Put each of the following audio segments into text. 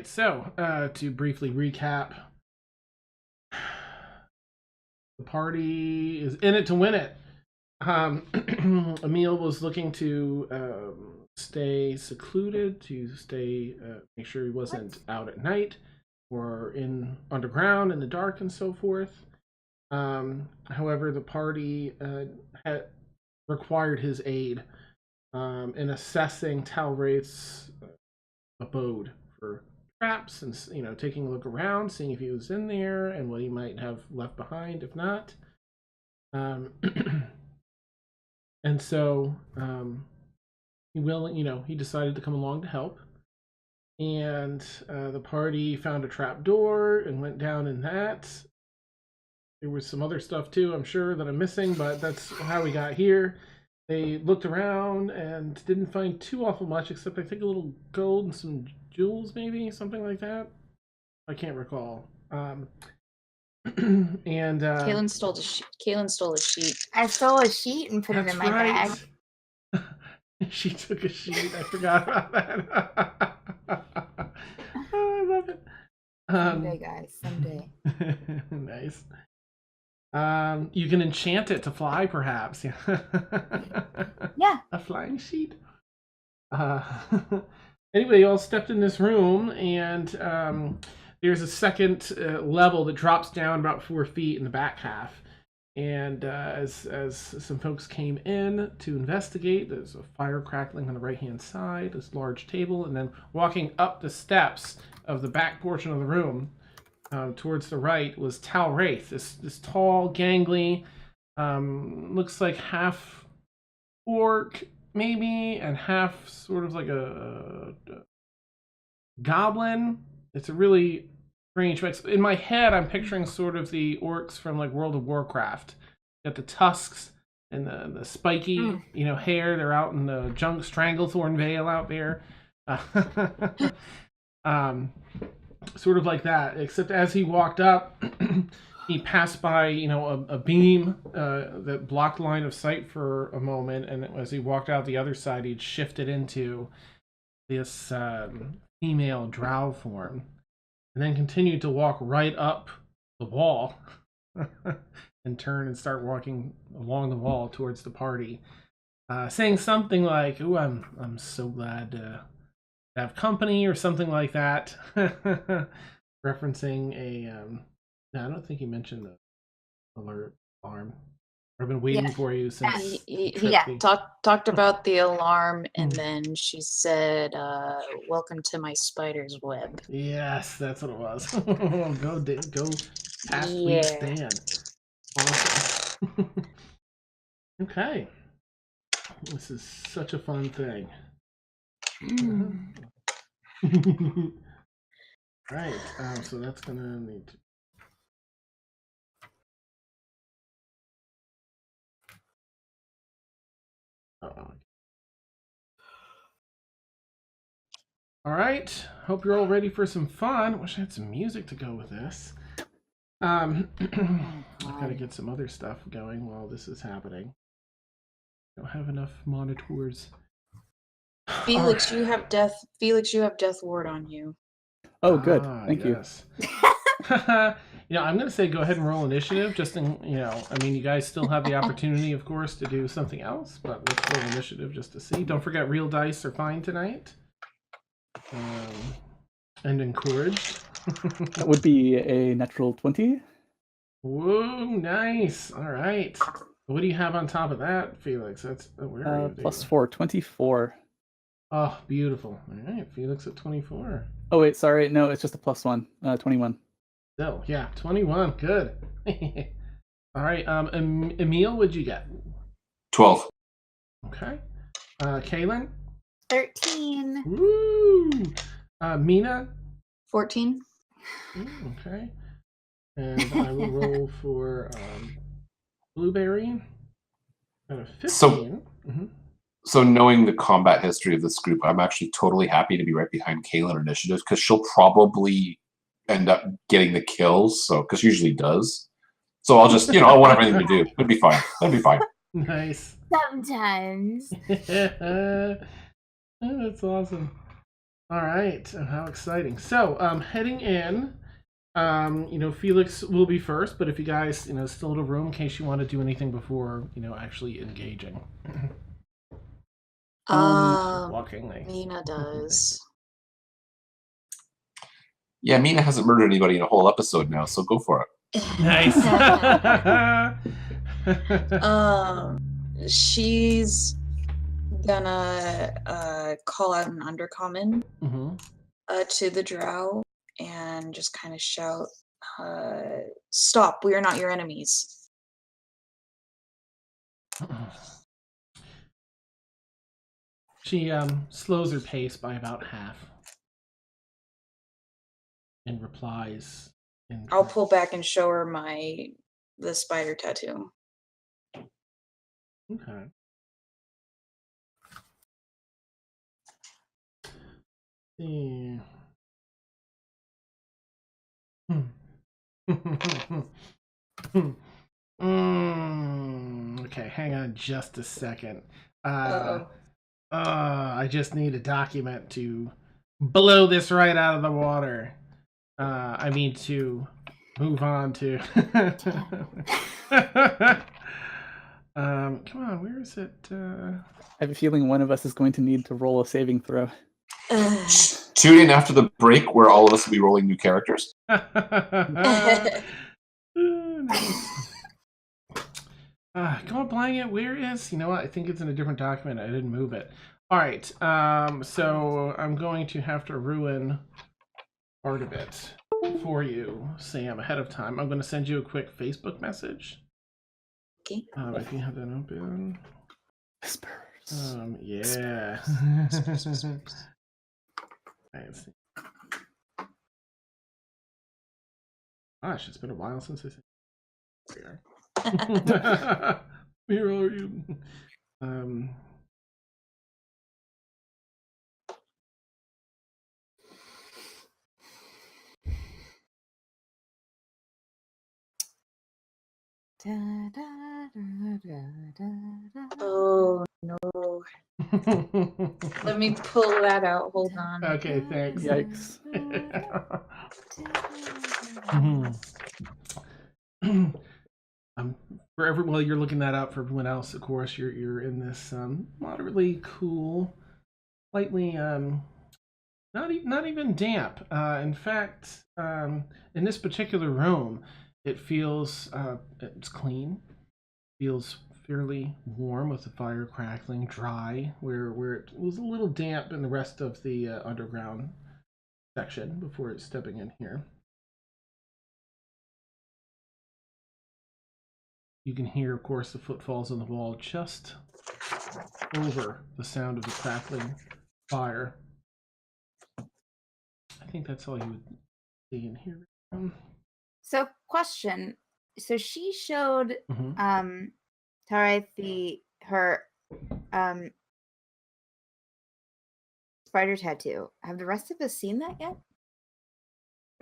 right, so to briefly recap, the party is in it to win it. Emil was looking to stay secluded, to stay, make sure he wasn't out at night or in underground in the dark and so forth. However, the party had required his aid in assessing Tal'Wraith's abode for traps and taking a look around, seeing if he was in there and what he might have left behind if not. And so he decided to come along to help. And the party found a trap door and went down in that. There was some other stuff too, I'm sure, that I'm missing, but that's how we got here. They looked around and didn't find too awful much, except I think a little gold and some jewels, maybe something like that. I can't recall. And Kaylin stole a sheet. I stole a sheet and put it in my bag. She took a sheet. I forgot about that. Oh, I love it. Someday, guys. Someday. Nice. You can enchant it to fly, perhaps. Yeah. A flying sheet. Anyway, you all stepped in this room, and there's a second level that drops down about 4 feet in the back half. And as some folks came in to investigate, there's a fire crackling on the right-hand side, this large table, and then walking up the steps of the back portion of the room towards the right was Tal'Wraith, this tall, gangly, looks like half orc maybe, and half sort of like a goblin. It's a really strange mix. In my head, I'm picturing sort of the orcs from like World of Warcraft. Got the tusks and the spiky, hair. They're out in the Stranglethorn Vale out there. Sort of like that, except as he walked up, he passed by, a beam that blocked line of sight for a moment, and as he walked out the other side, he'd shifted into this female drow form, and then continued to walk right up the wall and turn and start walking along the wall towards the party, saying something like, "Ooh, I'm so glad to have company," or something like that. Referencing a no, I don't think he mentioned the alert alarm. I've been waiting for you since talked about the alarm, and then she said, "Welcome to my spider's web." Yes, that's what it was. Go past please stand. Awesome. Okay, this is such a fun thing. Right, so that's gonna need to. All right, hope you're all ready for some fun. Wish I had some music to go with this. I've got to get some other stuff going while this is happening. Don't have enough monitors. Felix, you have death. Felix, you have death ward on you. Oh, good. Thank you. I'm going to say go ahead and roll initiative. Just in, you guys still have the opportunity, of course, to do something else, but let's roll initiative just to see. Don't forget, real dice are fine tonight. And encouraged. That would be a natural 20. Whoa, nice. All right. What do you have on top of that, Felix? That's plus 4, 24. Oh, beautiful. All right, Felix at 24. Oh, wait, sorry. No, it's just a plus 1. 21. Oh, yeah, 21. Good. All right, Emil, what'd you get? 12. Okay. Kaylin? 13. Woo! Mina? 14. Okay. And I will roll for Blueberry. At a 15. So knowing the combat history of this group, I'm actually totally happy to be right behind Kaylin on initiative, because she'll probably end up getting the kills, because she usually does. So I'll just, I won't have anything to do. It'll be fine. It'll be fine. Nice. Sometimes. That's awesome. All right. Oh, how exciting. So, heading in, Felix will be first, but if you guys, still have a room in case you want to do anything before, actually engaging. Walking. Mina does. Yeah, Mina hasn't murdered anybody in a whole episode now, so go for it. Nice. She's gonna call out an undercommon to the drow and just kind of shout, "Stop! We are not your enemies." She slows her pace by about half and replies. I'll pull back and show her the spider tattoo. Okay. Yeah. Okay, hang on just a second. I just need a document to blow this right out of the water. I mean to move on to. Come on, where is it? I have a feeling one of us is going to need to roll a saving throw. Tune in after the break where all of us will be rolling new characters. Nice. Come on, Blanket, where is? You know what? I think it's in a different document. I didn't move it. All right. So I'm going to have to ruin part of it for you, Sam, ahead of time. I'm going to send you a quick Facebook message. Okay. If you have that open. Whispers. Yeah. Let's see. Gosh, it's been a while since I said. Where are you? Oh no. Let me pull that out. Hold on. Okay, thanks. Yikes. While you're looking that up, for everyone else, of course, you're in this moderately cool, slightly not even damp. In fact, in this particular room, it feels it's clean, feels fairly warm with the fire crackling, dry, where it was a little damp in the rest of the underground section before stepping in here. You can hear, of course, the footfalls on the wall just over the sound of the crackling fire. I think that's all you would see in here. So, question. So she showed Tal'Wraith her spider tattoo. Have the rest of us seen that yet?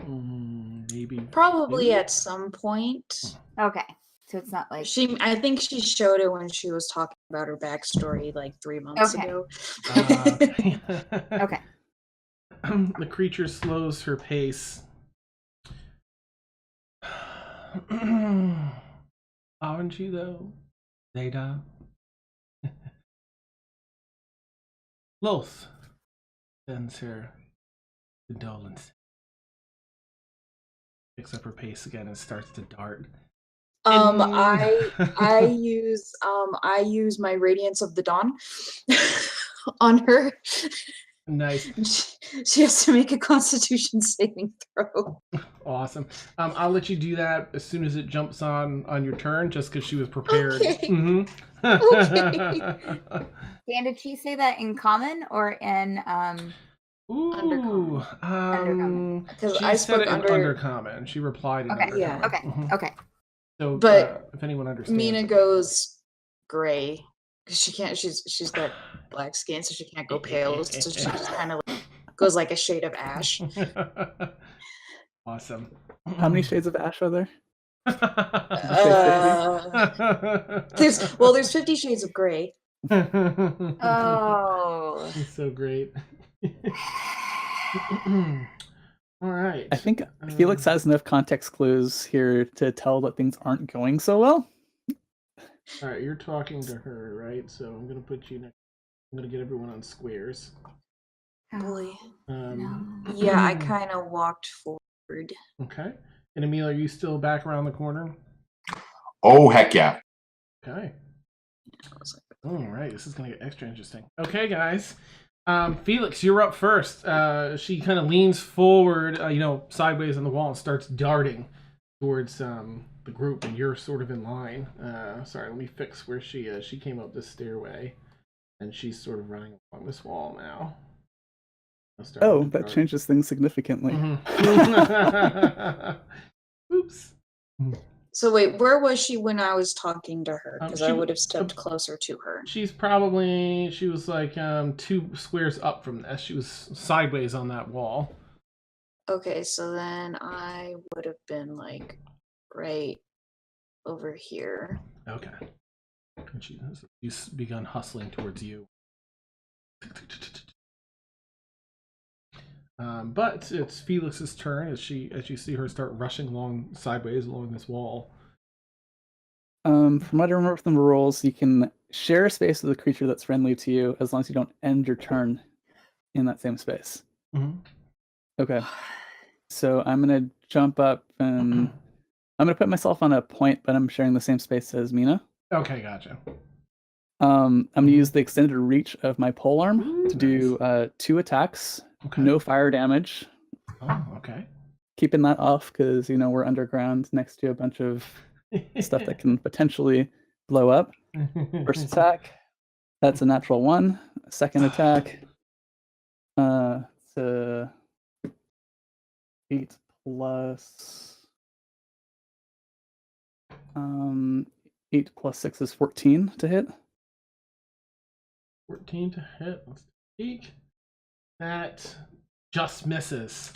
Maybe. Probably at some point. Okay. So it's not like I think she showed it when she was talking about her backstory like 3 months ago. Okay. The creature slows her pace. Aren't you though, Zeta? Los sends her condolence. Picks up her pace again and starts to dart. I use my Radiance of the Dawn on her. Nice. She has to make a Constitution saving throw. Awesome. I'll let you do that as soon as it jumps on your turn, just because she was prepared. Okay. Dan, did she say that in common or in undercommon? Because She I said spoke it in undercommon. She replied in undercommon. Yeah. Okay. Okay. So, But if anyone understands, Mina goes gray because she can't. She's got black skin, so she can't go pale. So she just kind of goes like a shade of ash. Awesome. How many shades of ash are there? There's 50 shades of gray. Oh. It's so great. All right. I think Felix has enough context clues here to tell that things aren't going so well. All right, you're talking to her, right? So I'm gonna put you next. I'm gonna get everyone on squares. Boy. No. Yeah, I kind of walked forward. Okay. And Emil, are you still back around the corner? Oh, heck yeah. Okay. All right, this is gonna get extra interesting. Okay, guys. Felix, you're up first. She kind of leans forward, sideways on the wall and starts darting towards the group, and you're sort of in line. Sorry, let me fix where she is. She came up this stairway, and she's sort of running along this wall now. Oh, that changes things significantly. Mm-hmm. Oops. So wait, where was she when I was talking to her? Because I she- would have stepped closer to her. She was like 2 squares up from this. She was sideways on that wall. Okay, so then I would have been like right over here. Okay. And she's begun hustling towards you. But it's Felix's turn as you see her start rushing along sideways along this wall. From what I remember from the rules, you can share a space with a creature that's friendly to you as long as you don't end your turn in that same space. Mm-hmm. Okay. So I'm gonna jump up and I'm gonna put myself on a point, but I'm sharing the same space as Mina. Okay, gotcha. I'm gonna use the extended reach of my polearm to do 2 attacks. Okay. No fire damage. Oh, okay. Keeping that off because we're underground next to a bunch of stuff that can potentially blow up. First attack, that's a natural 1. Second attack, it's 8 plus 8 plus 6 is 14 to hit. 14 to hit. Let's peek. That just misses.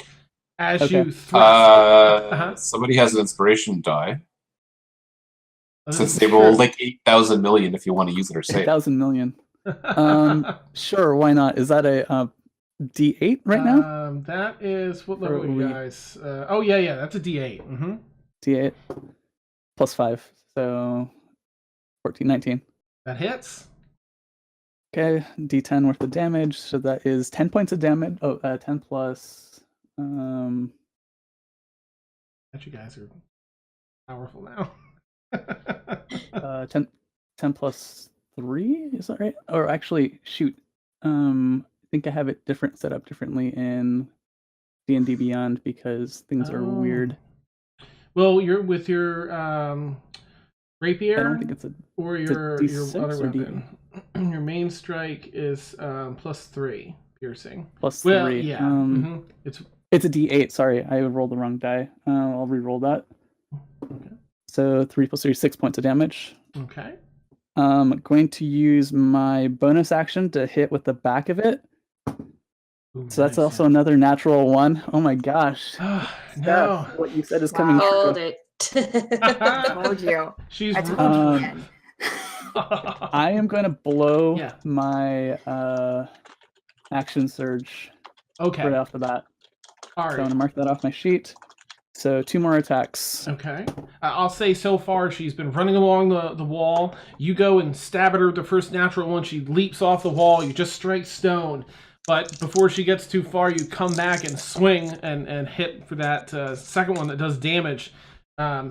As you thrust. Somebody has an inspiration die. This Since is they true. rolled like 8,000 million if you want to use it or say it. 8,000 million. Sure, why not? Is that a D8 right now? That is what level Or are you we- guys? Oh yeah, that's a D8. Mm-hmm. D8 plus 5, so 14, 19. That hits. Okay, D10 worth of damage, so that is 10 points of damage. 10 plus. That you guys are powerful now. 10 plus 3, is that right? Or actually, shoot. I think I have it set up differently in D&D Beyond because things are weird. Well, you're with your rapier. I don't think it's or it's your D6 other or weapon. Your main strike is plus 3 piercing. plus Well, 3. yeah. It's a D8. Sorry, I rolled the wrong die. I'll re-roll that. Okay. So 3 plus 3, 6 points of damage. Okay. Going to use my bonus action to hit with the back of it. Ooh, So that's also another natural 1. Oh my gosh. No. What you said is coming Hold true. it. Told you. She's I told you. I am going to blow my action surge right off the bat. All right. So I'm going to mark that off my sheet. So 2 more attacks. Okay. I'll say so far she's been running along the wall. You go and stab at her with the first natural one. She leaps off the wall. You just strike stone. But before she gets too far, you come back and swing and hit for that second one that does damage,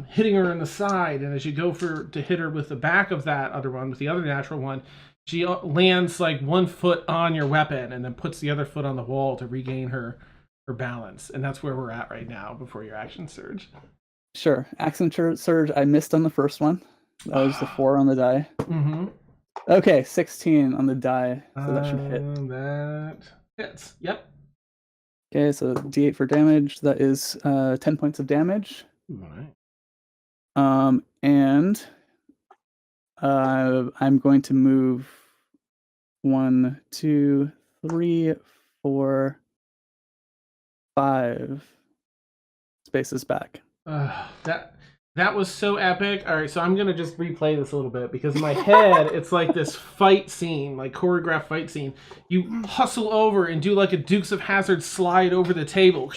hitting her in the side. And as you go to hit her with the back of that other one, with the other natural one, she lands like 1 foot on your weapon and then puts the other foot on the wall to regain her balance. And that's where we're at right now before your action surge. Sure. Action surge, I missed on the first one. That was the 4 on the die. Mm-hmm. Okay, 16 on the die. So that should hit. That hits. Yep. Okay, so D8 for damage. That is 10 points of damage. All right. And I'm going to move 1, 2, 3, 4, 5 spaces back. That That was so epic. All right, so I'm gonna just replay this a little bit because in my head it's like this fight scene, like choreographed fight scene. You hustle over and do like a Dukes of Hazzard slide over the table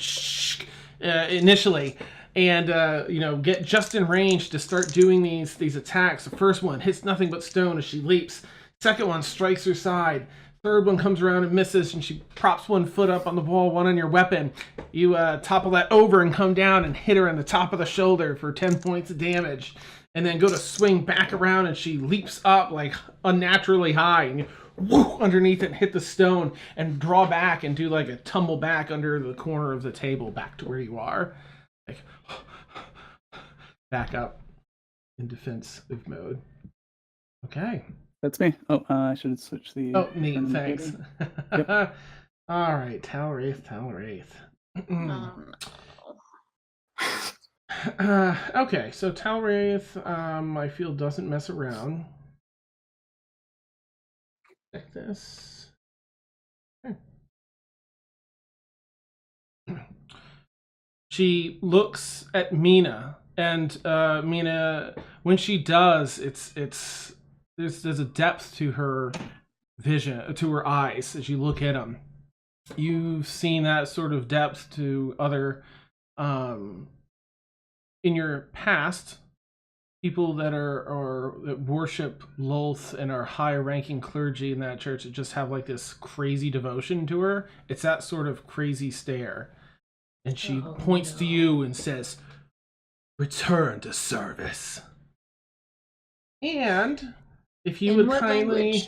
initially, and get just in range to start doing these attacks. The first one hits nothing but stone as she leaps. Second one strikes her side. Third one comes around and misses, and she props one foot up on the wall, one on your weapon. You topple that over and come down and hit her in the top of the shoulder for 10 points of damage. And then go to swing back around, and she leaps up like unnaturally high. And you underneath it, hit the stone, and draw back and do like a tumble back under the corner of the table back to where you are. Like, back up in defensive mode. Okay. That's me. Oh, I should switch the... Oh, neat. Thanks. Yep. All right. Tal'Wraith. Okay, so Tal'Wraith, I feel doesn't mess around. Check this. Okay. She looks at Mina, and Mina, when she does, there's a depth to her vision, to her eyes as you look at them. You've seen that sort of depth to other, in your past, people that that worship Lolth and are high-ranking clergy in that church that just have like this crazy devotion to her. It's that sort of crazy stare, and she points to you and says, "Return to service." And if you would kindly,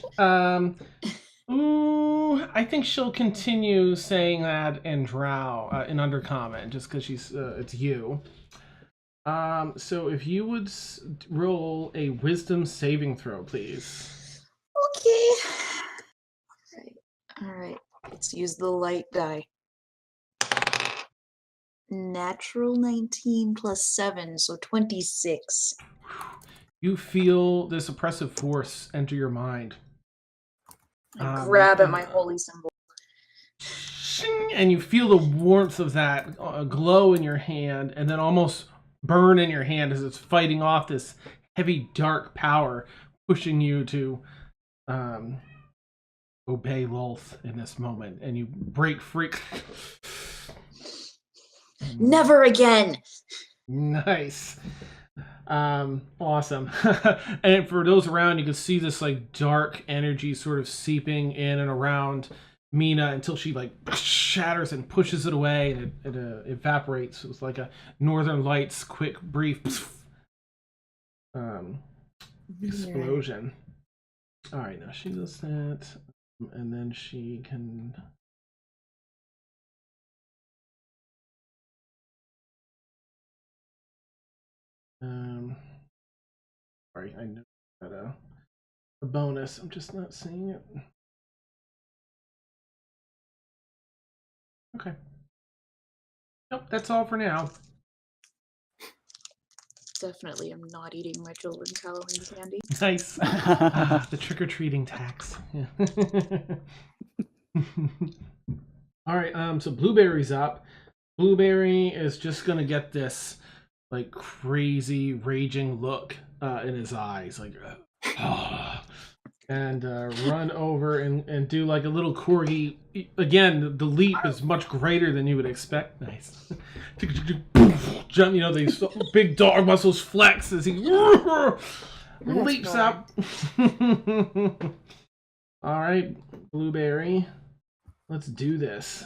I think she'll continue saying that in Drow, in Undercommon, just because it's you. So if you would roll a Wisdom saving throw, please. Okay. All right. Let's use the light die. Natural 19 plus 7, so 26. You feel this oppressive force enter your mind. I grab at my holy symbol. And you feel the warmth of that glow in your hand, and then almost burn in your hand as it's fighting off this heavy, dark power, pushing you to obey Lolth in this moment. And you break free. Never again! Nice. Awesome. And for those around, you can see this like dark energy sort of seeping in and around Mina until she like shatters and pushes it away, and it evaporates. It's like a Northern Lights quick brief explosion. All right, now she does that, and then she can sorry, I know that a bonus. I'm just not seeing it. Okay. Nope, that's all for now. Definitely am not eating my children's Halloween candy. Nice. The trick-or-treating tax. Yeah. All right, so Blueberry's up. Blueberry is just gonna get this like crazy raging look in his eyes, like and run over and do like a little corgi. Again, the leap is much greater than you would expect. Nice. Jump, these big dog muscles flex as he leaps up. All right, Blueberry, let's do this.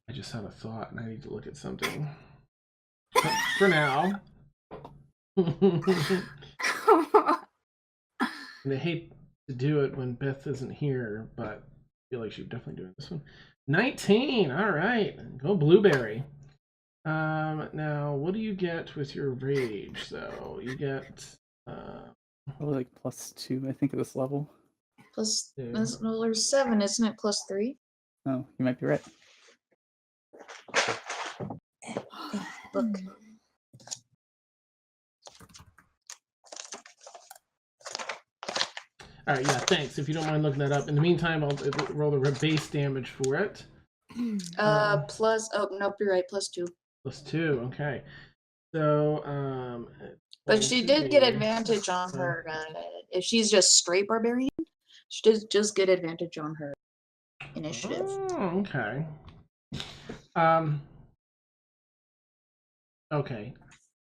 I just had a thought and I need to look at something. But for now. And I hate to do it when Beth isn't here, but I feel like she's definitely doing this one. 19. All right, go Blueberry. Now, what do you get with your rage, though? You get probably like +2, I think, at this level. Plus, well, there's 7, isn't it? +3. Oh, you might be right. Look. All right, yeah, thanks. If you don't mind looking that up. In the meantime, I'll roll the base damage for it. Plus, oh, nope, you're right, +2. +2, okay. So, But she did get advantage on her. If she's just straight barbarian, she does just get advantage on her initiative. Oh, okay. Okay.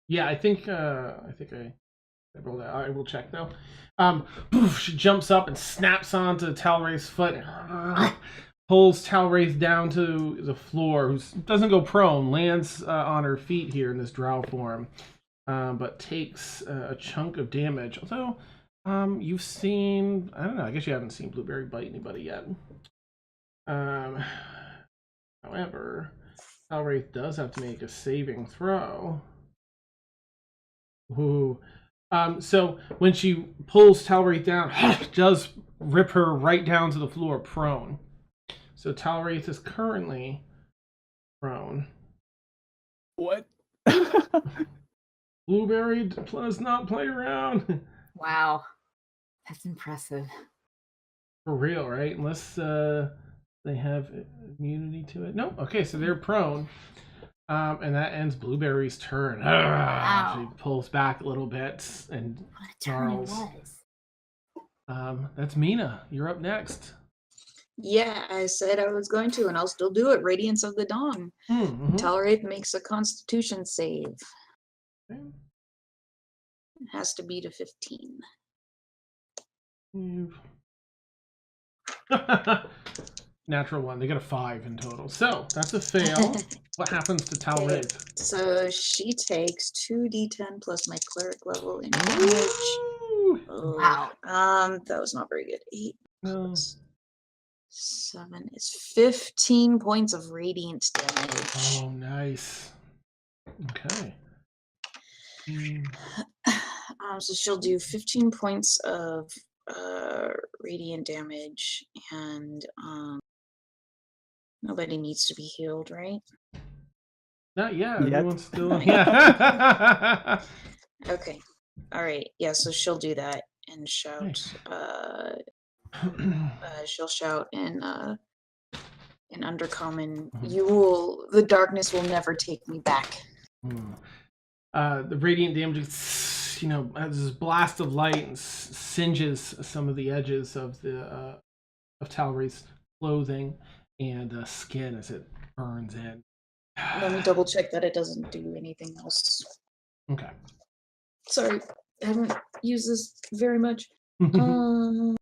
Yeah, I think I rolled that. I will check though. She jumps up and snaps onto Tal'Wraith's foot, pulls Tal'Wraith down to the floor. Who doesn't go prone, lands on her feet here in this drow form, but takes a chunk of damage. Although, you've seen, I don't know. I guess you haven't seen Blueberry bite anybody yet. However, Tal'Wraith does have to make a saving throw. Ooh. So when she pulls Tal'Wraith down, does rip her right down to the floor, prone. So Tal'Wraith is currently prone. What? Blueberry does not play around. Wow. That's impressive. For real, right? Unless they have immunity to it. No. Okay, so they're prone. And that ends Blueberry's turn. Wow. She pulls back a little bit and What a turn it snarls. was. That's Mina. You're up next. Yeah, I said I was going to, and I'll still do it. Radiance of the Dawn. Mm-hmm. Tal'Wraith makes a Constitution save. Okay. It has to be to 15. Natural one. They got a 5 in total. So that's a fail. What happens to Tal'Wraith? So she takes 2d10 plus my cleric level in damage. Oh, Wow. that was not very good. 8 No. plus 7 is 15 points of radiant damage. Oh, nice. Okay. So she'll do 15 points of radiant damage, and nobody needs to be healed, right? Not yet. Yet. Everyone's still. Yeah. Okay. All right. Yeah. So she'll do that and shout. Nice. She'll shout in Undercommon. Mhm. The darkness will never take me back. The radiant damage, has this blast of light and singes some of the edges of the of Tal'Wraith's clothing and skin as it burns in. Let me double check that it doesn't do anything else. Okay. Sorry, I haven't used this very much. And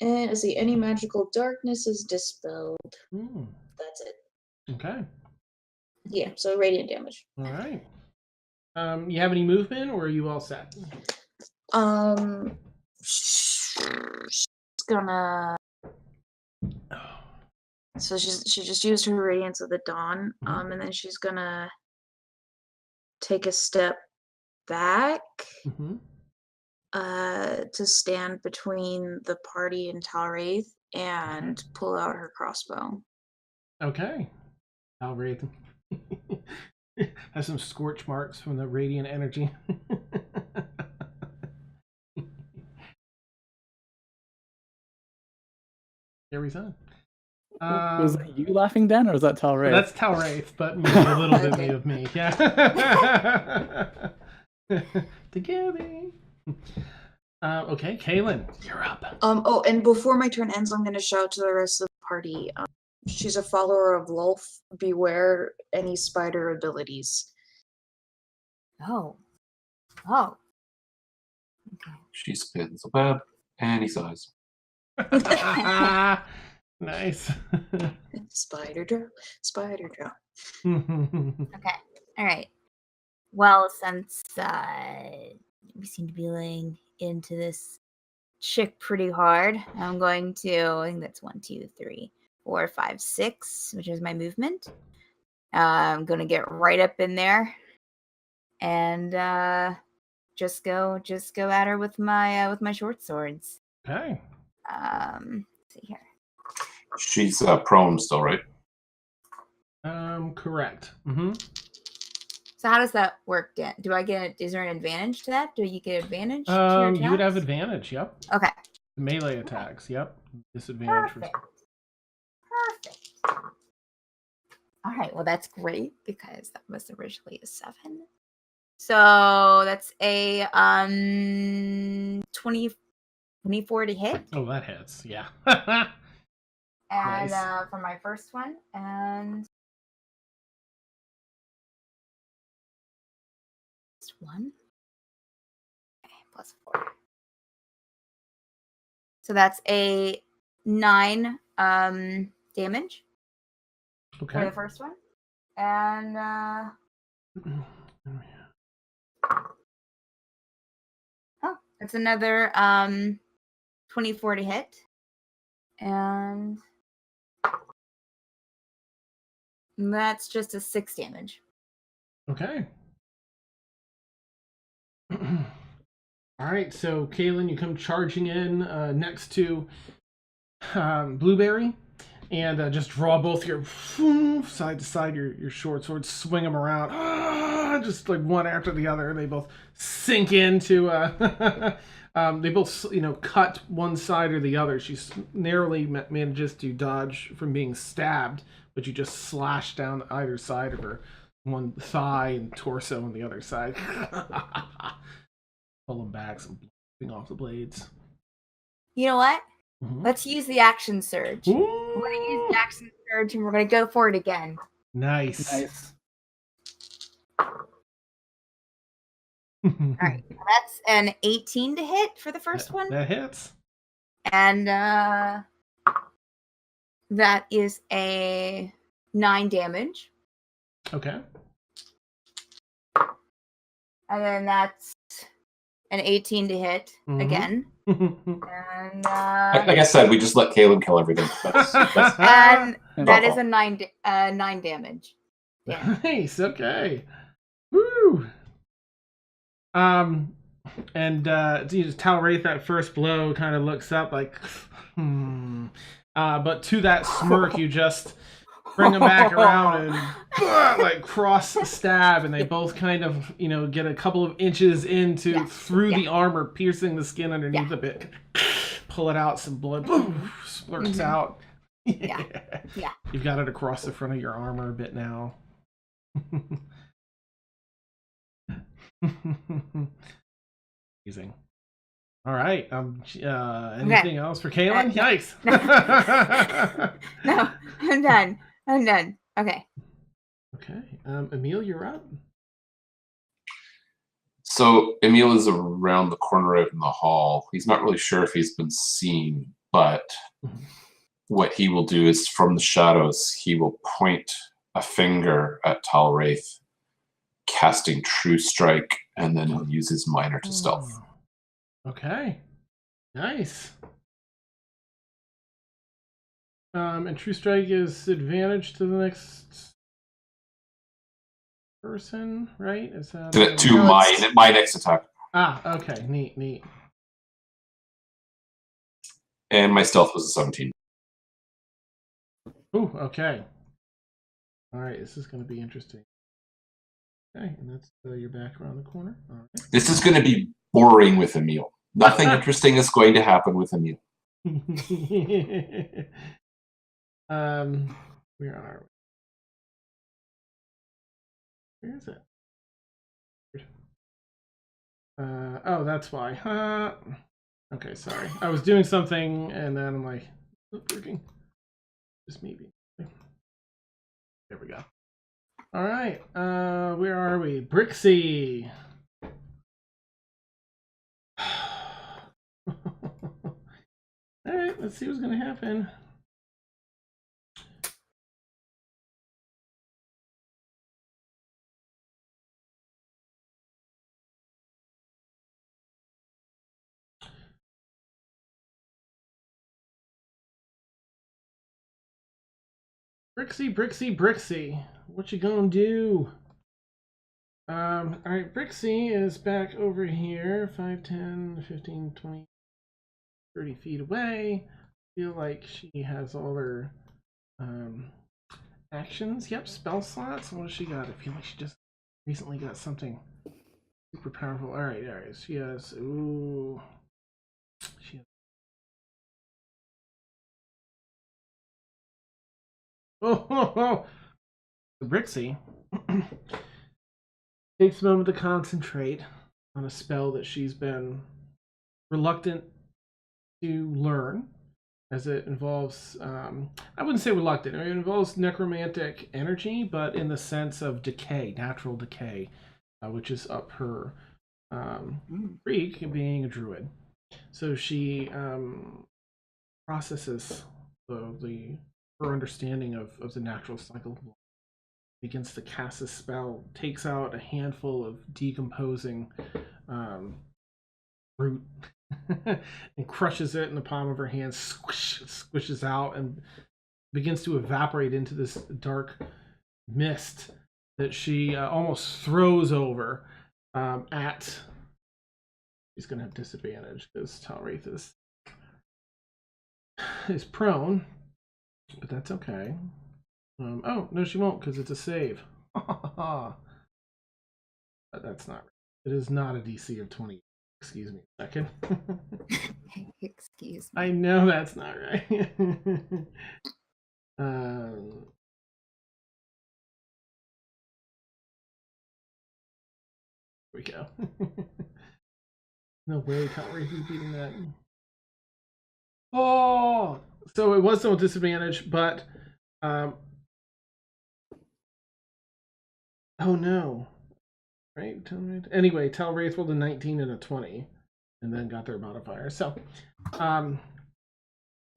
let's see, any magical darkness is dispelled. That's it. Okay. Yeah, so radiant damage. All right. You have any movement, or are you all set? She's gonna. So she just used her Radiance of the Dawn, and then she's gonna take a step back to stand between the party and Tal'Wraith and pull out her crossbow. Okay. Tal'Wraith has some scorch marks from the radiant energy. Carries on. Was that you laughing, Dan, or was that Tal'Wraith? That's Tal'Wraith, but maybe a little bit me of me. Yeah. Together. Okay, Kaylin, you're up. Oh, and before my turn ends, I'm gonna shout to the rest of the party. She's a follower of Lulf. Beware any spider abilities. Oh. Okay. She spins a web any size. Nice. Spider draw. Okay. All right. Well, since we seem to be laying into this chick pretty hard, I'm going to. I think that's 1, 2, 3, 4, 5, 6, which is my movement. I'm going to get right up in there and just go at her with my short swords. Okay. Let's see here. She's prone still, right? Correct. So how does that work, Dan? Is there an advantage to that? Do you get advantage to your You would have attacks? advantage, yep. Okay. Melee attacks, yep. Disadvantage. Perfect. All right. Well, that's great because that was originally a 7. So that's a 24 to hit. Oh, that hits. Yeah. And Nice. for my first one, and +1. Okay, +4. So that's a 9 damage for Okay. the first one. And that's another 24 to hit. And that's just a 6 damage. Okay. All right, so Kaylin, you come charging in next to Blueberry, and just draw both your side to side your short swords, swing them around, just like one after the other. They both sink into. They both cut one side or the other. She narrowly manages to dodge from being stabbed, but you just slash down either side of her, one thigh and torso on the other side. Pulling back, some bleeding off the blades. You know what? Mm-hmm. Let's use the action surge. Ooh. We're going to use the action surge, and we're going to go for it again. Nice. All right. That's an 18 to hit for the first one. That hits. And that is a 9 damage. Okay. And then that's an 18 to hit again. And like I said, we just let Caleb kill everything. That's and that is a 9 damage. Yeah. Nice. Okay. Woo. And Tal'Wraith, that first blow kind of looks up like, but to that smirk, you just bring them back around and like cross stab, and they both kind of get a couple of inches through the armor, piercing the skin underneath a bit. Pull it out, some blood splurts out. Yeah. You've got it across the front of your armor a bit now. Amazing. All right. Anything else for Kaylin? Yikes. No, I'm done. Okay. Okay. Emil, you're up. So Emil is around the corner out in the hall. He's not really sure if he's been seen, but what he will do is from the shadows, he will point a finger at Tal'Wraith, casting True Strike, and then he'll use his minor to stealth. Okay. Nice. And True Strike is advantage to the next person, right? Is that to my next attack. Okay. Neat. And my stealth was a 17. Ooh, okay. All right, this is going to be interesting. Okay, and that's you're back around the corner. All right. This is going to be boring with Emil. Nothing interesting is going to happen with Emil. Where are we? Where is it? Oh, that's why. Okay, sorry. I was doing something, and then I'm like, working. Just maybe. There we go. All right. Where are we? Brixie. All right. Let's see what's gonna happen. Brixie. What you gonna do? All right, Brixie is back over here, 5, 10, 15, 20, 30 feet away. Feel like she has all her actions. Yep, spell slots. What does she got? I feel like she just recently got something super powerful. All right. She has. Ooh. She has. Oh. Brixie. takes a moment to concentrate on a spell that she's been reluctant to learn, as it involves, I wouldn't say reluctant, it involves necromantic energy, but in the sense of decay, natural decay, which is up her streak, being a druid. So she processes her understanding of the natural cycle of life, begins to cast a spell, takes out a handful of decomposing root and crushes it in the palm of her hand, squishes out, and begins to evaporate into this dark mist that she almost throws over at. She's going to have disadvantage because Tal'Wraith is prone, but that's okay. Oh, no, she won't because it's a save. But that's not right. It is not a DC of 20. Excuse me a second. Excuse me. I know that's not right. Here we go. No way, Tal'Wraith is beating that. Oh! So it was still a disadvantage, but... oh no. Right? Anyway, Tal'Wraith rolled a 19 and a 20, and then got their modifier. So, but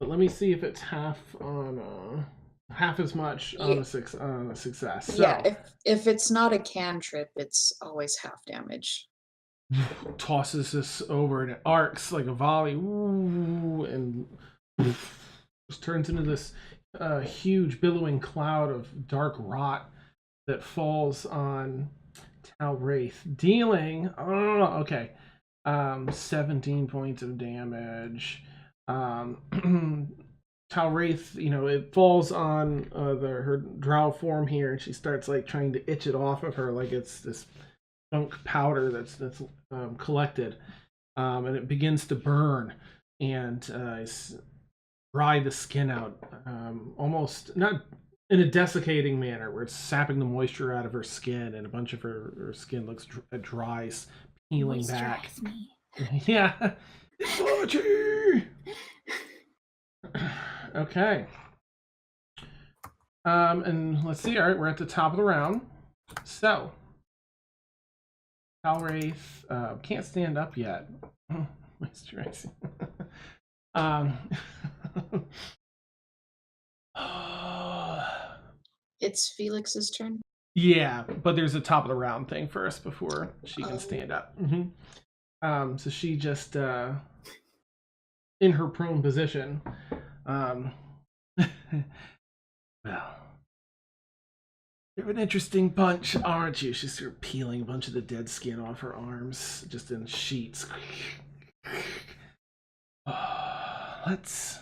let me see if it's half as much on a success. So, yeah, if it's not a cantrip, it's always half damage. Tosses this over and it arcs like a volley, and just turns into this huge billowing cloud of dark rot that falls on Tal'Wraith, dealing 17 points of damage. Tal'Wraith, it falls on her drow form here, and she starts like trying to itch it off of her like it's this junk powder that's collected, and it begins to burn and dry the skin out, almost not in a desiccating manner where it's sapping the moisture out of her skin, and a bunch of her skin looks dry, peeling back. Me. Yeah. Okay. And let's see. All right, we're at the top of the round. So, Tal'Wraith can't stand up yet. Moisturizing. It's Felix's turn. Yeah, but there's a top of the round thing first before she can stand up. Mm-hmm. So she just in her prone position. Well, you're an interesting bunch, aren't you? She's sort of peeling a bunch of the dead skin off her arms, just in sheets. Let's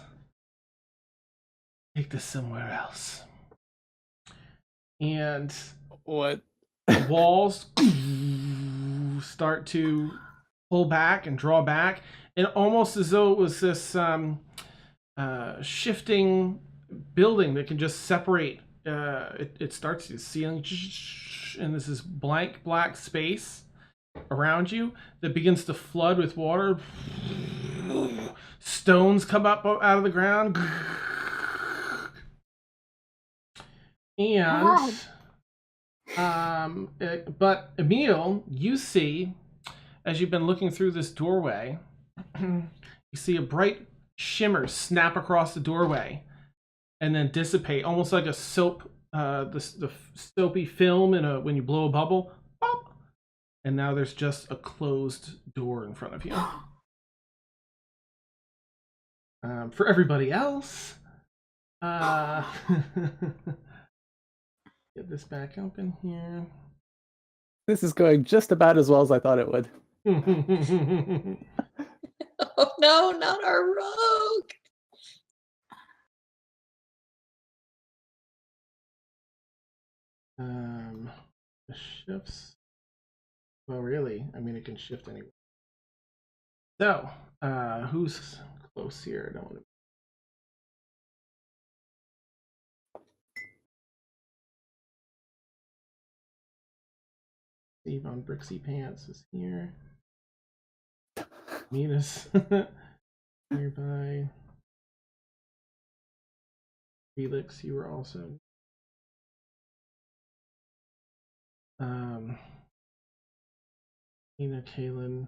take this somewhere else. And what? The walls start to pull back and draw back, and almost as though it was this shifting building that can just separate. It starts to ceiling, and this is blank black space around you that begins to flood with water. Stones come up out of the ground, and but Emil, you see, as you've been looking through this doorway, you see a bright shimmer snap across the doorway and then dissipate, almost like a soap, the soapy film when you blow a bubble. Pop! And now there's just a closed door in front of you. For everybody else, get this back open here. This is going just about as well as I thought it would. Oh no, not our rogue! The shifts. Well, really, I mean, it can shift anywhere. So, who's close here? I don't want to. Steve on Brixie Pants is here. Venus nearby. Felix, you were also. Nina, Kaylin,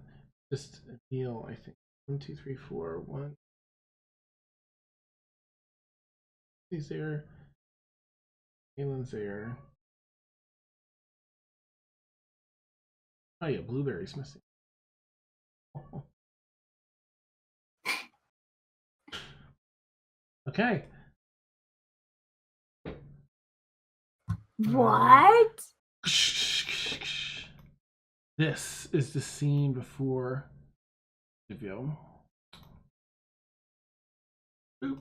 just Emil, I think. 1, 2, 3, 4, 1. He's there. Kaylin's there. Oh yeah, Blueberry's missing. Okay. What? This is the scene before Divio. Boop.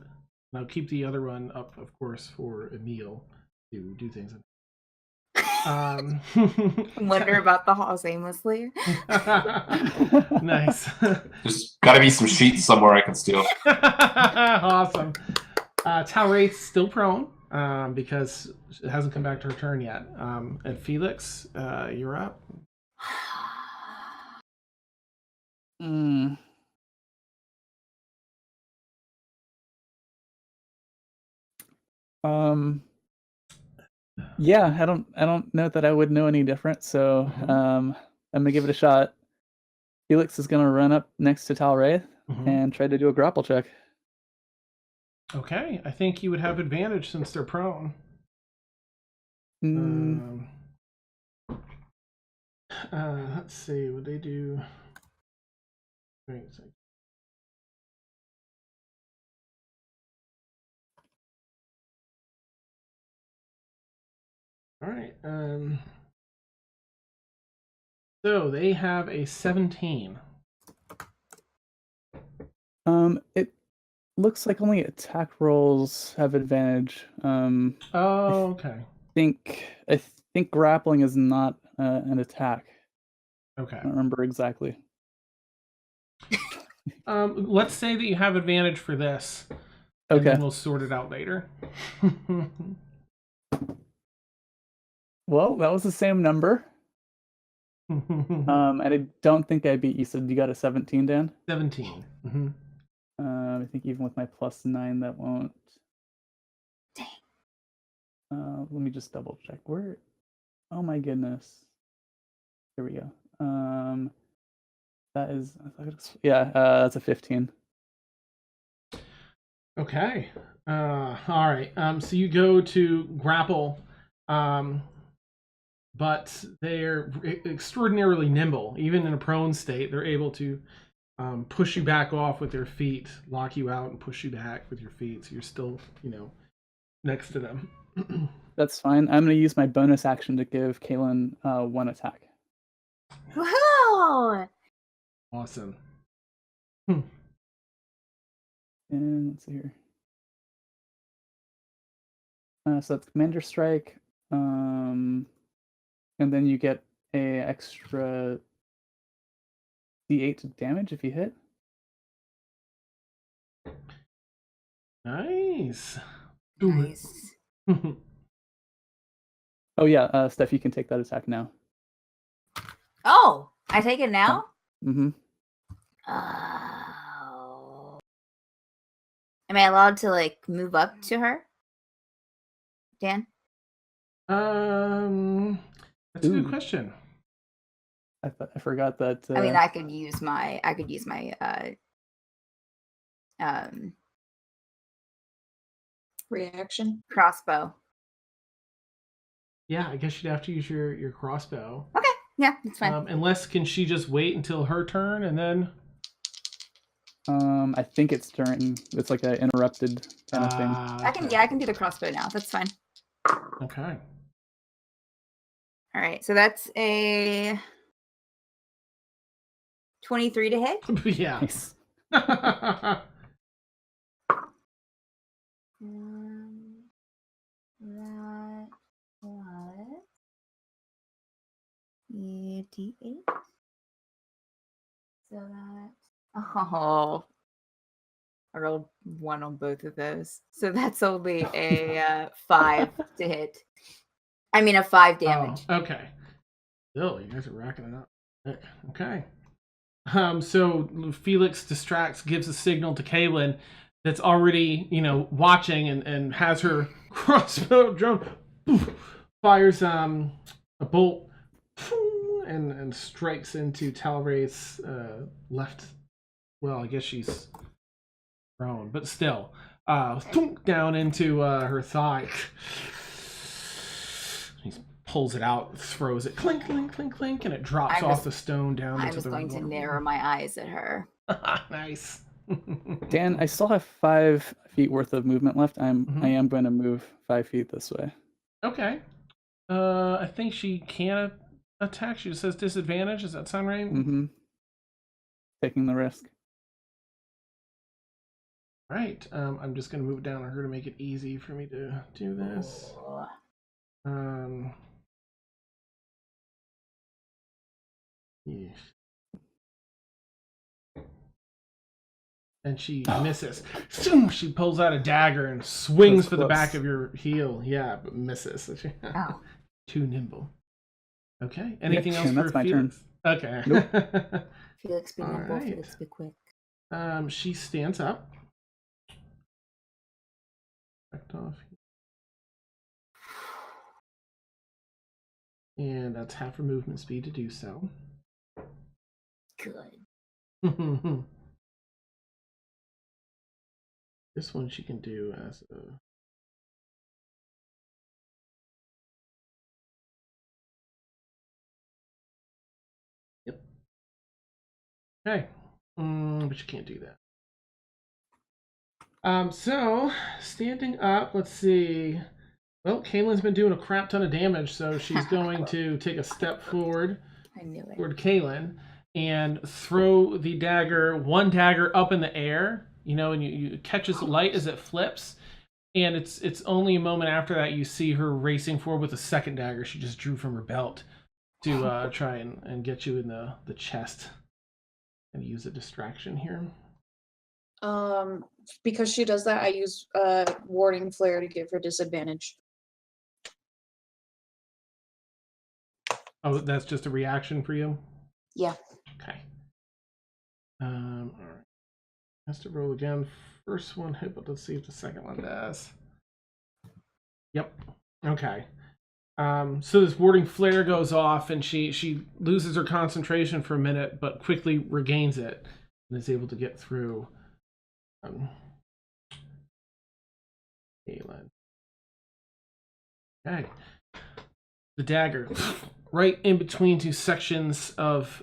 Now keep the other one up, of course, for Emil to do things. Wonder about the halls aimlessly. Nice. There's got to be some sheets somewhere I can steal. Awesome. Tal'Wraith's still prone because it hasn't come back to her turn yet. And Felix, you're up. Yeah, I don't know that I would know any different, so I'm gonna give it a shot. Felix is gonna run up next to Tal'Wraith and try to do a grapple check. Okay, I think you would have advantage since they're prone. Let's see, would they do? Wait a second. All right. So they have a 17. It looks like only attack rolls have advantage. Oh, okay. I think grappling is not an attack. Okay. I don't remember exactly. Let's say that you have advantage for this. Okay. And then we'll sort it out later. Well, that was the same number. And I don't think I beat you. So you got a 17, Dan? 17. I think even with my +9, that won't. Dang. Let me just double check. Where? Oh my goodness. Here we go. That is, that's a 15. Okay. All right. So you go to grapple, but they're extraordinarily nimble. Even in a prone state, they're able to push you back off with their feet, lock you out, and push you back with your feet. So you're still, next to them. That's fine. I'm going to use my bonus action to give Kaylin 1 attack. Wow! Awesome. And let's see here. So that's Commander Strike. And then you get a extra D8 damage if you hit. Nice. Nice. Oh yeah, Steph, you can take that attack now. Oh, I take it now? Mm-hmm. Oh. Am I allowed to move up to her? Dan? That's a good question. I forgot that. I mean, I could use my reaction crossbow. Yeah, I guess you'd have to use your crossbow. Okay, yeah, that's fine. Unless, can she just wait until her turn and then? I think it's like an interrupted kind of thing. I can do the crossbow now. That's fine. Okay. All right, so that's a 23 to hit. Yeah. Nice. That was D8. So that I rolled 1 on both of those. So that's only a 5 to hit. I mean a 5 damage. Oh, okay. Still, you guys are racking it up. Okay. So Felix distracts, gives a signal to Kaylin that's already, watching and has her crossbow drone, fires a bolt and strikes into Tal'Wraith's left. Well, I guess she's prone, but still, down into her thigh. He pulls it out, throws it, clink, clink, clink, clink, and it drops off the stone down into the water. I'm just going to narrow my eyes at her. Nice. Dan, I still have 5 feet worth of movement left. I am going to move 5 feet this way. Okay. I think she can attack. She just says disadvantage. Does that sound right? Mm-hmm. Taking the risk. Right. I'm just going to move it down on her to make it easy for me to do this. Yeah. And she misses. She pulls out a dagger and swings for the back of your heel. Yeah, but misses. Oh. Too nimble. Okay. Anything else for that's my Felix? turn. Okay. Nope. Felix be nimble, Alright. Felix be quick. She stands up. Backed off. And that's half her movement speed to do so. Good. This one she can do as a... Yep. Okay. But you can't do that. So, standing up, let's see. Well, Kaylin's been doing a crap ton of damage, so she's going to take a step forward I knew it. toward Kaylin and throw the dagger, one dagger up in the air, and you catches the light as it flips. And it's only a moment after that you see her racing forward with a second dagger she just drew from her belt to try and get you in the chest. And use a distraction here. Because she does that, I use warding flare to give her disadvantage. Oh, that's just a reaction for you? Yeah. Okay. All right. Has to roll again. First one hit, but let's see if the second one does. Yep. Okay. So this warding flare goes off, and she loses her concentration for a minute, but quickly regains it and is able to get through. Kaylin. Okay. The dagger, right in between two sections of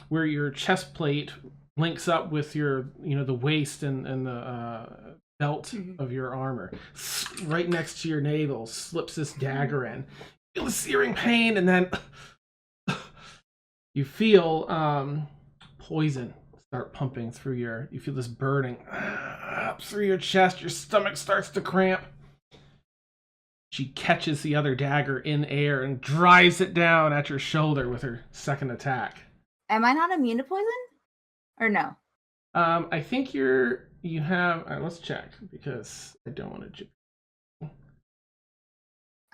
where your chest plate links up with your, the waist and the belt of your armor. Right next to your navel, slips this dagger in. You feel a searing pain, and then you feel poison start pumping through you feel this burning up through your chest. Your stomach starts to cramp. She catches the other dagger in air and drives it down at your shoulder with her second attack. Am I not immune to poison? Or no? I think you have... let's check, because I don't want to...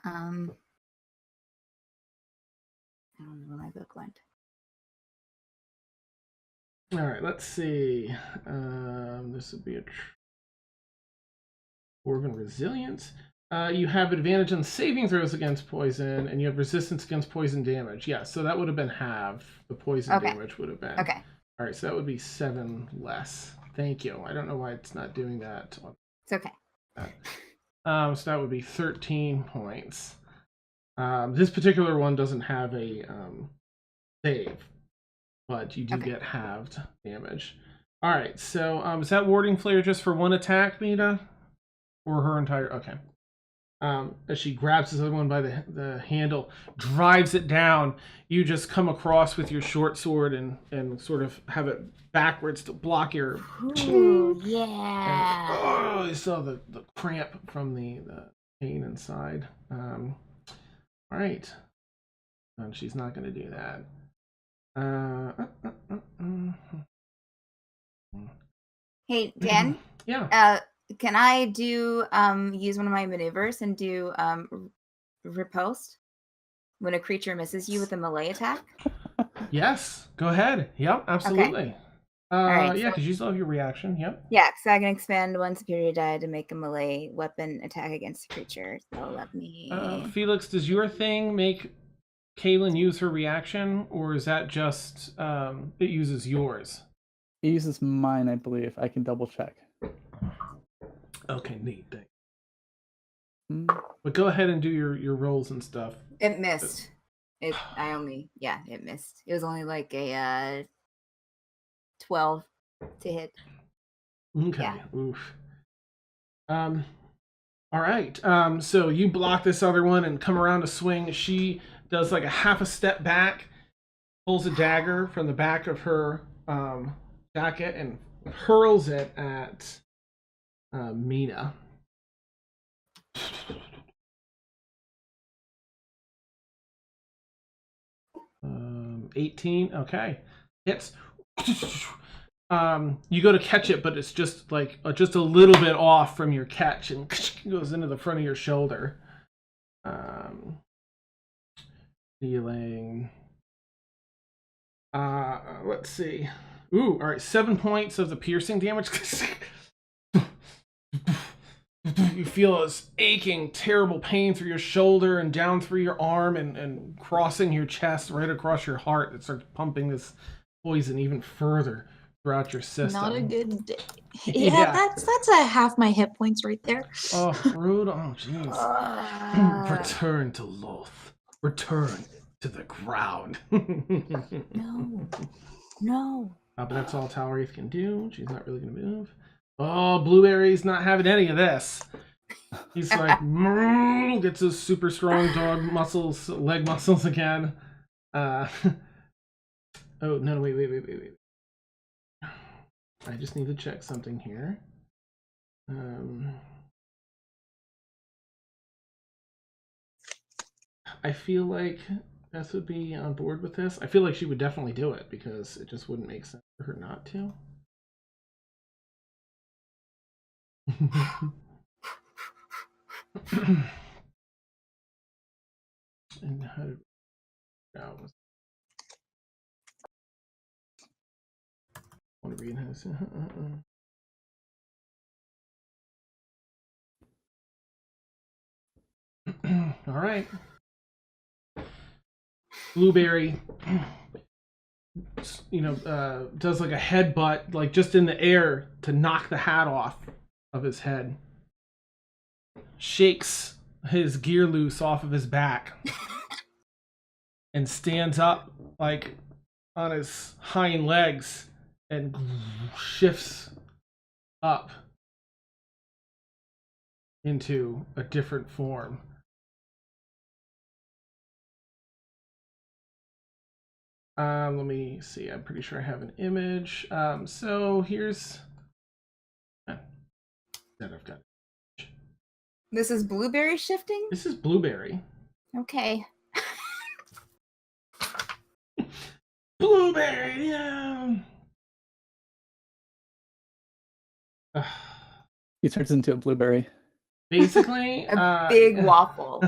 I don't know where my book went. All right, let's see. This would be a Dwarven Resilience. You have advantage on saving throws against poison, and you have resistance against poison damage. Yeah, so that would have been half. The poison damage would have been. Okay. All right, so that would be 7 less. Thank you. I don't know why it's not doing that. It's okay. So that would be 13 points. This particular one doesn't have a save, but you do get halved damage. All right, so is that warding flare just for one attack, Mita? Or her entire... Okay. As she grabs this other one by the handle, drives it down, you just come across with your short sword and sort of have it backwards to block your... Ooh, yeah. And, you saw the cramp from the pain inside. All right. And she's not going to do that. Hey, Dan? Yeah. Can I do use one of my maneuvers and do riposte? when a creature misses you with a melee attack? Yes, go ahead. Yep, absolutely. Alright, Yeah, so- because you still have your reaction. Yep. Yeah, because I can expend one superior die to make a melee weapon attack against the creature. So let me. Felix, does your thing make Kaylin use her reaction, or is that just it uses yours? It uses mine, I believe. I can double check. Okay, neat thing. Hmm. But go ahead and do your rolls and stuff. It missed. It missed. It was only like a 12 to hit. Okay. Yeah. Oof. All right. So you block this other one and come around to swing. She does like a half a step back, pulls a dagger from the back of her jacket and hurls it at Mina. 18. Okay, hits. You go to catch it, but it's just like just a little bit off from your catch and goes into the front of your shoulder. Dealing. Let's see. Ooh, all right, 7 points of the piercing damage. You feel this aching, terrible pain through your shoulder and down through your arm and crossing your chest right across your heart. It starts pumping this poison even further throughout your system. Not a good day. Yeah, that's a half my hit points right there. Oh, rude. Oh, jeez. Return to Loth. Return to the ground. No. But that's all Tal'Wraith can do. She's not really going to move. Oh, Blueberry's not having any of this. He's like, gets his super strong dog muscles, leg muscles again. Oh, no, wait. I just need to check something here. I feel like Beth would be on board with this. I feel like she would definitely do it because it just wouldn't make sense for her not to. And how did I want to read his. All right. Blueberry, does like a headbutt, like just in the air to knock the hat off of his head. Shakes his gear loose off of his back and stands up like on his hind legs and shifts up into a different form. Let me see. I'm pretty sure I have an image. So here's that I've got. This is Blueberry shifting? This is Blueberry. Okay. Blueberry, yeah. He turns into a blueberry. Basically, A big waffle.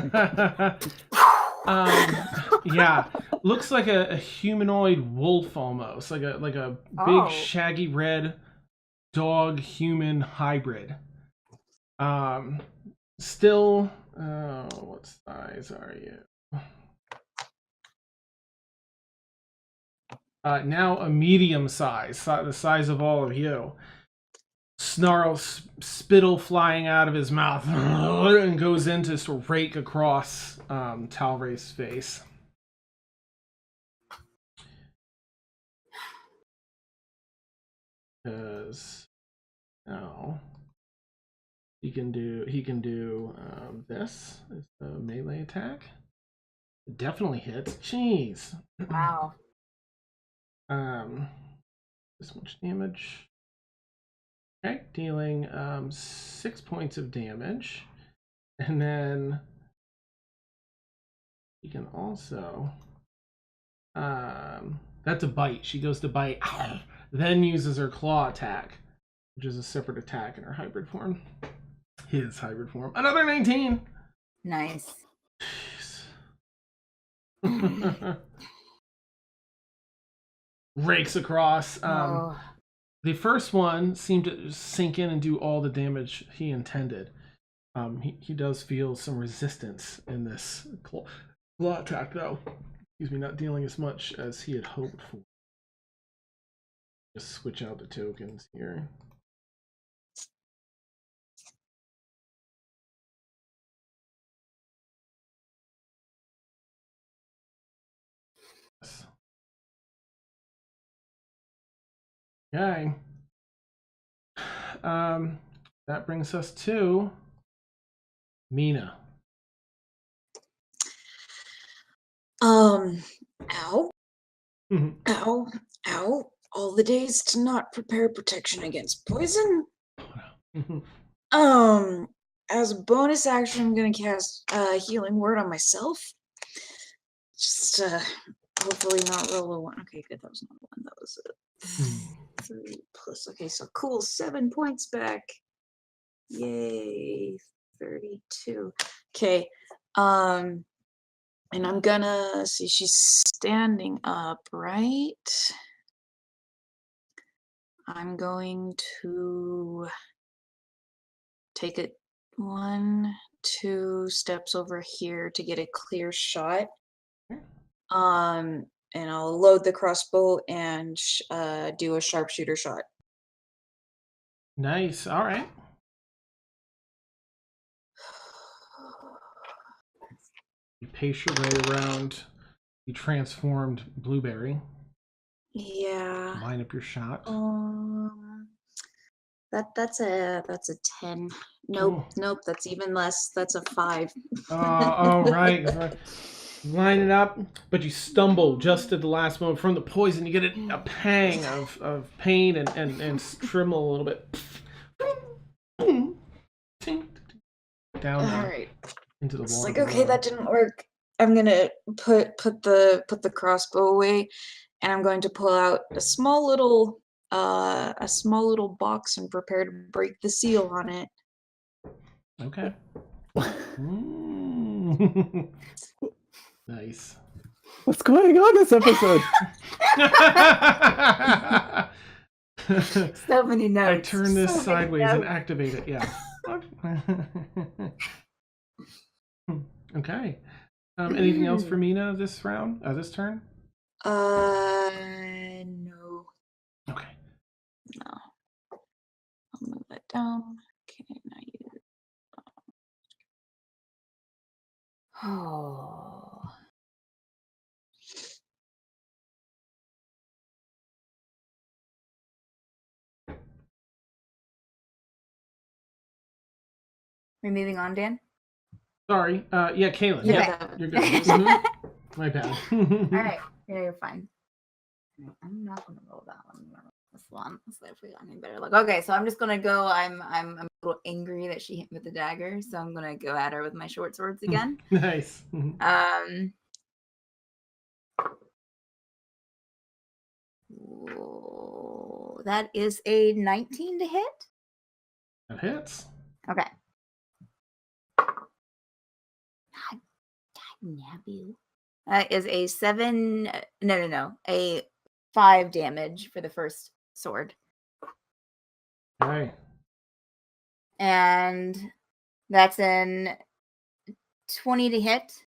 Yeah, looks like a humanoid wolf almost, like a big shaggy red dog human hybrid. Still, what size are you? Now a medium size, the size of all of you. Snarls, spittle flying out of his mouth, and goes in to sort of rake across Tal'Wraith's face. Because now he can do this. It's a melee attack. It definitely hits. Jeez. Wow. This much damage. Okay, dealing 6 points of damage, and then he can also that's a bite. She goes to bite, then uses her claw attack, which is a separate attack in her hybrid form. His hybrid form. Another 19. Nice. Rakes across. Oh. The first one seemed to sink in and do all the damage he intended. He does feel some resistance in this claw attack, though. Excuse me, not dealing as much as he had hoped for. Just switch out the tokens here. Okay. That brings us to Mina. Ow. Ow. Ow. All the days to not prepare protection against poison. As a bonus action, I'm gonna cast Healing Word on myself. Just hopefully not roll a 1. Okay, good. That was not a 1. That was a 3 plus. Okay, so cool. 7 points back. Yay. 32. Okay. And I'm gonna see. She's standing up, right? I'm going to take it 1, 2 steps over here to get a clear shot. And I'll load the crossbow and do a sharpshooter shot. Nice. All right. You pace your way around the transformed blueberry. Yeah. Line up your shot. That's a 10. Nope, nope. That's even less. That's a 5. Right. Line it up, but you stumble just at the last moment from the poison. You get a pang of pain and tremble a little bit. Down Alright. into the It's water. like, okay, that didn't work. I'm gonna put the crossbow away, and I'm going to pull out a small little box and prepare to break the seal on it. Okay. Nice. What's going on this episode? So many notes. I turn this sideways and activate it. Yeah. Okay. Anything else for Mina this round? This turn? No. Okay. No. I'll move that down. Okay, now you. Oh. We're moving on, Dan? Sorry. Yeah, Kaylin. Yeah. You're good. Mhm. My bad. All right. Yeah, you're fine. I'm not going to roll that one. I'm gonna roll this one. Let's see if we got any better luck. Okay, so I'm just going to go. I'm a little angry that she hit me with the dagger, so I'm going to go at her with my short swords again. Nice. Ooh, that is a 19 to hit. That hits. Okay. God nab you. That is a 7. No. A 5 damage for the first sword. Okay. And that's an 20 to hit.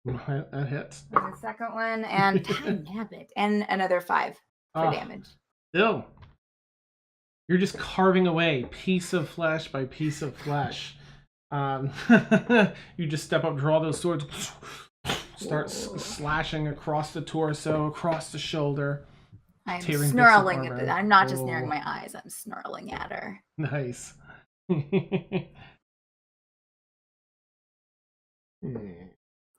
That hits. And the second one, and God nab it. And another 5 for damage. Still. You're just carving away piece of flesh by piece of flesh. You just step up, draw those swords, start slashing across the torso, across the shoulder. I'm tearing snarling bits of at it. armor. I'm not just narrowing my eyes. I'm snarling at her. Nice.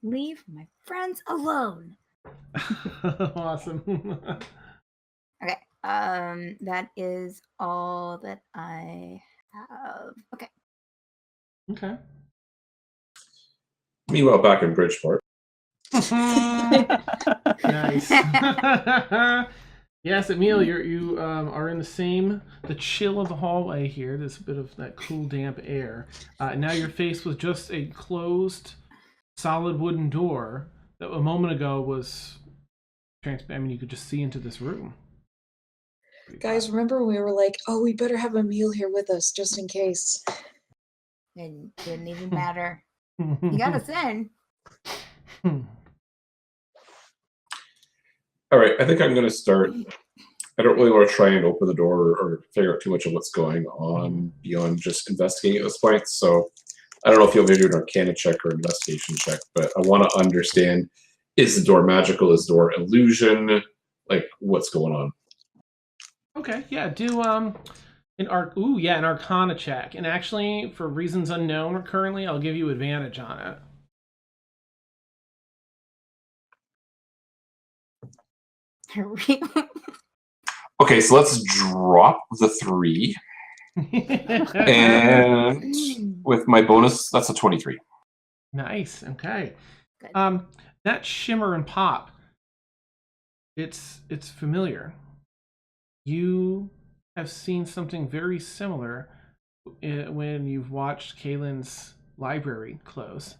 Leave my friends alone. Awesome. Okay. That is all that I have. Okay. Okay. Meanwhile, back in Bridgeport. Nice. Yes, Emil, you are in the chill of the hallway here. There's a bit of that cool, damp air. Now you're faced with just a closed, solid wooden door that a moment ago was transparent. I mean, you could just see into this room. Guys, remember when we were like, oh, we better have Emil here with us just in case. It didn't even matter. You got us in. All right, I think I'm going to start. I don't really want to try and open the door or figure out too much of what's going on beyond just investigating at this point. So I don't know if you'll maybe do an Arcana check or investigation check, but I want to understand, is the door magical? Is the door illusion? Like, what's going on? Okay, yeah, do an Arcana check. And actually, for reasons unknown currently, I'll give you advantage on it. Okay, so let's drop the 3. And with my bonus, that's a 23. Nice, okay. Good. That shimmer and pop, it's familiar. You have seen something very similar when you've watched Kaylin's library close.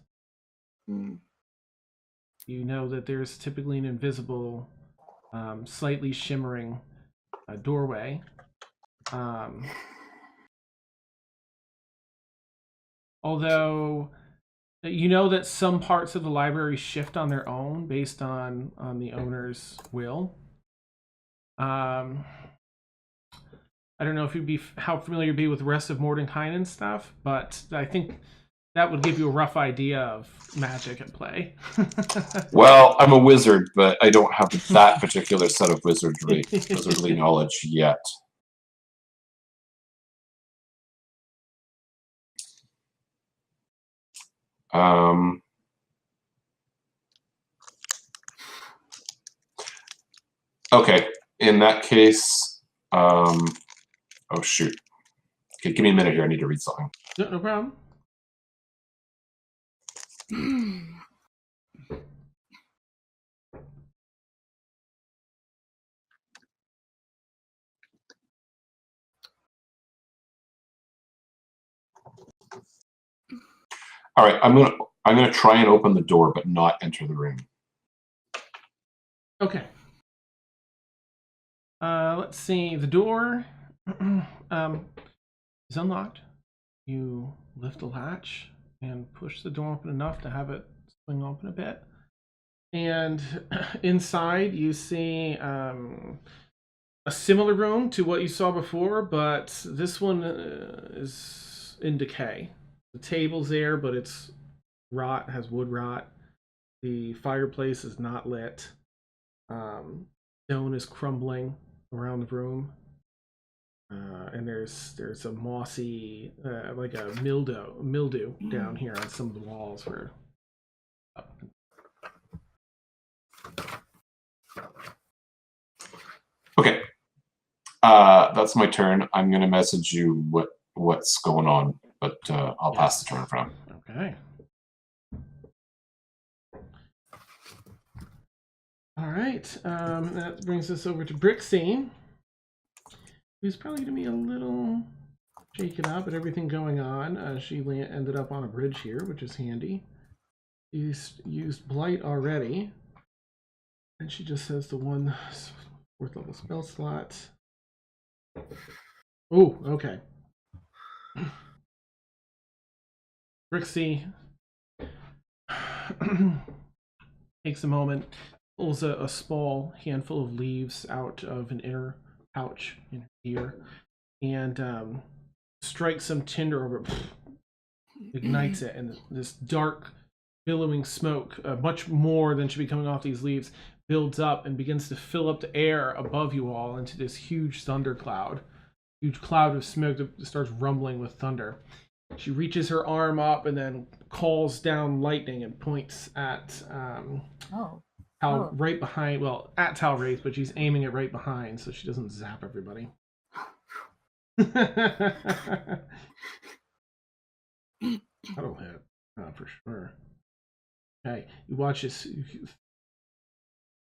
Mm. You know that there's typically an invisible, slightly shimmering doorway. Although you know that some parts of the library shift on their own based on the owner's will. I don't know if you'd be how familiar you'd be with the rest of Mordenkainen and stuff, but I think that would give you a rough idea of magic at play. Well, I'm a wizard, but I don't have that particular set of wizardly knowledge yet. Okay, in that case, oh shoot. Okay, give me a minute here. I need to read something. No problem. All right, I'm gonna try and open the door, but not enter the room. Okay. Let's see. The door is unlocked. You lift the latch and push the door open enough to have it swing open a bit. And inside you see a similar room to what you saw before, but this one is in decay. The table's there, but it's rot, has wood rot. The fireplace is not lit. Stone is crumbling around the room. And there's a mossy, like a mildew down here on some of the walls. Okay, that's my turn. I'm gonna message you what's going on, but I'll pass the turn around. Okay. All right. That brings us over to Brixie, who's probably going to be a little shaken up at everything going on. She ended up on a bridge here, which is handy. Used Blight already. And she just has the 1 4th level spell slot. Oh, okay. Brixie takes a moment, pulls a small handful of leaves out of an inner pouch in her ear, and strikes some tinder over it, ignites it, and this dark, billowing smoke, much more than should be coming off these leaves, builds up and begins to fill up the air above you all into this huge thundercloud. Huge cloud of smoke that starts rumbling with thunder. She reaches her arm up and then calls down lightning and points at right behind, well, at Tal'Wraith, but she's aiming it right behind so she doesn't zap everybody. That'll hit, for sure. Okay, you watch this.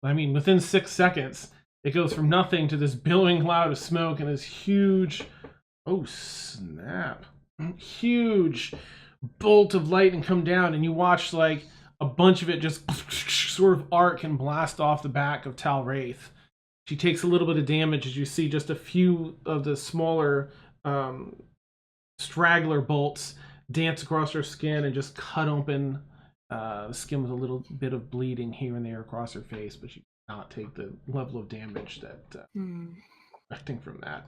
I mean, within 6 seconds, it goes from nothing to this billowing cloud of smoke and this huge, oh snap, huge bolt of lightning come down, and you watch like a bunch of it just sort of arc and blast off the back of Tal'Wraith. She takes a little bit of damage as you see just a few of the smaller straggler bolts dance across her skin and just cut open the skin with a little bit of bleeding here and there across her face, but she does not take the level of damage that expecting from that.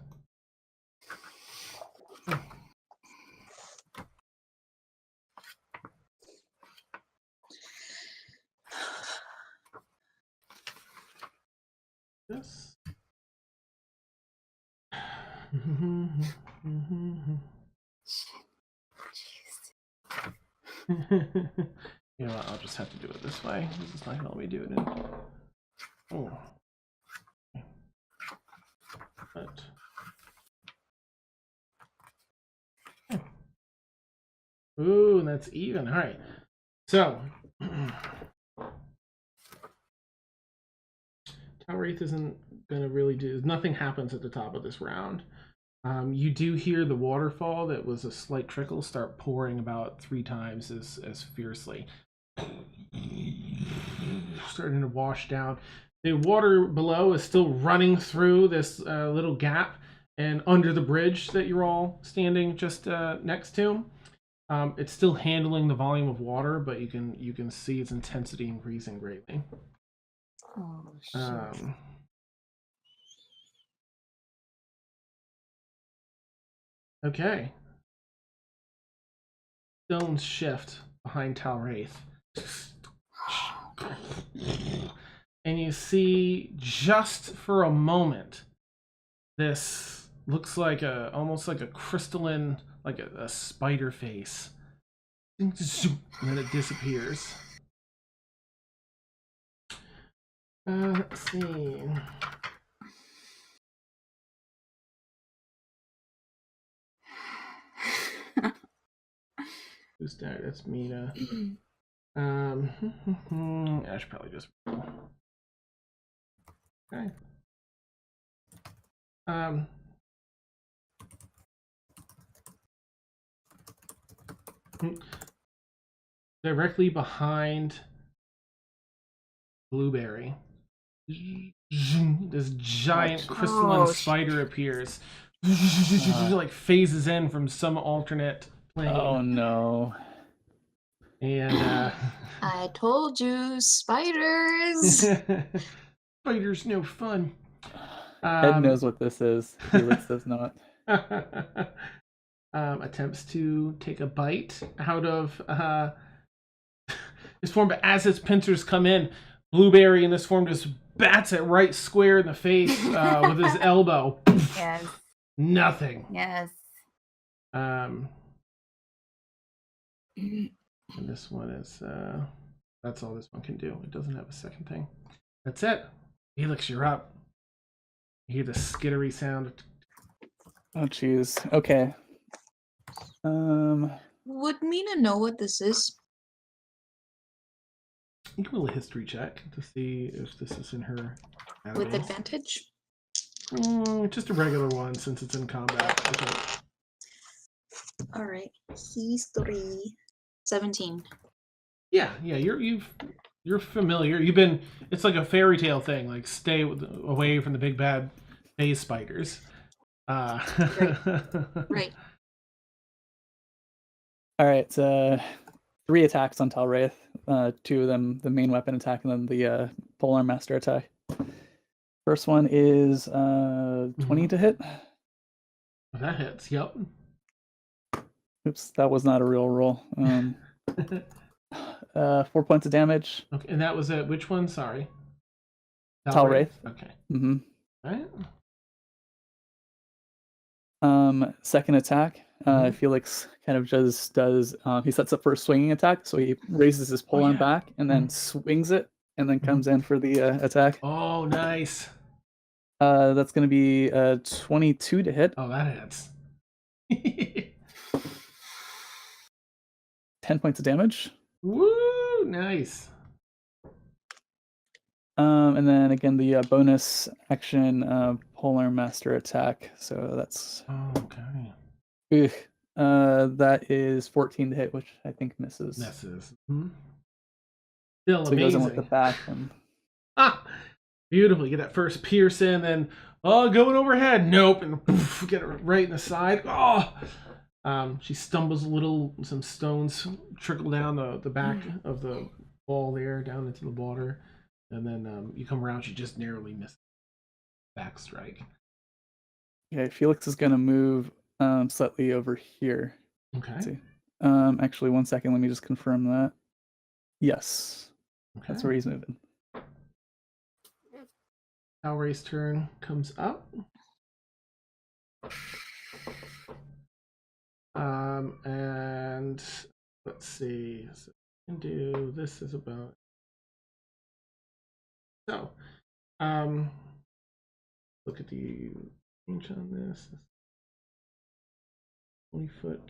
Yes. You know what, I'll just have to do it this way. This is not gonna let me do it in. Oh. But. Ooh, and that's even. All right. So. Tal'Wraith isn't gonna really do. Nothing happens at the top of this round. You do hear the waterfall that was a slight trickle start pouring about 3 times as fiercely, starting to wash down. The water below is still running through this little gap and under the bridge that you're all standing just next to. It's still handling the volume of water, but you can see its intensity increasing greatly. Oh, shit. Okay. Stones shift behind Tal'Wraith. And you see, just for a moment, this looks like almost like a crystalline, like a spider face. And then it disappears. Let's see. Who's that? That's Mina. I should probably just roll. Okay. Directly behind Blueberry, this giant crystalline spider appears, like phases in from some alternate plane. Oh no. And I told you, spiders. Spiders no fun. Ed knows what this is. Felix does not. Attempts to take a bite out of this form, but as its pincers come in, Blueberry in this form just bats it right square in the face with his elbow. Yes. Nothing. Yes. And this one is that's all this one can do. It doesn't have a second thing. That's it. Felix, you're up. You hear the skittery sound. Oh jeez. Okay. Would Mina know what this is? You can roll a history check to see if this is in her With database. advantage? Just a regular one since it's in combat. Okay. Alright. History. 17. Yeah, you're familiar. It's like a fairy tale thing, like stay away from the big bad phase spiders. Right. All right. 3 attacks on Tal'Wraith. 2 of them, the main weapon attack, and then the polearm master attack. First one is 20 to hit. That hits. Yep. Oops, that was not a real roll. 4 points of damage. Okay, and that was it. Which one? Sorry. Tal'Wraith. Okay. Mm-hmm. All right. Second attack. Felix kind of just does. He sets up for a swinging attack, so he raises his polearm back and then swings it, and then comes in for the attack. Oh, nice. That's going to be 22 to hit. Oh, that hits. 10 points of damage. Woo! Nice. And then again the bonus action polearm master attack. So that's okay. That is 14 to hit, which I think misses. Misses. Still So he goes in with the amazing. back and Ah, beautiful. You get that first pierce in, then going overhead. Nope, and poof, get it right in the side. Oh, she stumbles a little. Some stones trickle down the back of the wall there, down into the water, and then you come around. She just narrowly misses back strike. okay, Felix is gonna move slightly over here. Okay. Let's see. Actually, 1 second. Let me just confirm that. Yes, Okay. that's where he's moving. Tal'Wraith's turn comes up. And let's see. So I can do this is about. So, look at the range on this. 20-foot.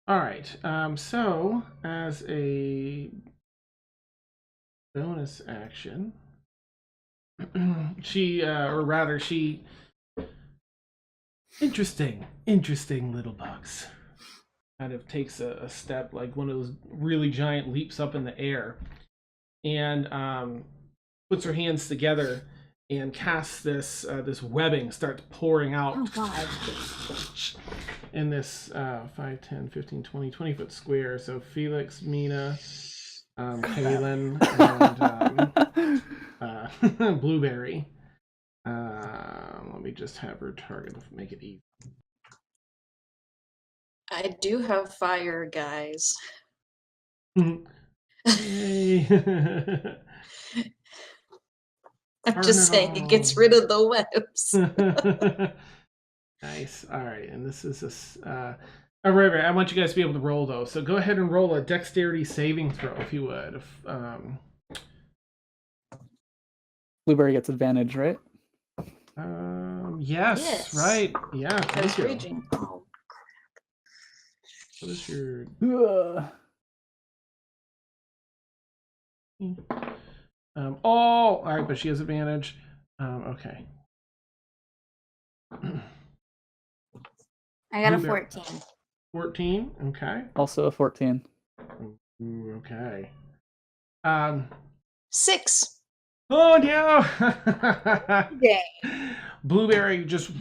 All right. So as a bonus action, she, or rather, she. Interesting little bugs. Kind of takes a step, like one of those really giant leaps up in the air, and puts her hands together and casts this this webbing, starts pouring out. Oh God. In this 5, 10, 15, 20, 20-foot square. So Felix, Mina, Kaylin, and Blueberry. Let me just have her target, make it easy. I do have fire, guys. Yay. I'm just saying it gets rid of the webs. Nice. All right, and this is right. I want you guys to be able to roll though. So go ahead and roll a dexterity saving throw if you would. Blueberry gets advantage, right? Yes. Right. Yeah. Thank you. Raging. Oh, What is your? All right, but she has advantage. Okay. I got a Blueberry. 14. 14. Okay. Also a 14. Ooh, okay. 6. Oh no! Dang. Blueberry just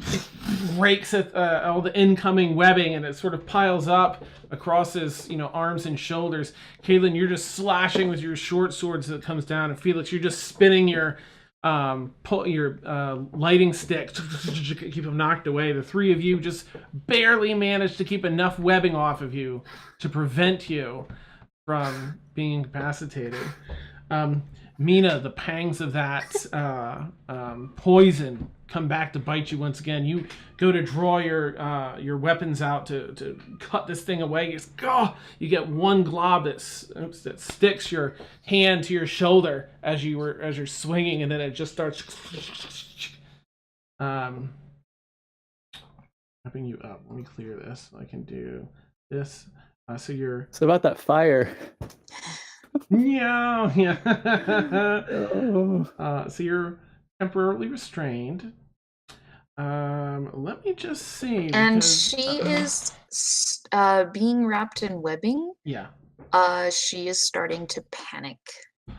rakes at all the incoming webbing, and it sort of piles up across his, arms and shoulders. Kaylin, you're just slashing with your short swords that comes down, and Felix, you're just spinning your lighting stick, keep him knocked away. The three of you just barely manage to keep enough webbing off of you to prevent you from being incapacitated. Mina, the pangs of that poison come back to bite you once again. You go to draw your weapons out to cut this thing away. You get one glob that sticks your hand to your shoulder as you're swinging, and then it just starts wrapping you up. Let me clear this. I can do this. So about that fire. Yeah. So you're temporarily restrained. Let me just see. And she is being wrapped in webbing. Yeah. She is starting to panic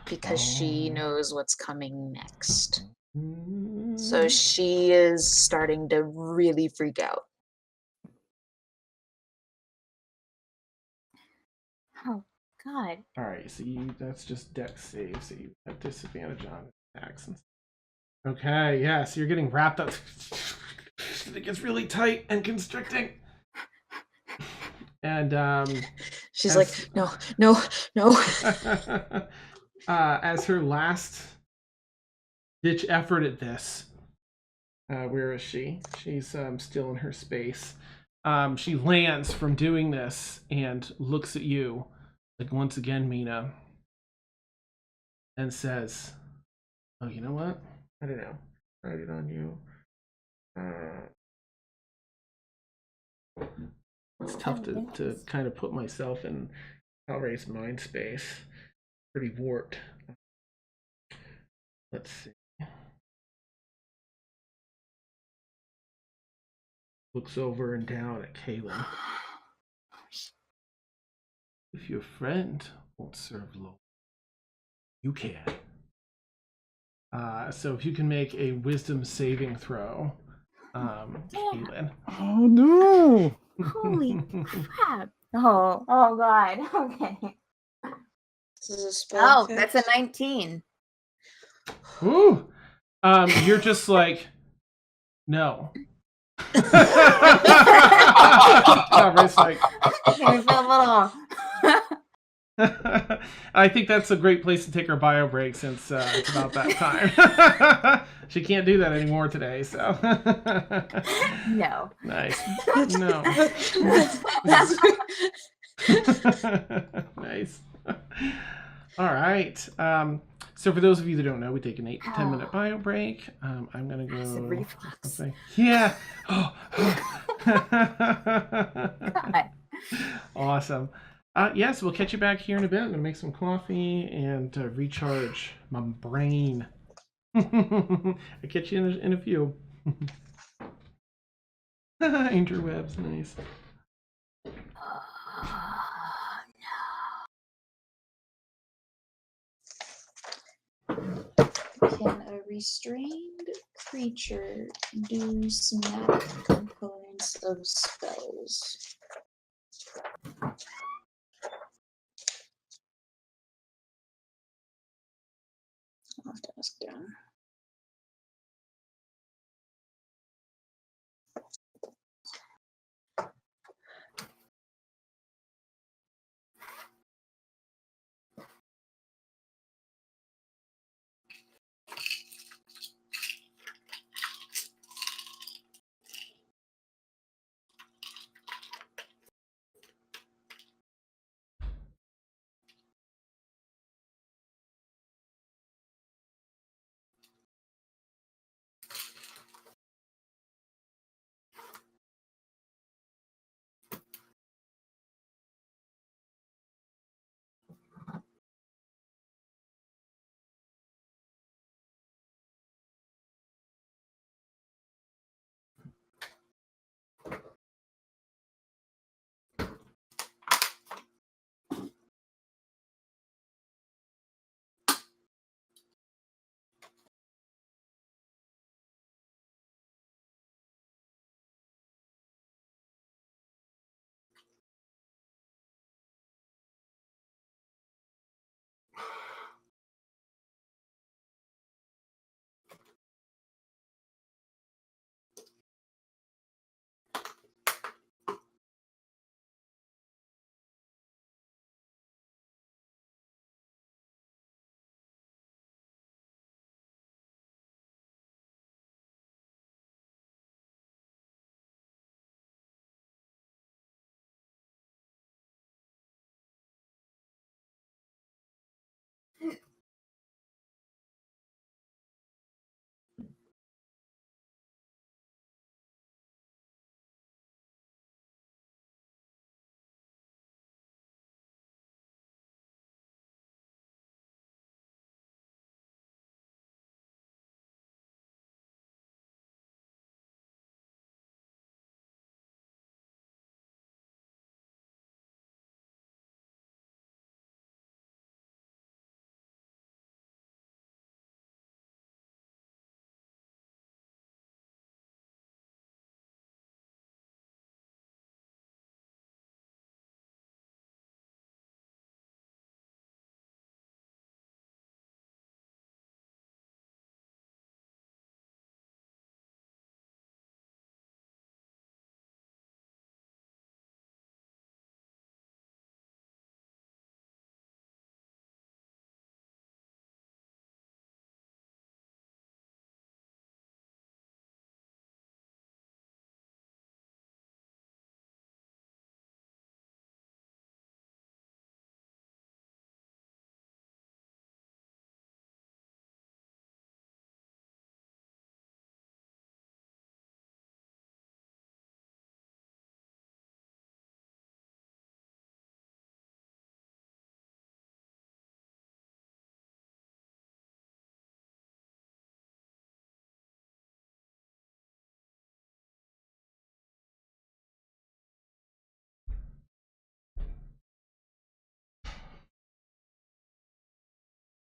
because she knows what's coming next. So she is starting to really freak out. Oh God. All right. So that's just dex save. So you have disadvantage on attacks. Okay. Yeah. So you're getting wrapped up. It gets really tight and constricting. And she's like, no. As her last ditch effort at this, where is she? She's still in her space. She lands from doing this and looks at you, like once again, Mina, and says, "Oh, you know what? I don't know. Tried it on you. It's tough to kind of put myself in Tal'Wraith's mind space. Pretty warped. Let's see. Looks over and down at Kaylin. If your friend won't serve low, you can. So if you can make a wisdom saving throw, Kaylin. Oh no! Holy crap. Oh god. Okay. This is a spell. Oh, that's a 19. Ooh. You're just like, no. It's like, I feel a little. I think that's a great place to take her bio break since it's about that time. She can't do that anymore today, so. No. Nice. No. Nice. All right. So for those of you that don't know, we take an 8 to 10 minute bio break. I'm gonna go. Acid reflux. Yeah. God. Awesome. Yes, we'll catch you back here in a bit. I'm gonna make some coffee and recharge my brain. I'll catch you in a few. Interwebs, nice. Can a restrained creature do snap components of spells? I'll have to ask down.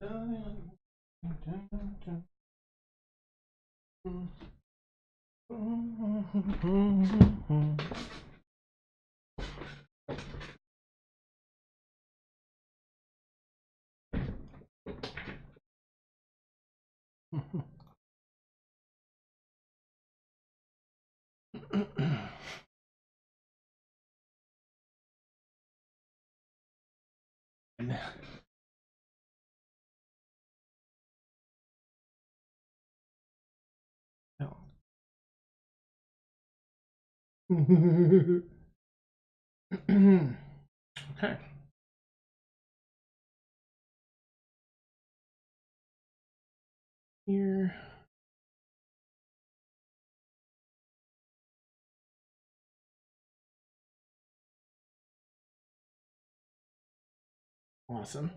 No. Okay. Here. Awesome.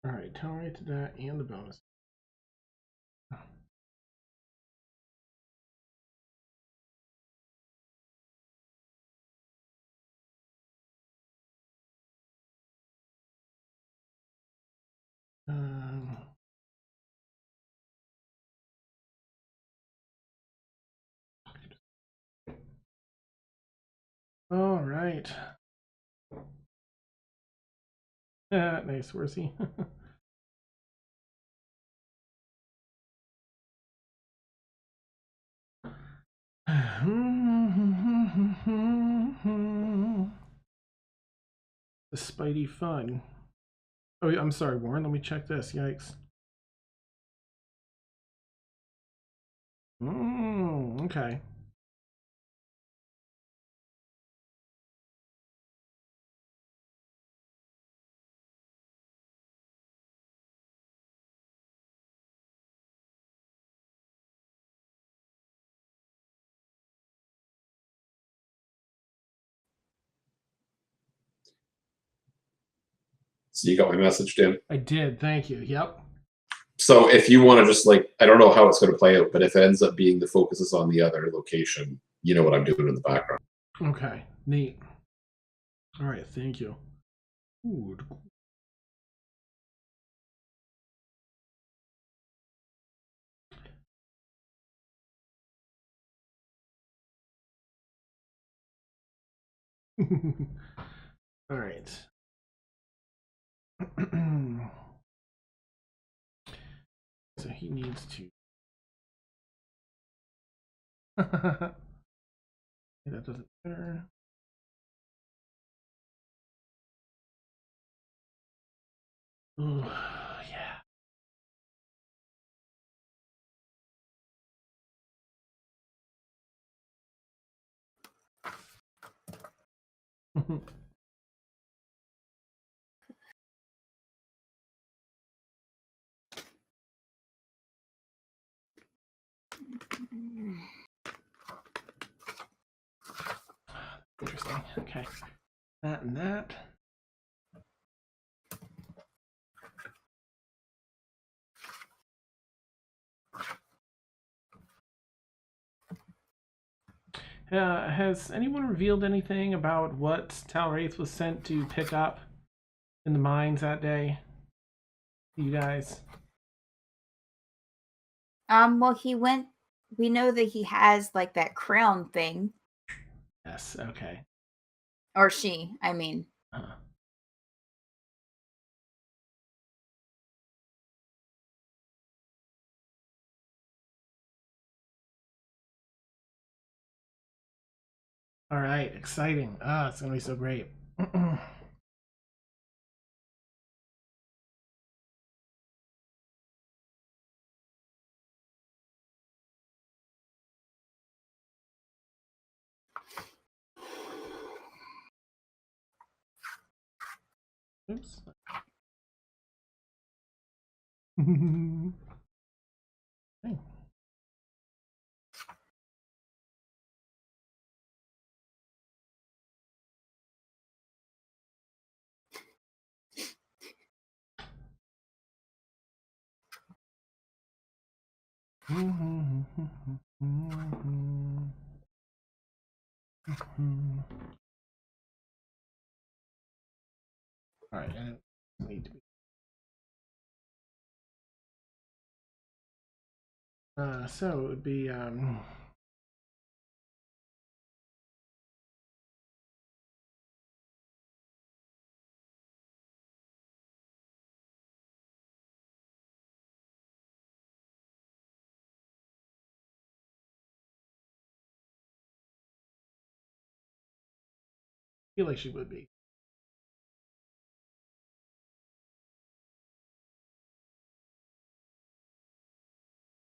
All right, Tal'Wraith to that and the bonus. Um, all right. Nice. Where's he? The Spidey fun. Oh, I'm sorry, Warren. Let me check this. Yikes. Okay. So you got my message, Dan? I did. Thank you. Yep. So if you want to just like, I don't know how it's going to play out, but if it ends up being the focus is on the other location, you know what I'm doing in the background. Okay. Neat. All right. Thank you. Ooh. All right. So he needs to. That doesn't matter. Ooh, yeah. Interesting. Okay. That and that. Has anyone revealed anything about what Tal'Wraith was sent to pick up in the mines that day? You guys? Well, he went. We know that he has like that crown thing, Yes. Okay. or she. I mean, Huh. All right. Exciting. Ah, it's gonna be so great. Oops. Okay. All right, I don't need to be. So it would be feel like she would be.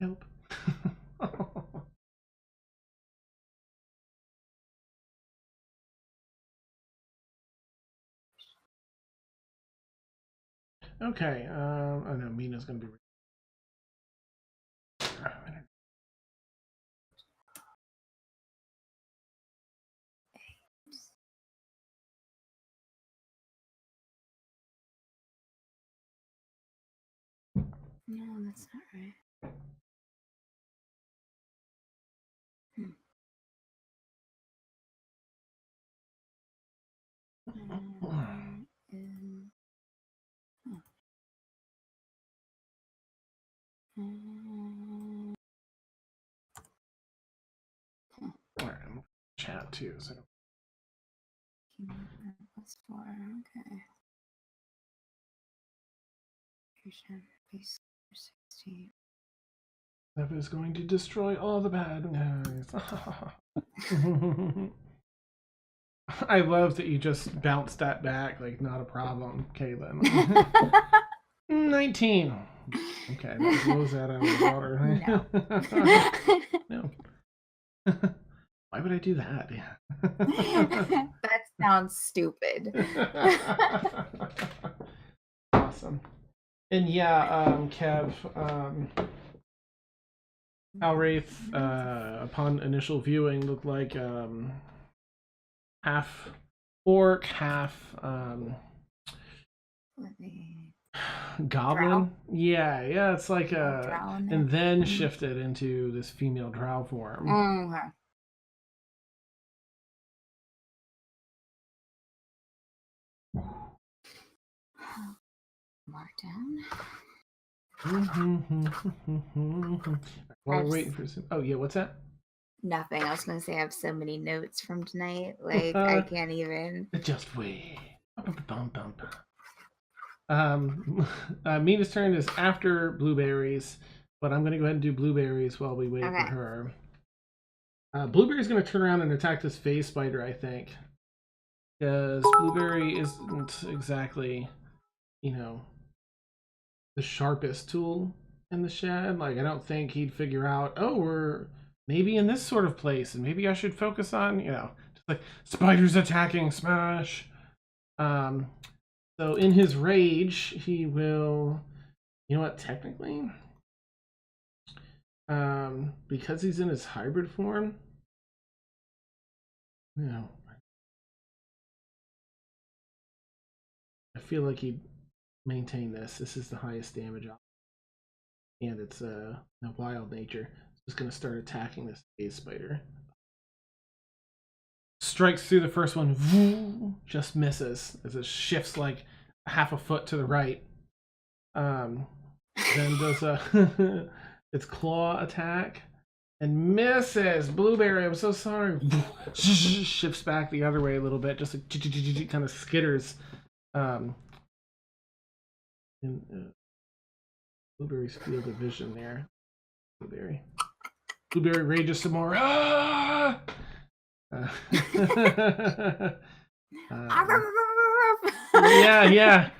Help. Okay. Oh no, Mina's gonna be. No, that's not right. All right, I'm gonna chat too. So. Plus 4, okay. 16. That is going to destroy all the bad guys. I love that you just bounced that back like not a problem, Kaylin. 19. Okay, that blows that out of the water. No. Why would I do that? That sounds stupid. Awesome. And yeah, Kev, Tal'Wraith, upon initial viewing, looked like half orc, half goblin. Drow? Yeah, it's like Drow in there? and then shifted into this female drow form. Okay. Mark down. While we're waiting for some. Oh yeah, what's that? Nothing. I was gonna say I have so many notes from tonight. Like I can't even. Just wait. Mina's turn is after blueberries, but I'm gonna go ahead and do blueberries while we wait for her. Blueberry's gonna turn around and attack this phase spider, I think, because Blueberry isn't exactly, you know, the sharpest tool in the shed. Like, I don't think he'd figure out, oh, we're maybe in this sort of place, and maybe I should focus on, you know, just like spiders attacking, smash. So in his rage, he will, you know what, technically, because he's in his hybrid form, no, I feel like he'd maintain this. This is the highest damage option, and it's a wild nature. So it's going to start attacking this phase spider. Strikes through the first one, just misses as it shifts like half a foot to the right. Then does a its claw attack and misses. Blueberry, I'm so sorry. Shifts back the other way a little bit, just like kind of skitters. Blueberry's field of vision there. Blueberry rages some more. Ah! Yeah.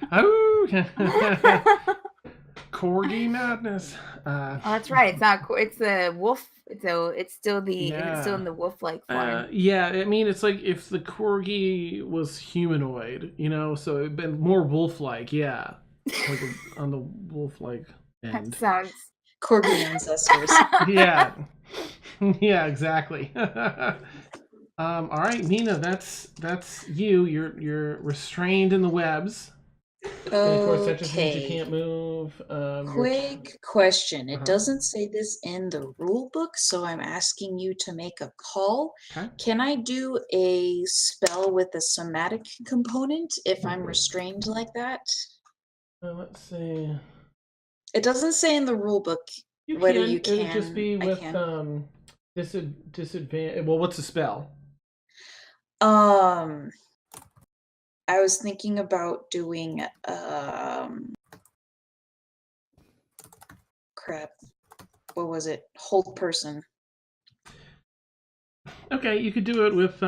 corgi madness. Oh, that's right. It's not. It's the wolf. So it's still the. It's still in the wolf-like form. Yeah, I mean, it's like if the corgi was humanoid, so it'd been more wolf-like. Yeah, like on the wolf-like end. That sounds. Corgi ancestors. Yeah, yeah, exactly. All right, Mina, that's you. You're restrained in the webs. And of course, that just means you can't move. Quick question. It Uh-huh. doesn't say this in the rule book, so I'm asking you to make a call. Okay. Can I do a spell with a somatic component if I'm restrained like that? Let's see. It doesn't say in the rule book whether you can. It would just be I with can. disadvantage. Well, what's the spell? I was thinking about doing crap. What was it? Hold person. Okay, you could do it with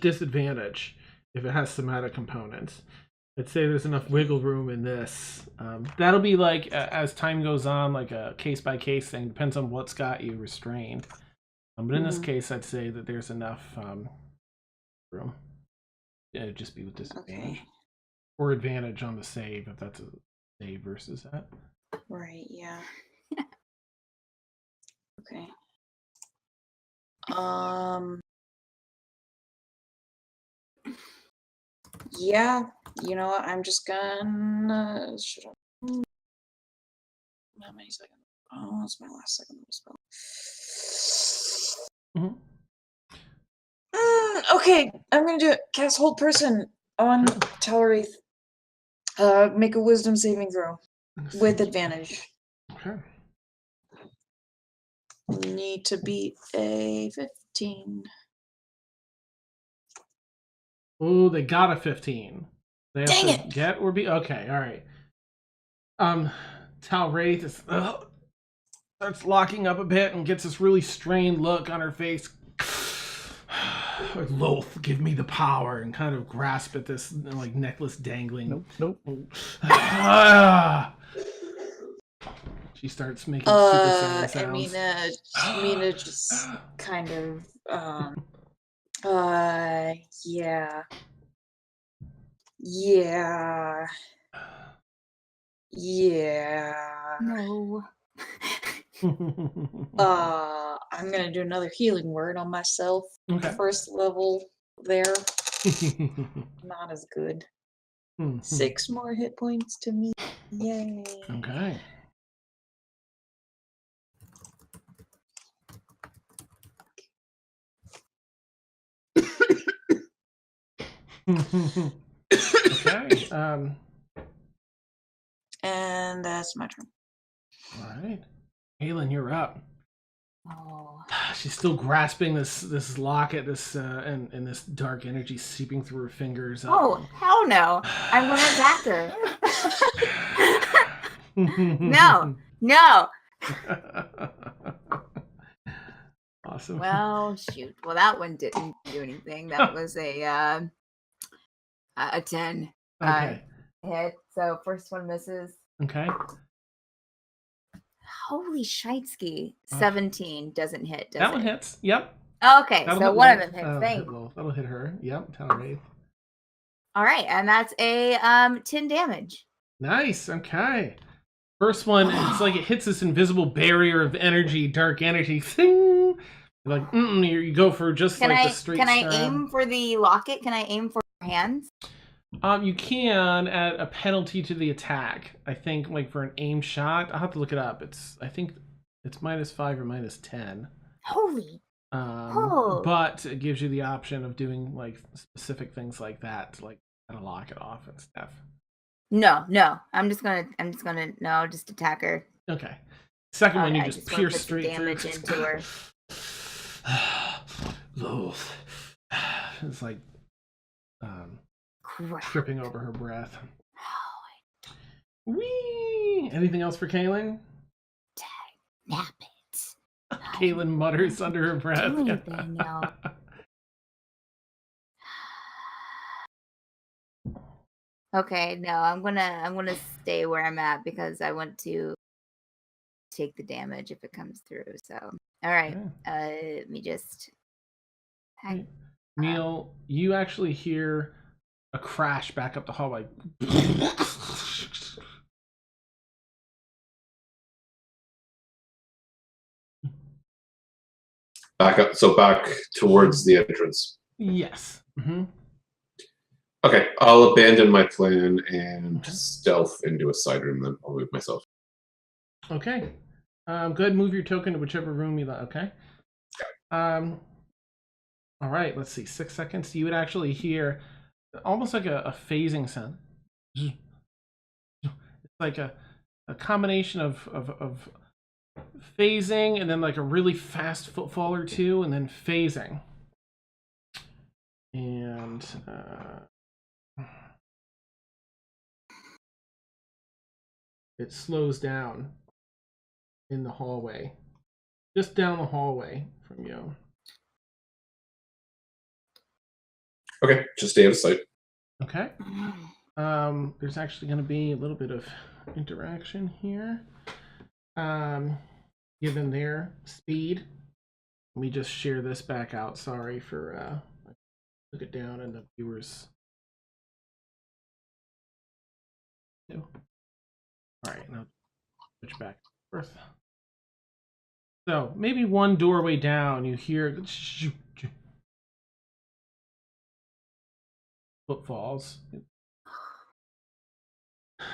disadvantage if it has somatic components. Let's say there's enough wiggle room in this. That'll be like as time goes on, like a case by case thing. Depends on what's got you restrained. But in this case, I'd say that there's enough room. It'd just be with disadvantage. Okay. Or advantage on the save if that's a save versus that. Right, yeah. Okay. Yeah, you know what? I'm just gonna. How many seconds? Oh, it's my last second of the spell. Okay, I'm gonna do it. Cast Hold Person on Tal'Wraith. Make a Wisdom saving throw with advantage. Okay. Need to beat a 15. Oh, they got a 15. They have Dang to it! get or be okay. All right. Tal'Wraith is starts locking up a bit and gets this really strained look on her face. Loth, give me the power, and kind of grasp at this like necklace dangling. Nope. She starts making super sounds. Mina just kind of yeah. No. I'm gonna do another healing word on myself. Okay. First level there. Not as good. 6 more hit points to me. Yay. Okay. Okay. And that's my turn. All right. Aelin, you're up. Oh. She's still grasping this locket, and this dark energy seeping through her fingers. Oh, hell no. I'm going to attack her. No. Awesome. Well, shoot. Well, that one didn't do anything. That was a 10. Okay. Hit. So first one misses. Okay. Holy shitski. 17 doesn't hit, does That it? one hits. Yep. Okay, That'll so hit one low. of them hits. That'll hit her. Yep. Tal'Wraith. All right, and that's a 10 damage. Nice. Okay. First one, it's like it hits this invisible barrier of energy, dark energy. Thing. Like, you go for just the straight Can stab. I aim for the locket? Can I aim for her hands? You can at a penalty to the attack. I think, like for an aim shot. I'll have to look it up. I think it's -5 or -10. Holy. But it gives you the option of doing like specific things like that to like kind of lock it off and stuff. No. I'm just gonna just attack her. Okay. Second one, you I just wanna pierce put straight damage through. into her. Loath. It's like tripping over her breath. Whee! Anything else for Kaylin? Nap it. Kaylin mutters under her breath. Do anything, y'all. Okay, no, I'm gonna stay where I'm at because I want to take the damage if it comes through. So, all right, let me just. Okay. Neil, you actually hear a crash back up the hallway. Back up, so back towards the entrance. Yes. Mm-hmm. Okay, I'll abandon my plan and stealth into a side room. Then I'll move myself. Okay. Go ahead and move your token to whichever room you like. Okay. All right. Let's see. 6 seconds. You would actually hear almost like a phasing sound. It's like a combination of phasing and then like a really fast footfall or two, and then phasing. And it slows down in the hallway, just down the hallway from you. Okay, just stay out of sight. Okay. There's actually going to be a little bit of interaction here. Given their speed, let me just share this back out. Sorry for took it down and the viewers. No. All right, now switch back to Earth. So maybe one doorway down, you hear footfalls.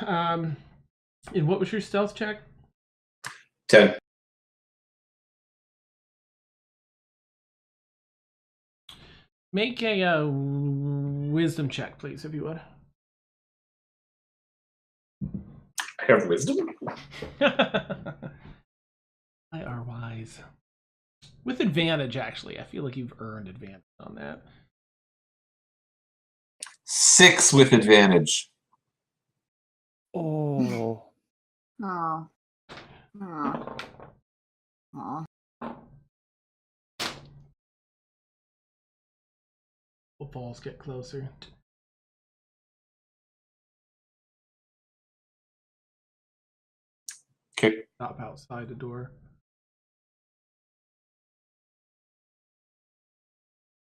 And what was your stealth check? 10. Make a wisdom check, please, if you would. I have wisdom. I are wise. With advantage, actually. I feel like you've earned advantage on that. 6 with advantage. Oh. Oh. Oh. Oh. Footfalls get closer. Okay. Stop outside the door.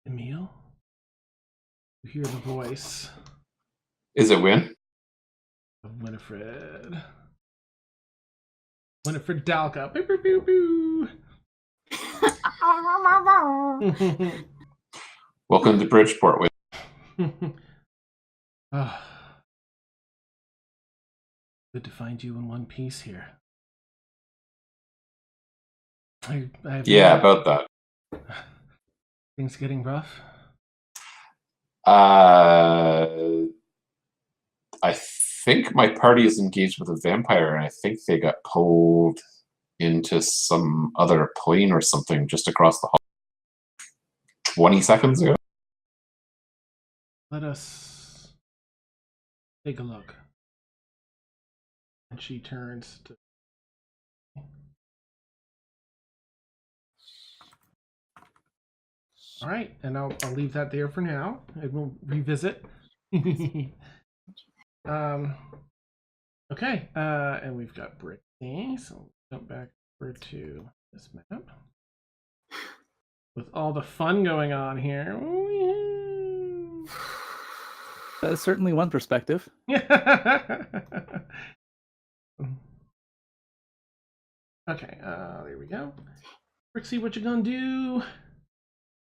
Emil? You hear the voice Is it Wynn? of Wynnifred. Wynnifred Dalca. Pew, pew, pew, pew. Welcome to Bridgeport, Wynn. Good to find you in one piece here. I have Yeah, about that. Things getting rough? I think my party is engaged with a vampire, and I think they got pulled into some other plane or something just across the hall 20 seconds ago. Let us take a look. And she turns to... All right, and I'll leave that there for now. I will revisit. Okay, and we've got Brittany, so we'll jump back over to this map. With all the fun going on here. That is certainly one perspective. Okay, there we go. Brixie, what you gonna do?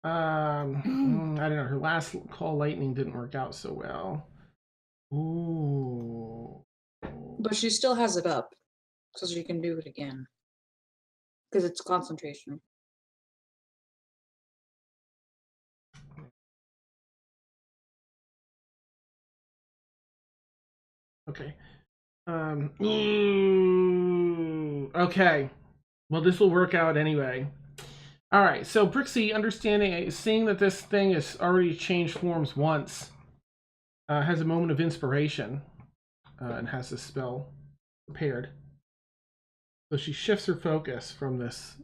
I don't know. Her last call lightning didn't work out so well. Ooh. But she still has it up, so she can do it again. Because it's concentration. Okay. Okay. Well, this will work out anyway. All right. So Brixie, seeing that this thing has already changed forms once, has a moment of inspiration, and has this spell prepared. So she shifts her focus from this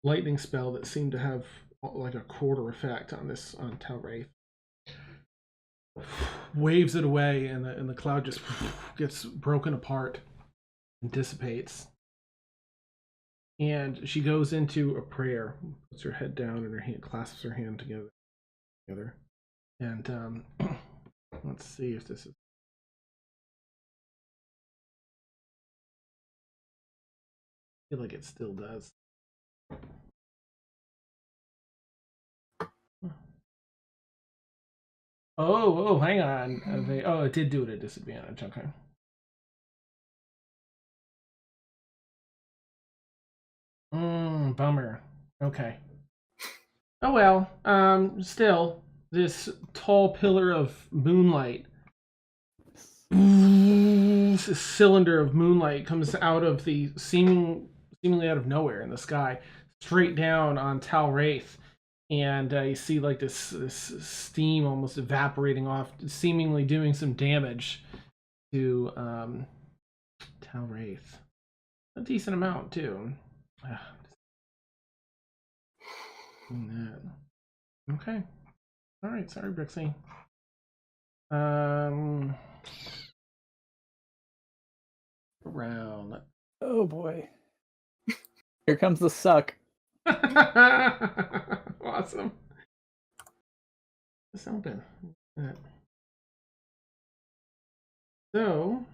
lightning spell that seemed to have like a quarter effect on Tal'Wraith. waves it away, and the cloud just gets broken apart and dissipates. And she goes into a prayer, puts her head down, and her hand clasps her hand together. And let's see if this is. I feel like it still does. Oh, hang on. It did do it at disadvantage. Okay. Bummer. Okay. Oh well. Still, this tall pillar of moonlight, this cylinder of moonlight comes out of the seemingly out of nowhere in the sky, straight down on Tal'Wraith. And you see like this steam almost evaporating off, seemingly doing some damage to Tal'Wraith. A decent amount too. Okay. All right. Sorry, Brixie. Round. Oh boy. Here comes the suck. Awesome. Let's open. So.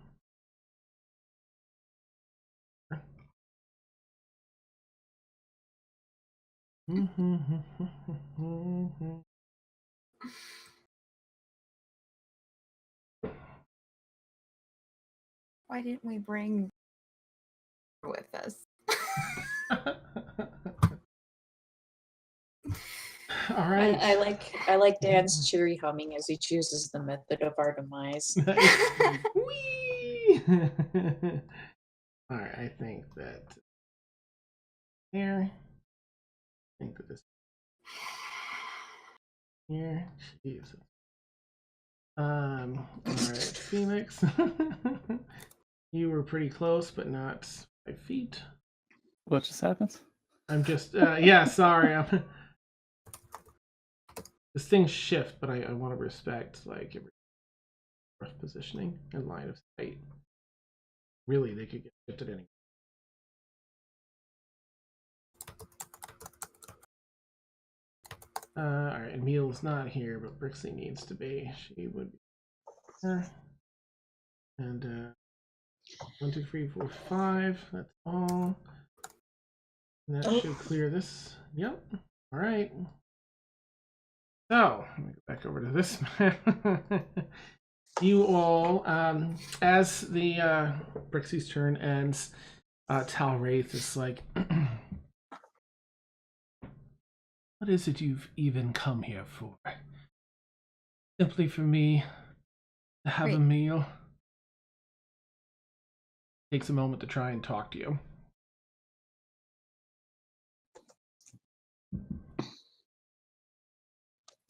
Why didn't we bring with us? All right. I like Dan's cheery humming as he chooses the method of our demise. Whee! All right, I think that here. I think that this here. Jesus. All right, Phoenix. You were pretty close, but not 5 feet. What just happened? I'm just yeah, sorry. This things shift, but I want to respect like every positioning and line of sight. Really, they could get shifted anyway. All right, Emil's not here, but Brixie needs to be. She would be here. And 1, 2, 3, 4, 5. That's all. And that should clear this. Yep. All right. So let me go back over to this map. You all, as the Brixie's turn ends, Tal'Wraith is like, what is it you've even come here for? Simply for me to have a meal? Takes a moment to try and talk to you.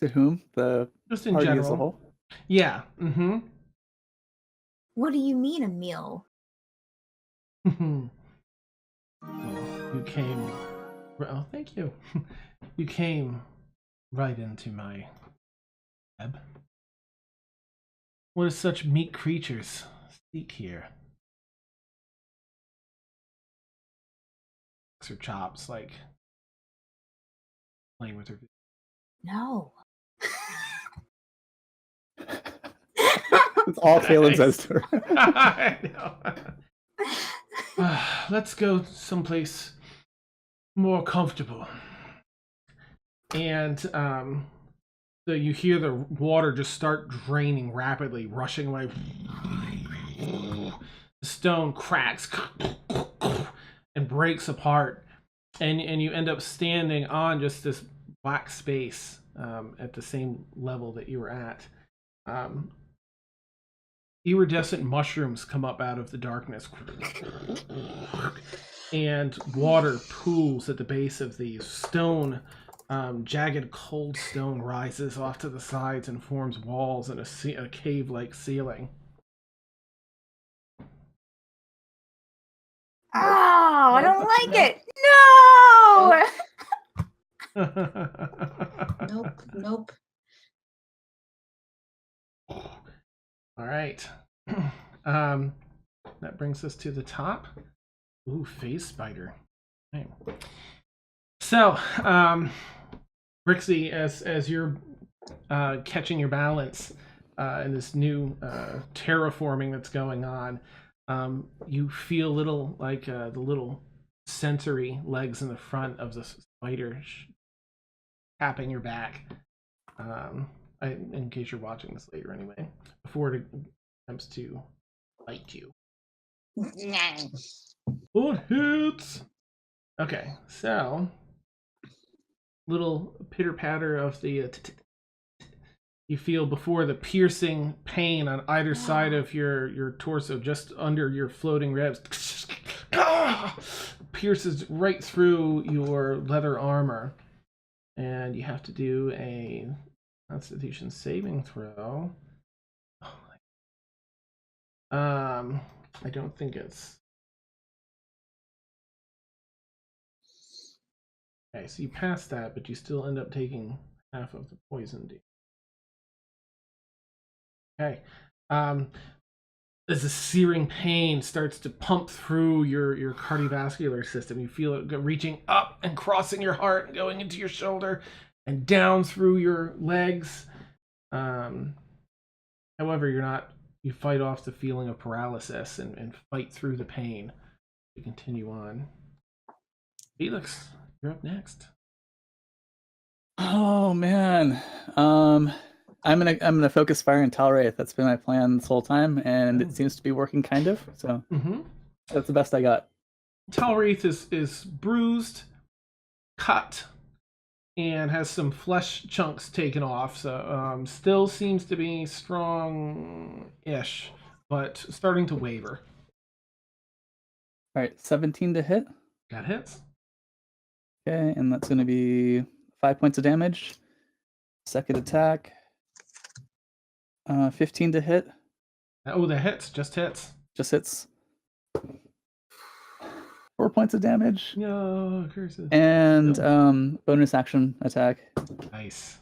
To whom? The Just in party general. as a whole? Yeah. Mm-hmm. What do you mean, Emil? Well, you came. Well, thank you. You came right into my web. What do such meek creatures seek here? Her chops, like playing with her. No. It's all Caleb says to her. I know. Let's go someplace more comfortable. And so you hear the water just start draining rapidly, rushing away. The stone cracks and breaks apart, and you end up standing on just this black space at the same level that you were at. Iridescent mushrooms come up out of the darkness, and water pools at the base of these. Stone, jagged cold stone rises off to the sides and forms walls and a cave-like ceiling. Oh, I don't like it. No. Nope. All right. That brings us to the top. Ooh, phase spider. Okay. So, Brixie, as you're catching your balance in this new terraforming that's going on, you feel little like the little sensory legs in the front of the spider tapping your back. In case you're watching this later, anyway, before it attempts to bite you. What hits? Okay, so little pitter patter of the you feel before the piercing pain on either side of your torso, just under your floating ribs, pierces right through your leather armor, and you have to do a Constitution saving throw. I don't think it's okay. So you pass that, but you still end up taking half of the poison. Okay. As the searing pain starts to pump through your cardiovascular system, you feel it reaching up and crossing your heart and going into your shoulder and down through your legs. However, you fight off the feeling of paralysis and fight through the pain to continue on. Felix, you're up next. Oh man. I'm gonna focus fire on Tal'Wraith. That's been my plan this whole time, and it seems to be working kind of. So that's the best I got. Tal'Wraith is bruised, cut, and has some flesh chunks taken off. So still seems to be strong-ish, but starting to waver. All right, 17 to hit. Got hits. Okay, and that's gonna be 5 points of damage. Second attack. 15 to hit. Oh, the hits. Just hits. Just hits. 4 points of damage. No, curses. And bonus action attack. Nice.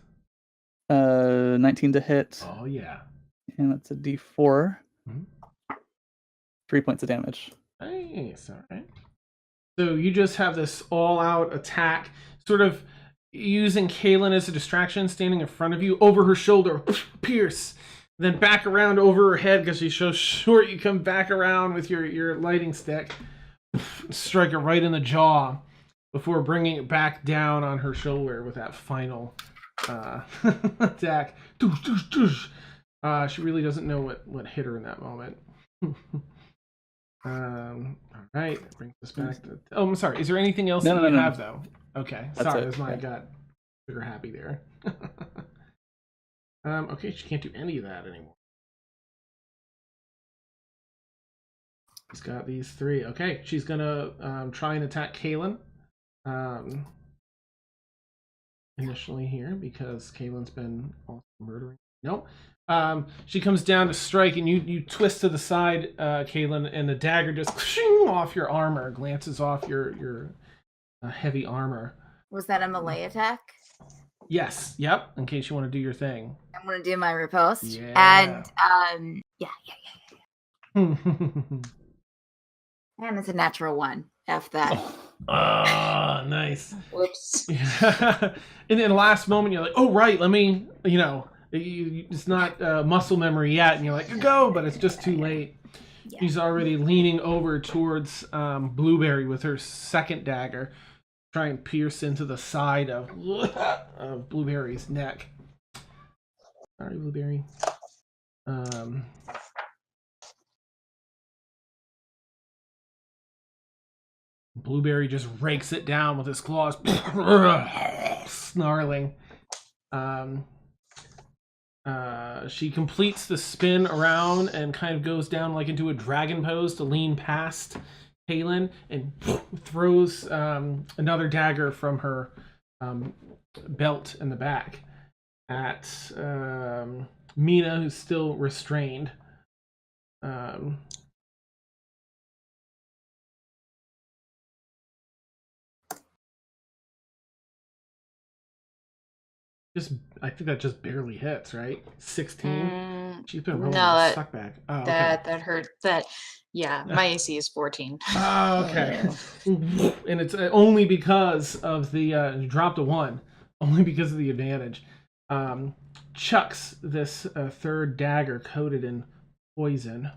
19 to hit. Oh, yeah. And that's a D4. 3 points of damage. Nice. All right. So you just have this all-out attack, sort of using Kaylin as a distraction, standing in front of you, over her shoulder, pierce, then back around over her head because she's so short. You come back around with your lighting stick, strike her right in the jaw before bringing it back down on her shoulder with that final attack. She really doesn't know what hit her in that moment. All right, that brings us back to. Oh, I'm sorry. Is there anything else that you have though? Okay, sorry, that's why I got trigger happy there. Okay, she can't do any of that anymore. She's got these three. Okay, she's gonna try and attack Kaylin. Initially here because Kaylin's been also murdering. Nope. She comes down to strike, and you twist to the side, Kaylin, and the dagger just off your armor, glances off your heavy armor. Was that a melee attack? Yes. Yep. In case you want to do your thing. I'm gonna do my riposte. Yeah. And yeah. And it's a natural 1. F that. Ah, nice. Whoops. Yeah. And in the last moment, you're like, oh right, let me, it's not muscle memory yet, and you're like, go, but it's just too late. Yeah. She's already leaning over towards Blueberry with her second dagger, try and pierce into the side of Blueberry's neck. Sorry, Blueberry. Blueberry just rakes it down with his claws, snarling. She completes the spin around and kind of goes down like into a dragon pose to lean past Kaylin and throws another dagger from her belt in the back at Mina, who's still restrained. I think that just barely hits, right? 16? She's been rolling No, a suck back. Oh, okay. that hurt. Yeah, my AC is 14. Oh, okay. And it's only because of the drop to 1, only because of the advantage. Chucks this third dagger coated in poison.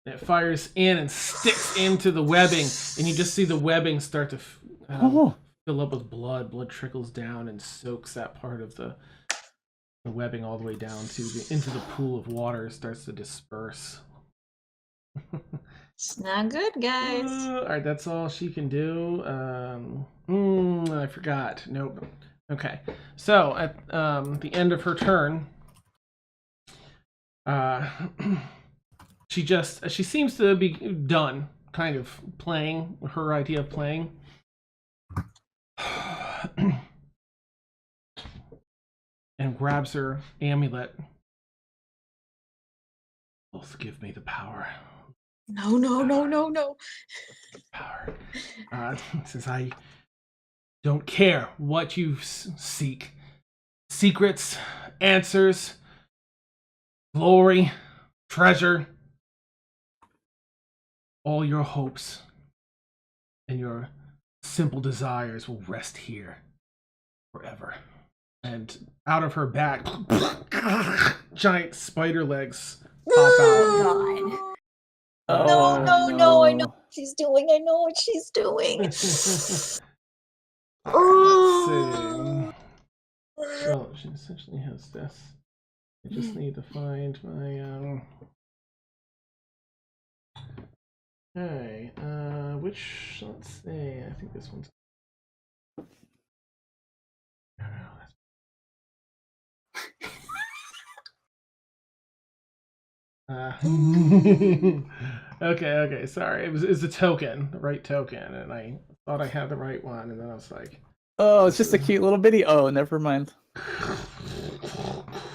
It fires in and sticks into the webbing, and you just see the webbing start to fill up with blood. Blood trickles down and soaks that part of the webbing all the way down to into the pool of water. Starts to disperse. It's not good, guys. All right, that's all she can do. I forgot. Nope. Okay, so at the end of her turn, she seems to be done, kind of playing her idea of playing. And grabs her amulet. Both give me the power. No. Power. Says, I don't care what you seek. Secrets, answers, glory, treasure. All your hopes and your simple desires will rest here forever. And out of her back, giant spider legs pop out. Oh, God. No, I know what she's doing. I know what she's doing. Let's see. So she essentially has this. I just need to find my Okay, which, let's see, I think this one's okay, sorry. It's a token, the right token, and I thought I had the right one, and then I was like, oh, it's just a cute little bitty. Oh, never mind.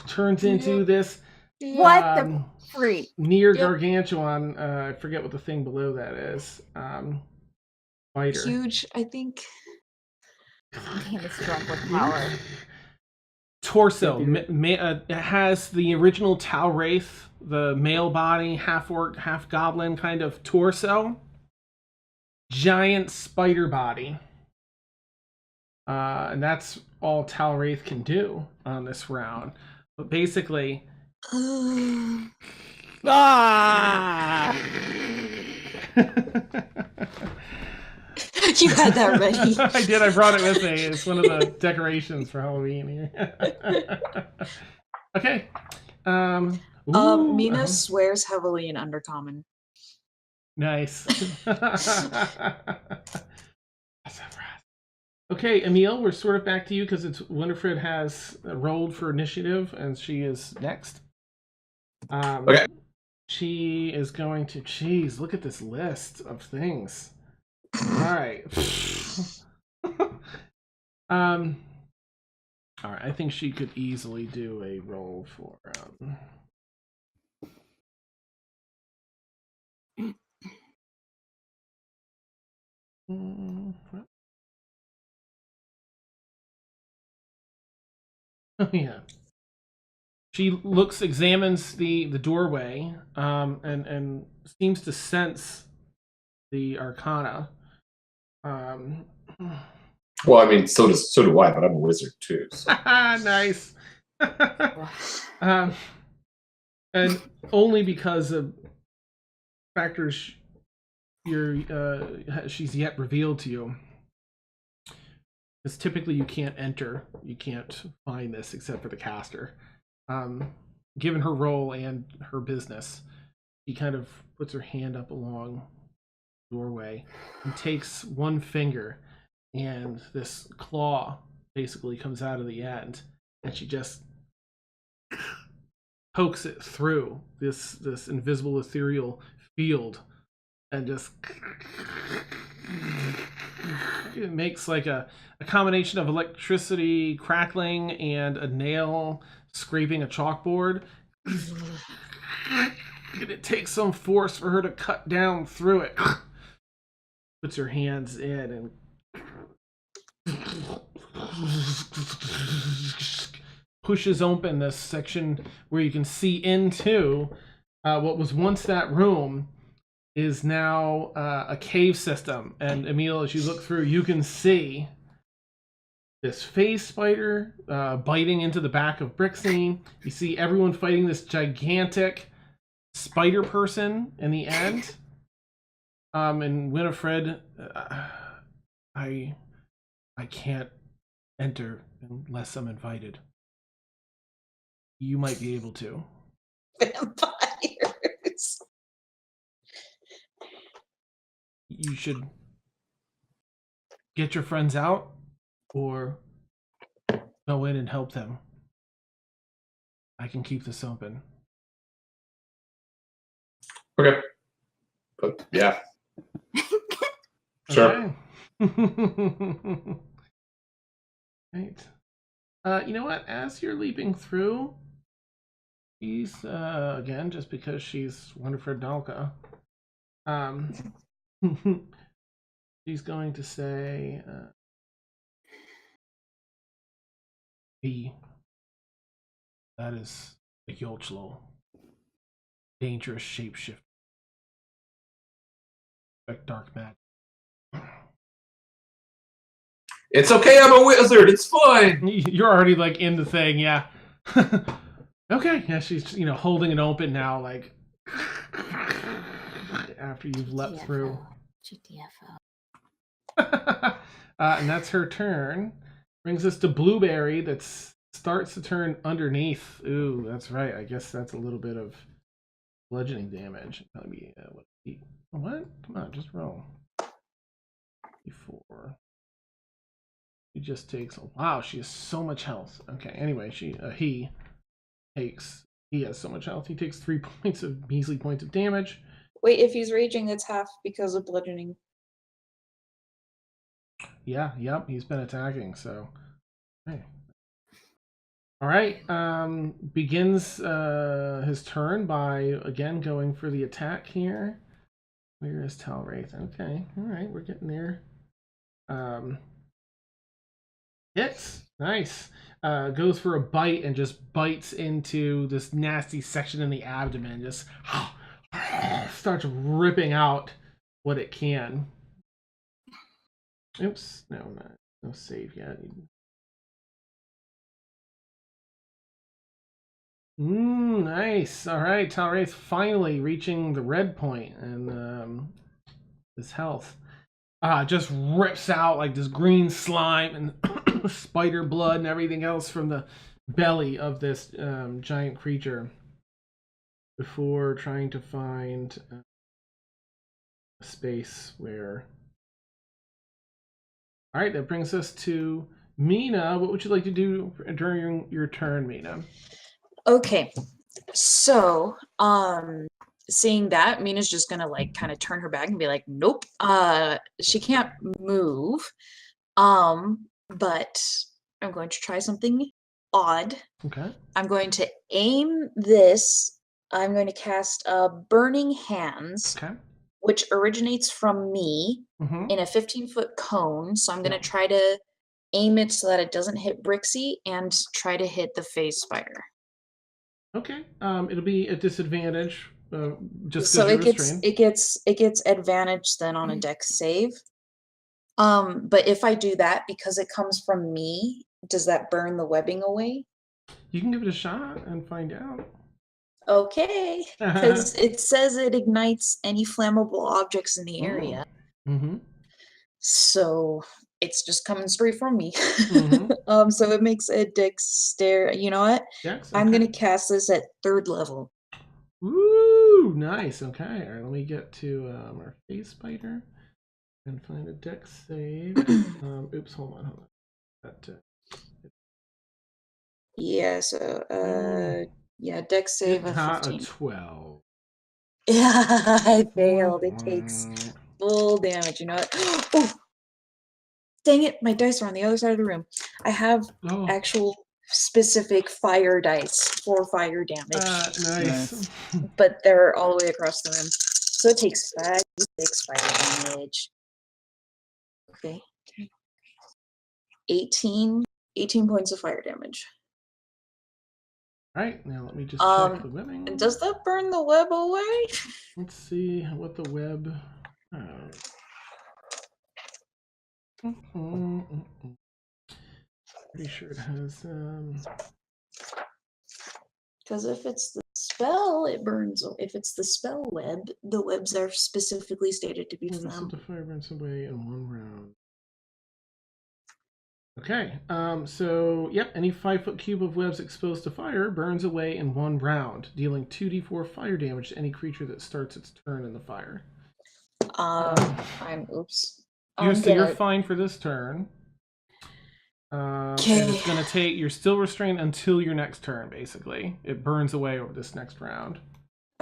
Turns into this What the freak? near gargantuan. I forget what the thing below that is. Spider. Huge, I think. Damn, it's drunk with power. Torso. It has the original Tal'Wraith, the male body, half orc, half goblin kind of torso. Giant spider body. And that's all Tal'Wraith can do on this round. But basically... You had that ready. I did. I brought it with me. It's one of the decorations for Halloween here. Okay. Mina swears heavily in Undercommon. Nice. Okay, Emil, we're sort of back to you because it's Wynnifred has rolled for initiative and she is next. Okay. She is going to. Jeez, look at this list of things. All right. All right. I think she could easily do a roll for. Oh yeah. She examines the doorway, and seems to sense the arcana. Well, I mean, so do I, but I'm a wizard too. So. Nice. And only because of factors she's yet revealed to you. Because typically you can't find this except for the caster. Given her role and her business, she kind of puts her hand up along the doorway and takes one finger, and this claw basically comes out of the end, and she just pokes it through this invisible ethereal field, and just it makes like a combination of electricity crackling and a nail scraping a chalkboard. And it takes some force for her to cut down through it. Puts her hands in and pushes open this section where you can see into what was once that room is now a cave system. And Emil, as you look through, you can see this phase spider biting into the back of Brixie. You see everyone fighting this gigantic spider person in the end. And Wynnifred, I can't enter unless I'm invited. You might be able to. Vampires. You should get your friends out or go in and help them. I can keep this open. Okay. But yeah. Sure. Okay. Right. You know what? As you're leaping through, she's again, just because she's Wynnifred Dalca, she's going to say, "B. That is a Yolchlo, dangerous shapeshifter, like dark magic." It's okay, I'm a wizard, it's fine. You're already like in the thing, yeah. Okay, yeah, she's holding it open now, like after you've leapt through. And that's her turn. Brings us to Blueberry. That starts to turn underneath. Ooh, that's right. I guess that's a little bit of bludgeoning damage. Let me what? Come on, just roll. Before. He just takes. Wow, she has so much health. Okay, anyway, he has so much health. He takes 3 points of measly points of damage. Wait, if he's raging, it's half because of bludgeoning. Yeah, yep, he's been attacking, so. Okay. All right, begins his turn by, again, going for the attack here. Where is Tal'Wraith? Okay, all right, we're getting there. Hits, nice. Goes for a bite and just bites into this nasty section in the abdomen. Just starts ripping out what it can. Oops, no save yet. Nice. All right, Tal'Wraith finally reaching the red point and his health. Just rips out like this green slime and spider blood and everything else from the belly of this giant creature before trying to find a space where... All right, that brings us to Mina. What would you like to do during your turn, Mina? Okay, so seeing that, Mina's just gonna like kind of turn her back and be like, nope, she can't move, but I'm going to try something odd. Okay. I'm going to aim this. I'm going to cast Burning Hands, Okay. which originates from me in a 15-foot cone. So I'm going to try to aim it so that it doesn't hit Brixie and try to hit the phase spider. Okay. It'll be a disadvantage. Just so it gets advantage then on a dex save. But if I do that, because it comes from me, does that burn the webbing away? You can give it a shot and find out. Okay, because it says it ignites any flammable objects in the area. So it's just coming straight from me. So it makes a dexterity. You know what? Dex? I'm gonna cast this at 3rd level. Woo! Nice. Okay. All right. Let me get to our phase spider and find a dex save. Oops. Hold on. That, yeah. So yeah, dex save of 15. A 12. Yeah, I failed. It takes full damage. You know what? Oh, dang it! My dice are on the other side of the room. I have actual specific fire dice for fire damage. Nice. But they're all the way across the room. So it takes 5d6 fire damage. Okay. 18 points of fire damage. All right, now let me just check the webbing. Does that burn the web away? Let's see what the web. Pretty sure it has. Because if it's the spell, it burns. If it's the spell web, the webs are specifically stated to be flammable. The fire burns away in 1 round. Okay, so yep, any 5-foot cube of webs exposed to fire burns away in 1 round, dealing 2d4 fire damage to any creature that starts its turn in the fire. Oops. So you're fine for this turn. And it's gonna take. You're still restrained until your next turn. Basically, it burns away over this next round.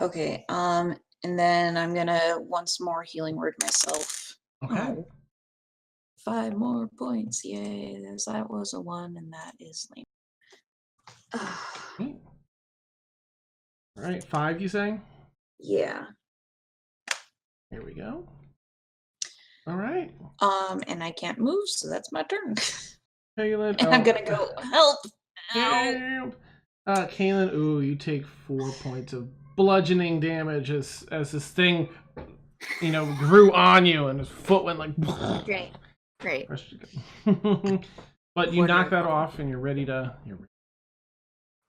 Okay. And then I'm gonna once more healing word myself. Okay. 5 more points. Yay! That was a 1, and that is lame. All right, 5. You saying? Yeah. Here we go. All right. And I can't move, so that's my turn. Kaylin, and I'm gonna go help. Kaylin, ooh, you take 4 points of bludgeoning damage as this thing, grew on you and his foot went like. Great. But you knock that off and you're ready to.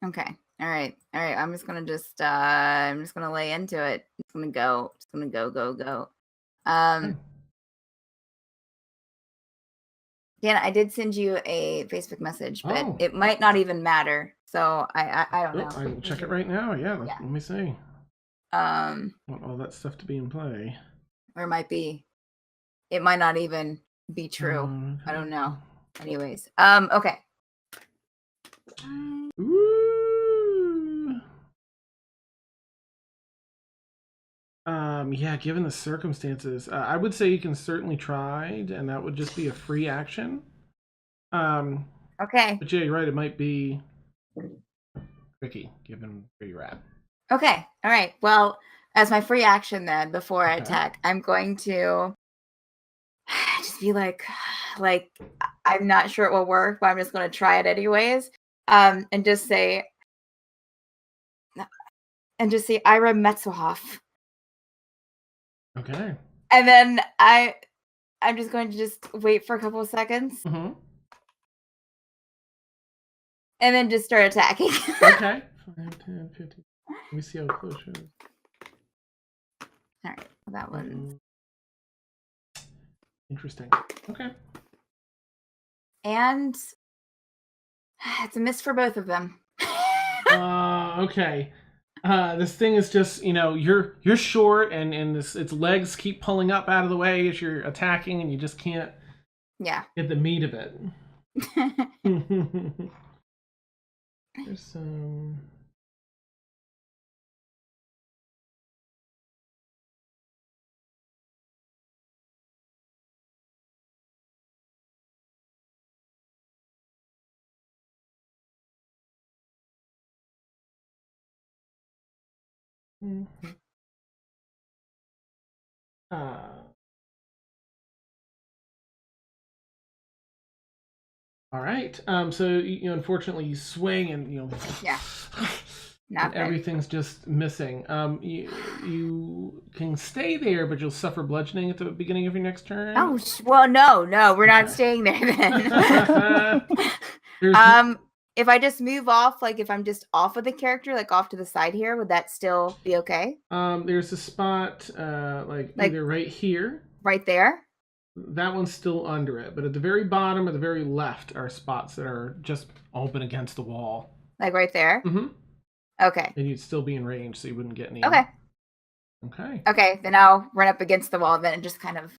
Okay. All right. I'm just gonna lay into it. It's gonna go. Go. Dan, I did send you a Facebook message, but it might not even matter. So I don't know. I will check it right now. Yeah, let me see. Want all that stuff to be in play. Or it might not even be true. Okay. I don't know. Anyways. Okay. Ooh. Yeah, given the circumstances, I would say you can certainly try, and that would just be a free action. Okay. But yeah, you're right. It might be tricky, given where you're at. Okay. All right. Well, as my free action then, before I attack, I'm going to just be like, I'm not sure it will work, but I'm just going to try it anyways. And just say, Ira Metzelhoff. Okay. And then I'm just going to just wait for a couple of seconds. Mm-hmm. And then just start attacking. Okay. 5, 10, 15. Let me see how close you are. All right. Well, that one's interesting. Okay. And it's a miss for both of them. Okay. This thing is just, you're short and its legs keep pulling up out of the way as you're attacking and you just can't get the meat of it. There's some... Mm-hmm. All right. So unfortunately, you swing and and everything's just missing. You can stay there, but you'll suffer bludgeoning at the beginning of your next turn. Oh well, no, we're not staying there then. If I just move off, like if I'm just off of the character, like off to the side here, would that still be okay? There's a spot either right here. Right there? That one's still under it, but at the very bottom or the very left are spots that are just open against the wall. Like right there? Mm-hmm. Okay. And you'd still be in range, so you wouldn't get any. Okay. Okay, then I'll run up against the wall then and just kind of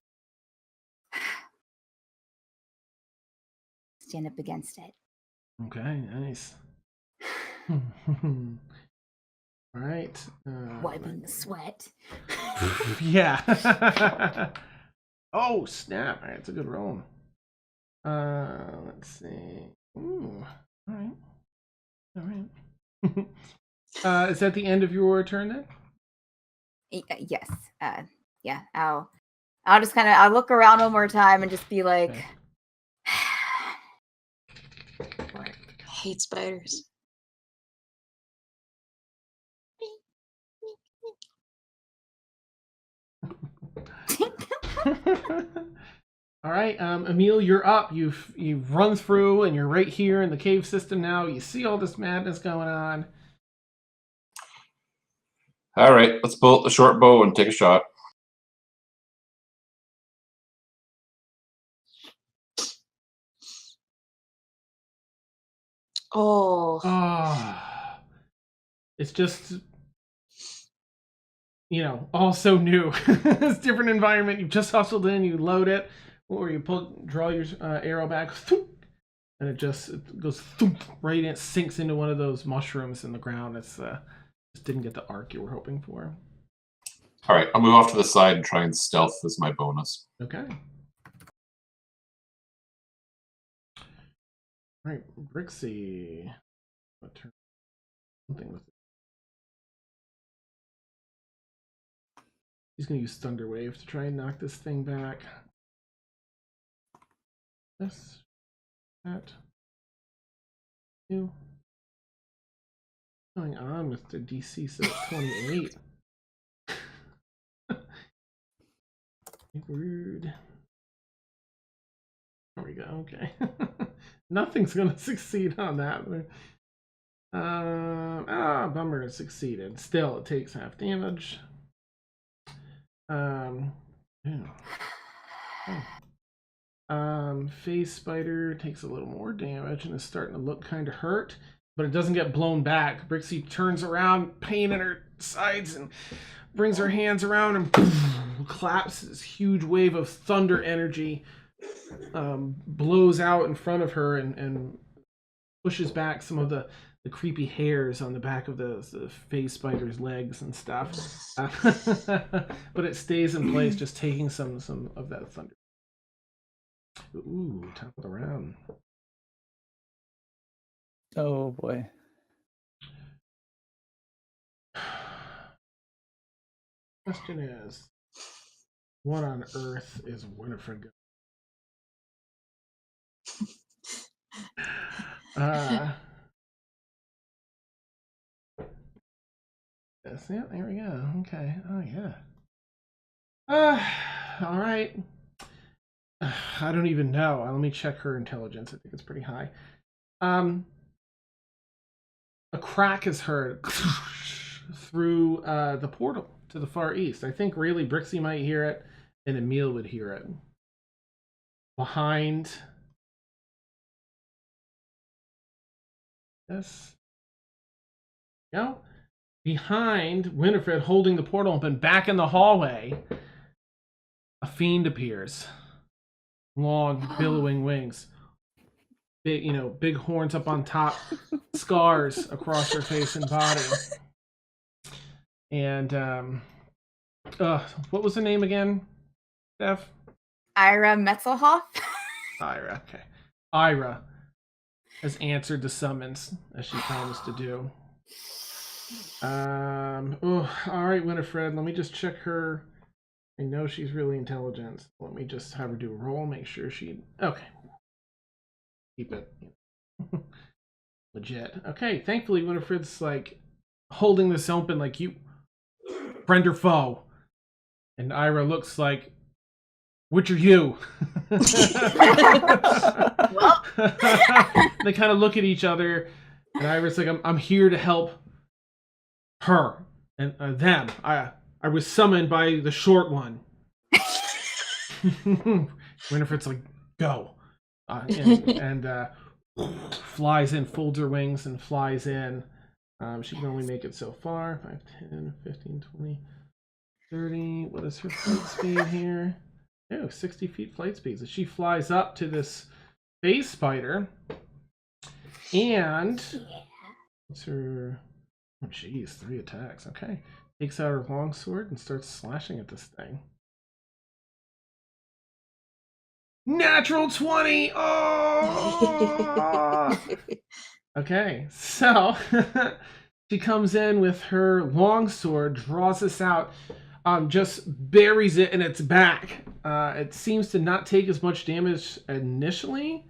stand up against it. Okay, nice. All right. Wiping the sweat. Yeah. Oh, snap. All right, it's a good roll. Let's see. Ooh. All right. Is that the end of your turn then? Yes. Yeah. I'll just kind of, I'll look around one more time and just be like, okay. I hate spiders. All right, Emil, you're up. You've run through, and you're right here in the cave system now. You see all this madness going on. All right, let's pull out the short bow and take a shot. Oh. It's just, all so new. It's a different environment. You just hustled in, you load it, or you draw your arrow back, and it goes right in, it sinks into one of those mushrooms in the ground. It's just didn't get the arc you were hoping for. All right, I'll move off to the side and try and stealth as my bonus. Okay. All right, Brixie. What turn? Something with it. He's gonna use Thunder Wave to try and knock this thing back. This, that, two. What's going on with the DC set 28? Weird. There we go. Okay. Nothing's gonna succeed on that. Bummer, it succeeded. Still, it takes half damage. Phase Spider takes a little more damage and is starting to look kind of hurt, but it doesn't get blown back. Brixie turns around, pain in her sides, and brings her hands around and claps. This huge wave of thunder energy blows out in front of her and pushes back some of the creepy hairs on the back of the phase spider's legs and stuff. But it stays in place, just taking some of that thunder. Ooh, top of the round. Oh boy. Question is, what on earth is Wynnifred going? Yes, yeah, there we go. Okay. Oh yeah. All right. I don't even know. Let me check her intelligence. I think it's pretty high. A crack is heard through the portal to the far east. I think really Brixie might hear it, and Emil would hear it. Behind this. No. Behind Wynnifred, holding the portal open, back in the hallway, a fiend appears. Long, billowing wings. Big horns up on top, scars across her face and body. And, what was the name again, Steph? Ira Metzelhoff. Ira, okay. Ira has answered the summons, as she promised to do. All right, Wynnifred, let me just check her. I know she's really intelligent. Let me just have her do a roll, make sure okay. Keep it legit. Okay, thankfully Wynnifred's like holding this open like you friend or foe. And Ira looks like, which are you? They kind of look at each other, and Ira's like, I'm here to help her and them. I was summoned by the short one. Wynnifred's like, go. And flies in, folds her wings and flies in. She can only make it so far. 5, 10, 15, 20, 30. What is her flight speed here? Oh, 60 feet flight speed. So she flies up to this phase spider. And what's her... Oh, geez, 3 attacks. Okay. Takes out her longsword and starts slashing at this thing. Natural 20! Oh! Okay, so she comes in with her longsword, draws this out, just buries it in its back. It seems to not take as much damage initially,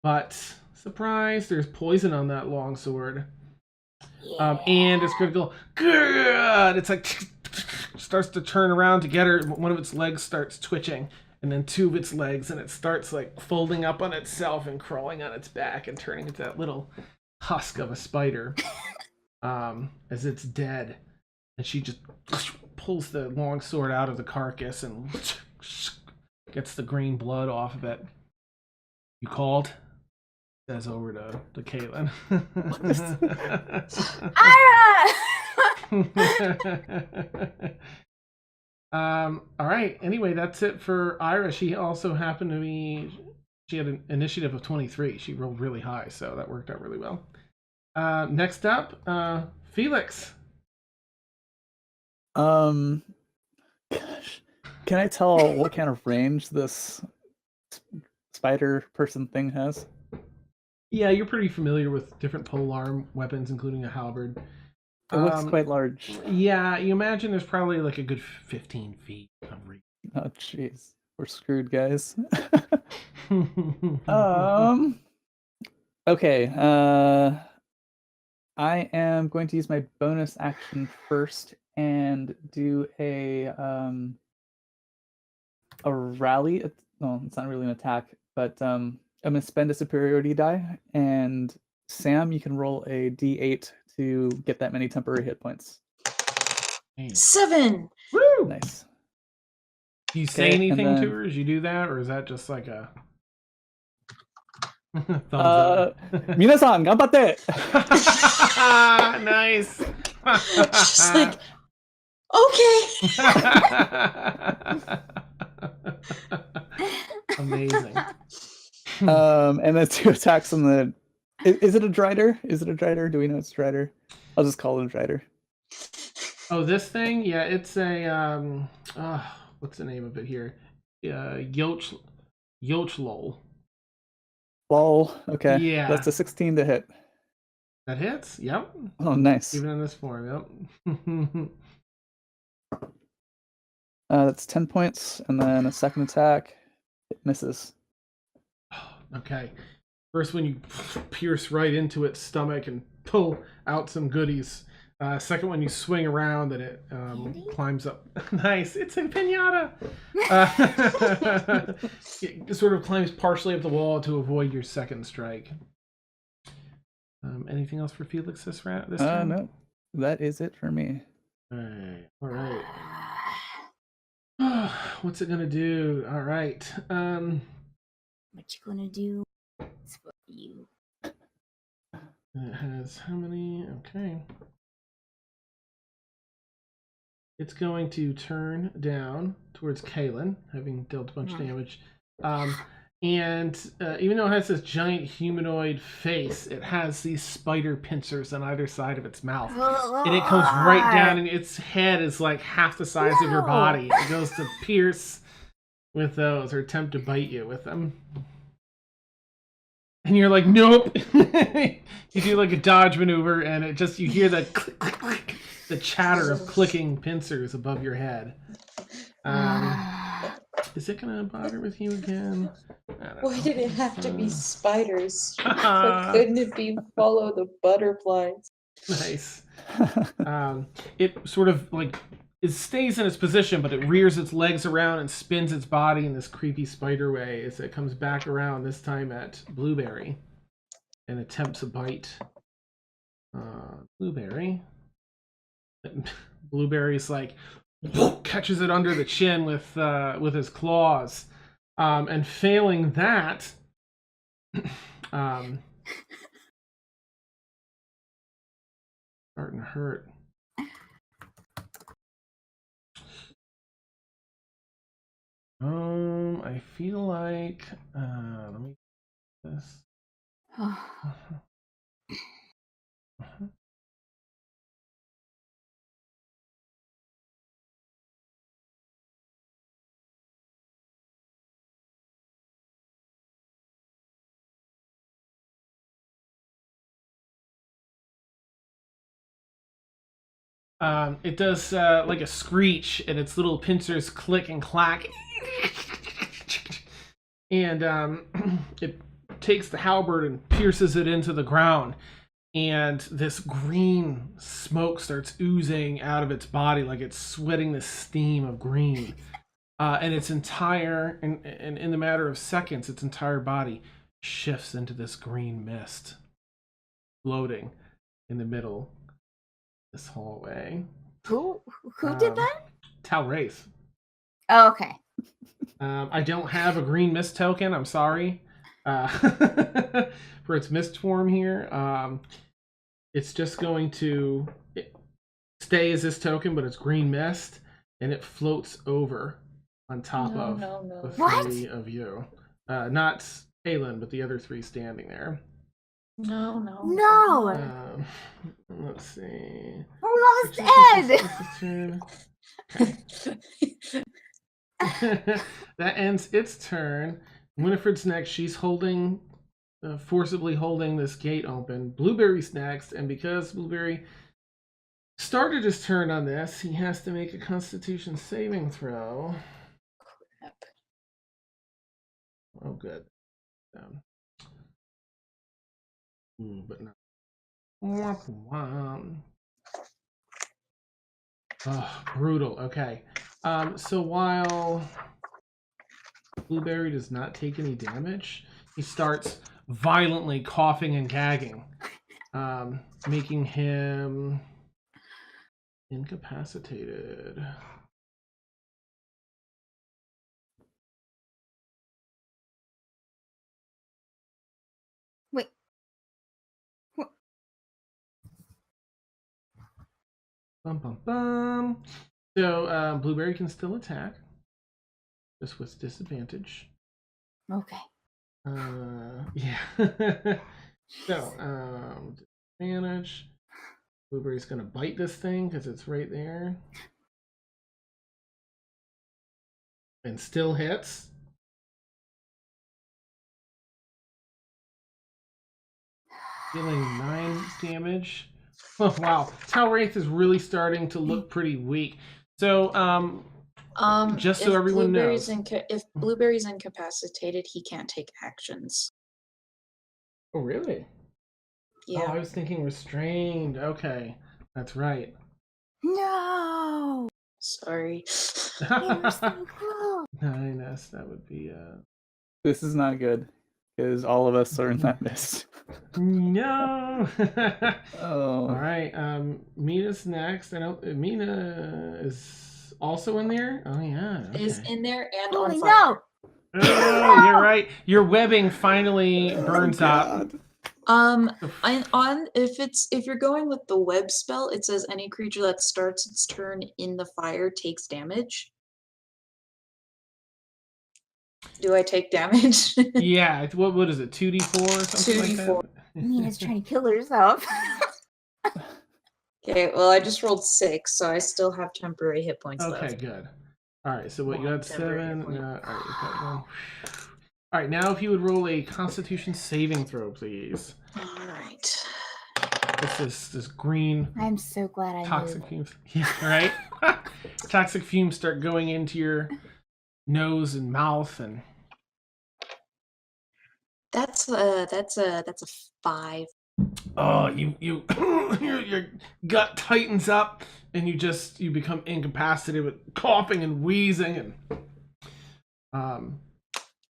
but surprise, there's poison on that longsword. And it's critical. Good! It's like starts to turn around to get her. One of its legs starts twitching, and then two of its legs, and it starts like folding up on itself and crawling on its back and turning into that little husk of a spider as it's dead. And she just pulls the long sword out of the carcass and gets the green blood off of it. You called? Says over to Caitlin. All right. Anyway, that's it for Ira. She also happened to be. She had an initiative of 23. She rolled really high, so that worked out really well. Next up, Felix. Gosh, can I tell what kind of range this spider person thing has? Yeah, you're pretty familiar with different polearm weapons, including a halberd. It looks quite large. Yeah, you imagine there's probably like a good 15 feet of reach. Oh, jeez. We're screwed, guys. Okay. I am going to use my bonus action first and do a rally. Well, it's not really an attack, but I'm going to spend a superiority die, and Sam, you can roll a d8 to get that many temporary hit points. 7. Woo! Nice. Do you say Okay, anything and to then- her as you do that, or is that just like a thumbs up? Minasan, ganbatte! Nice. She's like, okay. Amazing. And then 2 attacks on the. Is it a Drider? Is it a Drider? Do we know it's a Drider? I'll just call it a Drider. Oh, this thing? Yeah, it's a what's the name of it here? Yochlol. Lol. Okay. Yeah. That's a 16 to hit. That hits? Yep. Oh, nice. Even in this form, yep. That's 10 points, and then a second attack. It misses. Okay. First one, you pierce right into its stomach and pull out some goodies. Second one, you swing around and it climbs up. Nice. It's a pinata. It sort of climbs partially up the wall to avoid your second strike. Anything else for Felix this time? No. That is it for me. All right. What's it gonna do? All right. What you gonna do? It's for you. It has how many? Okay. It's going to turn down towards Kaelin, having dealt a bunch of damage. And even though it has this giant humanoid face, it has these spider pincers on either side of its mouth. And it comes right down, and its head is like half the size of your body. It goes to pierce with those, or attempt to bite you with them. And you're like, nope. You do like a dodge maneuver, and it just, you hear the click, click, click, the chatter of clicking pincers above your head. Is it gonna bother with you again? Why did it have to be spiders? Why couldn't it be follow the butterflies? Nice. It sort of like, it stays in its position, but it rears its legs around and spins its body in this creepy spider way as it comes back around, this time at Blueberry, and attempts a bite. Blueberry. Blueberry's like, catches it under the chin with his claws, and failing that, starting to hurt. I feel like let me do this. It does like a screech, and its little pincers click and clack. And it takes the halberd and pierces it into the ground. and this green smoke starts oozing out of its body like it's sweating the steam of green. And its entire, and in the matter of seconds, its entire body shifts into this green mist, floating in the middle of this hallway. Who did that? Tal'Wraith. Oh, okay. I don't have a green mist token. I'm sorry for its mist form here. It's just going to stay as this token, but it's green mist, and it floats over on top of the three of you. Not Kaylin, but the other three standing there. No. Let's see. Who lost Ed? That ends its turn. Winifred's next. She's holding, forcibly holding this gate open. Blueberry's next, and because Blueberry started his turn on this, he has to make a Constitution saving throw. Crap. Oh, good. But no. Oh, brutal. Okay. So while Blueberry does not take any damage, he starts violently coughing and gagging, making him incapacitated. Wait. Bum, bum, bum. So Blueberry can still attack, just with disadvantage. Okay. Yeah. So disadvantage. Blueberry's gonna bite this thing because it's right there, and still hits. Dealing 9 damage. Oh wow, Tal'Wraith is really starting to look pretty weak. So just so if everyone Blueberry's knows, if Blueberry's incapacitated, he can't take actions. oh really? Yeah. Oh, I was thinking restrained. Okay, that's right. No. Sorry. You're so cool. 9s. That would be This is not good because all of us are in that mist. no. Oh. All right. Mina's next. I know Mina is also in there. Oh yeah. Okay. Is in there and Holy on fire. no. Oh, you're right. Your webbing finally burns up. If you're going with the web spell, it says any creature that starts its turn in the fire takes damage. Do I take damage? Yeah. What is it? 2d4 or something like 2d4. that? Mina's trying to kill herself. Okay, well I just rolled 6, so I still have temporary hit points Okay, left. good. All right. So what you One had temporary 7. hit point. All right. You've got 1. All right. Now, if you would roll a Constitution saving throw, please. All right. It's this green I'm so glad I toxic moved. fumes. Yeah, right. Toxic fumes start going into your nose and mouth, and That's a 5. oh, you your gut tightens up, and you become incapacitated with coughing and wheezing and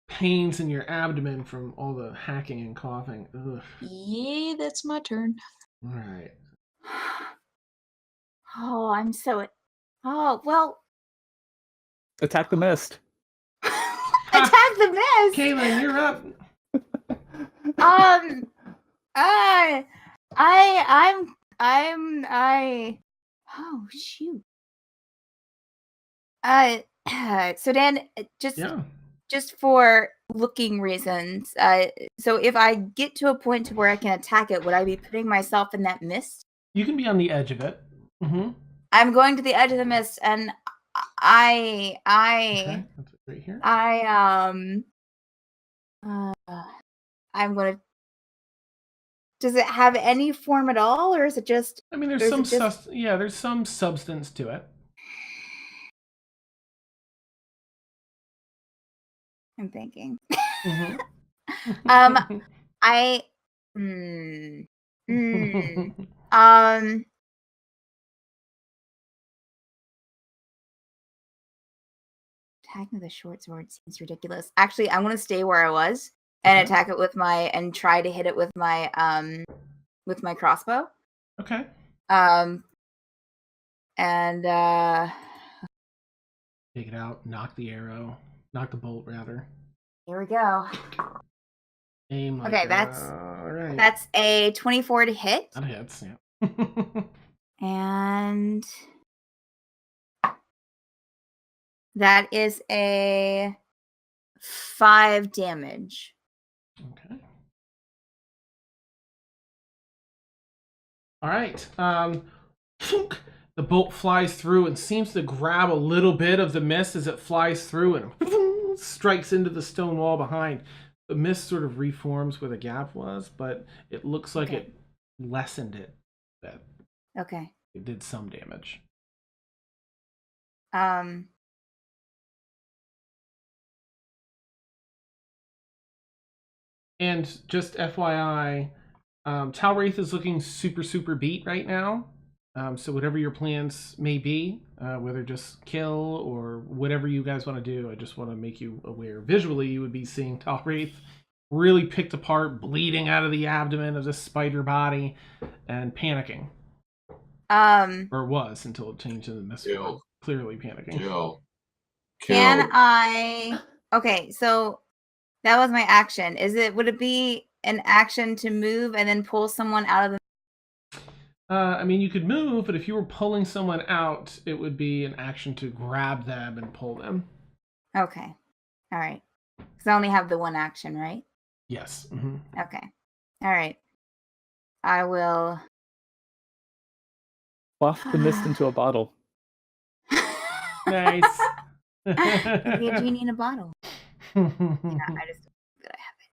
pains in your abdomen from all the hacking and coughing. Ugh. Yeah, that's my turn. All right. Oh, I'm so. Oh well. Attack the mist. Attack the mist. Kaylin, you're up. Oh shoot. So Dan, just for looking reasons, so if I get to a point to where I can attack it, would I be putting myself in that mist? You can be on the edge of it. Mm-hmm. I'm going to the edge of the mist, and Okay, that's it right here. I'm gonna. Does it have any form at all, or is it just? I mean, there's some substance to it. I'm thinking. Mm-hmm. Attacking with a short sword seems ridiculous. Actually, I'm gonna stay where I was and attack it with and try to hit it with my crossbow. Okay. And Take it out. Knock the bolt rather. Here we go. Aim. Like Okay, that's a 24 to hit. That hits. Yeah. And that is a 5 damage. Okay. All right. The bolt flies through and seems to grab a little bit of the mist as it flies through and strikes into the stone wall behind. The mist sort of reforms where the gap was, but it looks like it lessened it. That Okay. it did some damage. And just FYI, Tal'Wraith is looking super, super beat right now. So whatever your plans may be, whether just kill or whatever you guys want to do, I just want to make you aware. Visually, you would be seeing Tal'Wraith really picked apart, bleeding out of the abdomen of this spider body, and panicking. Or was until it changed into this. Clearly panicking. Kill. Can I? Okay, so that was my action. Would it be an action to move and then pull someone out of the? I mean, you could move, but if you were pulling someone out, it would be an action to grab them and pull them. Okay. All right. Because I only have the one action, right? Yes. Mm-hmm. Okay. All right. I will waft the mist into a bottle. Nice. Be a genie in a bottle. Yeah, I just that I have it.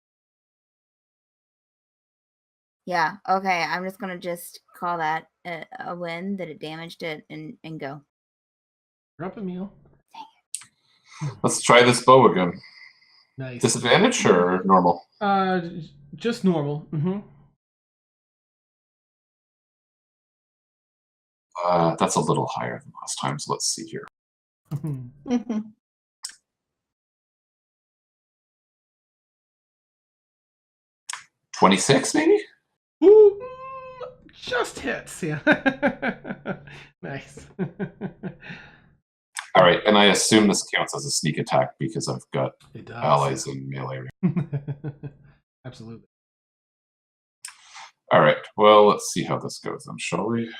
Yeah. Okay. I'm just gonna call that a win that it damaged it and go. You're up, Emil. Let's try this bow again. Nice. Disadvantage or normal? Just normal. Mm-hmm. That's a little higher than last time, so let's see here. 26, maybe? Ooh, just hits, yeah. Nice. All right, and I assume this counts as a sneak attack because I've got allies in melee. Absolutely. All right, well, let's see how this goes then, shall we?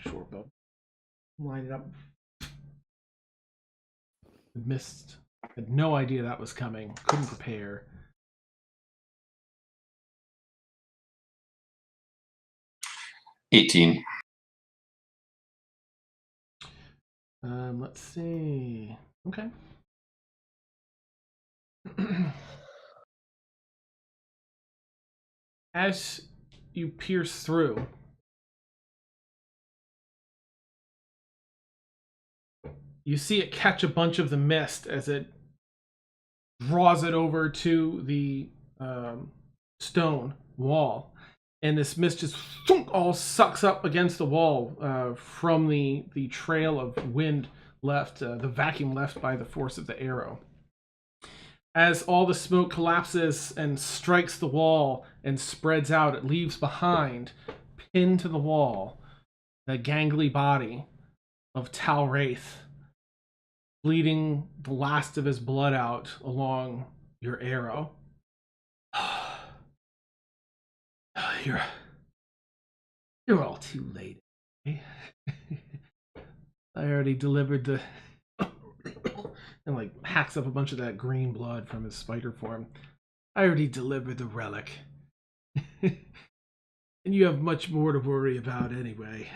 Short bow. Line it up. Missed. Had no idea that was coming. Couldn't prepare. $18. Let's see. Okay. As you pierce through, you see it catch a bunch of the mist as it draws it over to the stone wall. And this mist just all sucks up against the wall from the trail of wind left, the vacuum left by the force of the arrow. As all the smoke collapses and strikes the wall and spreads out, it leaves behind, pinned to the wall, the gangly body of Tal'Wraith, bleeding the last of his blood out along your arrow. You're all too late. I already delivered the and like hacks up a bunch of that green blood from his spider form. I already delivered the relic. And you have much more to worry about anyway.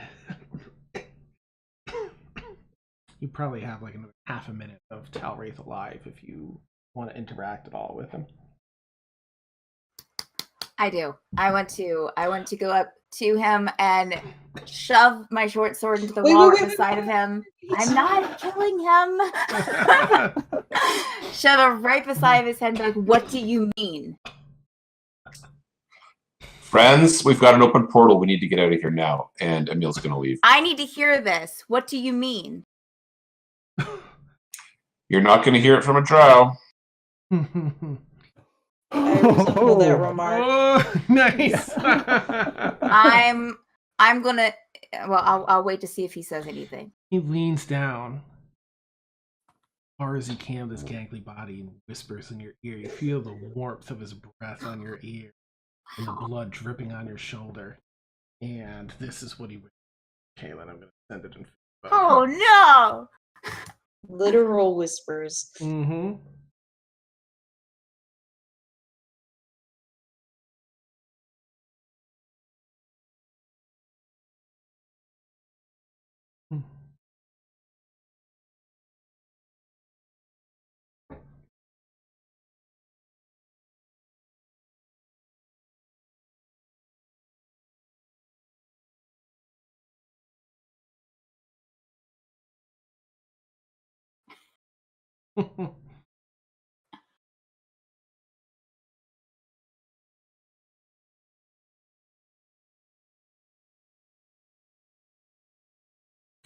You probably have like another half a minute of Tal'Wraith alive if you want to interact at all with him. I do. I want to go up to him and shove my short sword into the wall at the side of him. I'm not killing him. Shove it right beside his head. Like, what do you mean? Friends, we've got an open portal. We need to get out of here now. And Emil's going to leave. I need to hear this. What do you mean? You're not going to hear it from a drow. I resemble that remark. Oh, nice. I'm gonna. Well, I'll wait to see if he says anything. He leans down as far as he can with his gangly body and whispers in your ear. You feel the warmth of his breath on your ear and the blood dripping on your shoulder. And this is what he would. Kaylin, I'm going to send it in. Oh no! Literal whispers. Mm-hmm.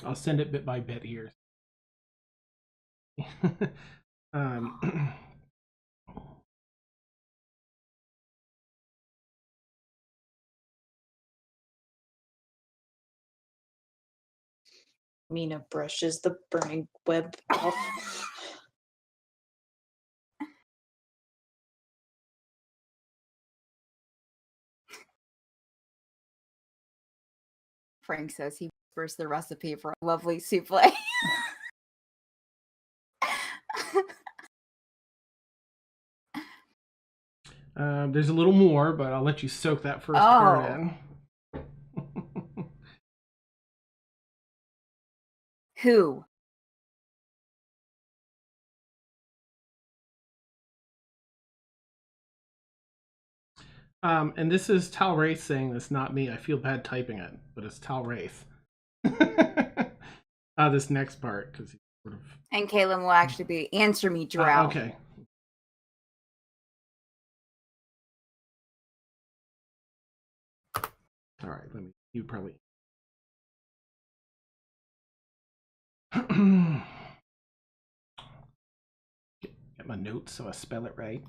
I'll send it bit by bit here. Mina brushes the burning web off. Frank says he whispers the recipe for a lovely souffle. There's a little more, but I'll let you soak that first part in. Who? And this is Tal'Wraith saying this, not me. I feel bad typing it, but it's Tal'Wraith. This next part, because he's sort of... And Kaylin will actually be answer me, drow. Okay. All right, let me. You probably. Get my notes so I spell it right.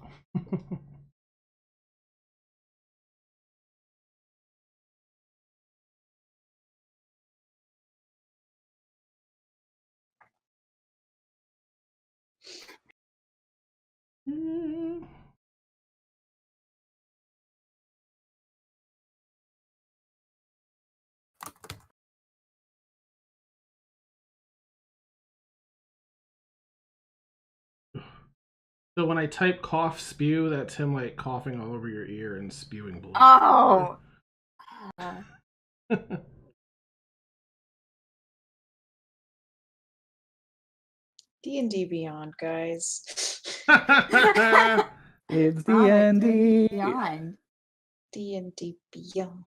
So when I type cough spew, that's him like coughing all over your ear and spewing blood. Oh. D&D Beyond, guys. It's D&D. Beyond. D&D Beyond.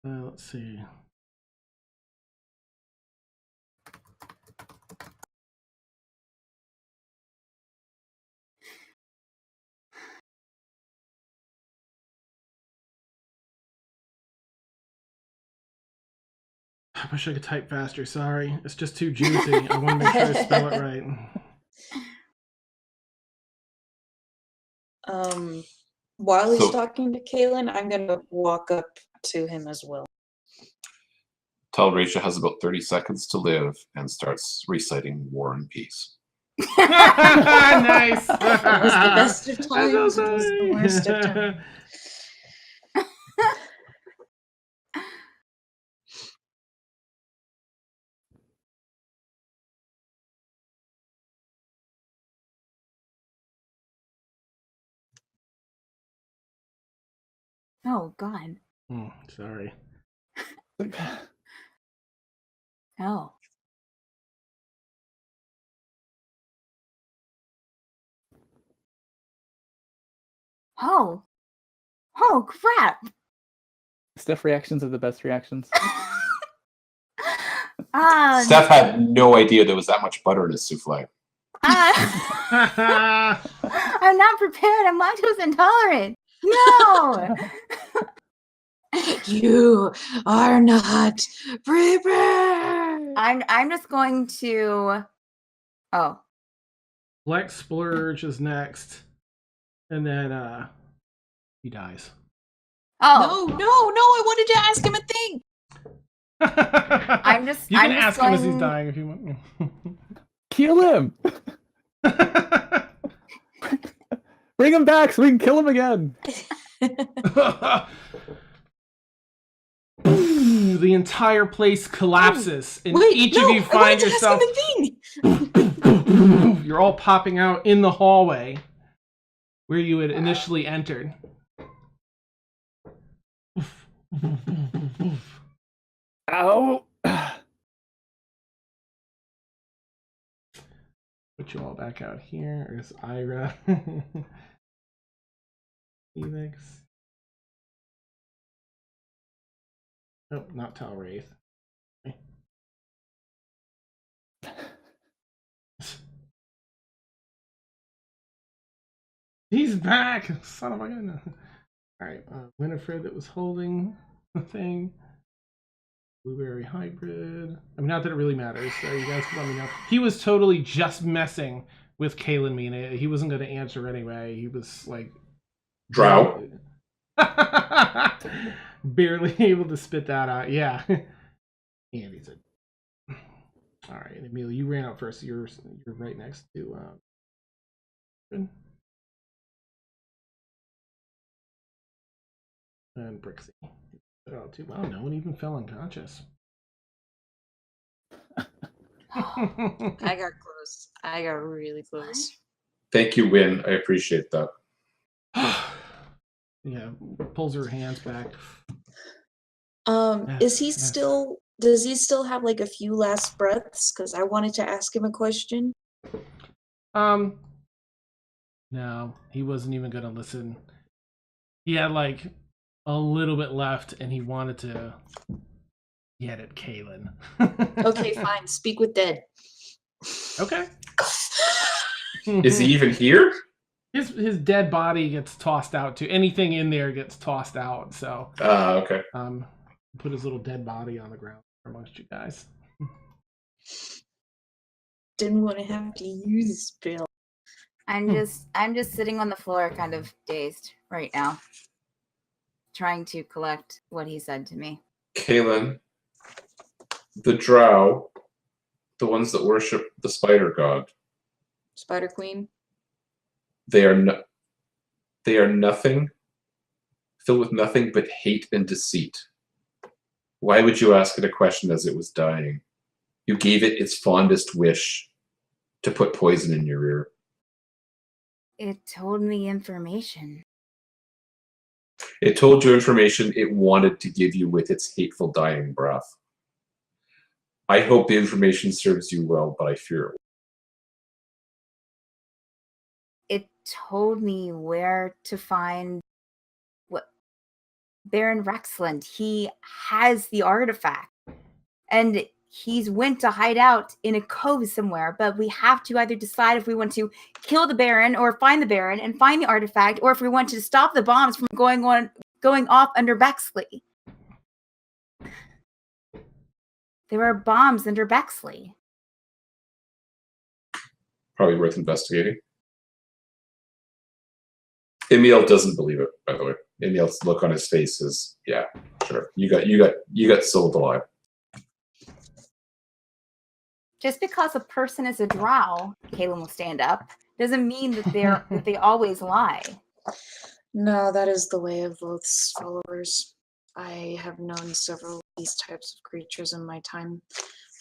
Let's see. I wish I could type faster. Sorry, it's just too juicy. I want to make sure I spell it right. While he's talking to Kaylin, I'm gonna walk up to him as well. Tal'Wraith has about 30 seconds to live and starts reciting War and Peace. Nice. It was the best of times. It was the worst of times. Oh God. Sorry. Oh. Oh crap! Stiff reactions are the best reactions. Steph had no idea there was that much butter in his souffle. I'm not prepared. I'm lactose intolerant. No. You are not prepared. I'm just going to. Oh. Black Splurge is next. And then he dies. Oh. No, I wanted to ask him a thing. You can I'm just ask him as he's going- dying if you want. Kill him! Bring him back so we can kill him again! The entire place collapses, and Wait, each no, of you find I yourself. wanted to ask him a thing. You're all popping out in the hallway where you had initially entered. Ow! Put you all back out here. There's Ira. Felix. Oh, not Tal'Wraith. Okay. He's back! Son of a gun. Alright, Wynnifred that was holding the thing. Blueberry hybrid. I mean, not that it really matters, so you guys can let me know. He was totally just messing with Kaylin Mina. He wasn't going to answer anyway. He was like... Drow? Barely able to spit that out. Yeah. And he's a... Alright, Emil, you ran out first. You're right next to... Good. And Brixie. Oh, too. Wow, no one even fell unconscious. I got close. I got really close. Thank you, Wynn. I appreciate that. Yeah, pulls her hands back. Is he still? Does he still have like a few last breaths? Because I wanted to ask him a question. No, he wasn't even gonna listen. He had like a little bit left, and he wanted to get at Kaylin. Okay, fine. Speak with dead. Okay. Is he even here? His dead body gets tossed out too. Anything in there gets tossed out. So Okay. put his little dead body on the ground amongst you guys. Didn't want to have to use a spell. I'm just sitting on the floor, kind of dazed right now, trying to collect what he said to me. Kaylin, the Drow, the ones that worship the spider god, Spider Queen. they are nothing, filled with nothing but hate and deceit. Why would you ask it a question as it was dying? You gave it its fondest wish to put poison in your ear. It told me information. It told you information it wanted to give you with its hateful dying breath. I hope the information serves you well, but I fear it. It told me where to find what Baron Rexland. He has the artifact, and he's went to hide out in a cove somewhere. But we have to either decide if we want to kill the Baron or find the Baron and find the artifact, or if we want to stop the bombs from going off under Bexley. There are bombs under Bexley. Probably worth investigating. Emil doesn't believe it, by the way. Emil's look on his face is, yeah, sure. You got sold alive. Just because a person is a drow, Kaylin will stand up, doesn't mean that they always lie. No, that is the way of Loth's followers. I have known several of these types of creatures in my time.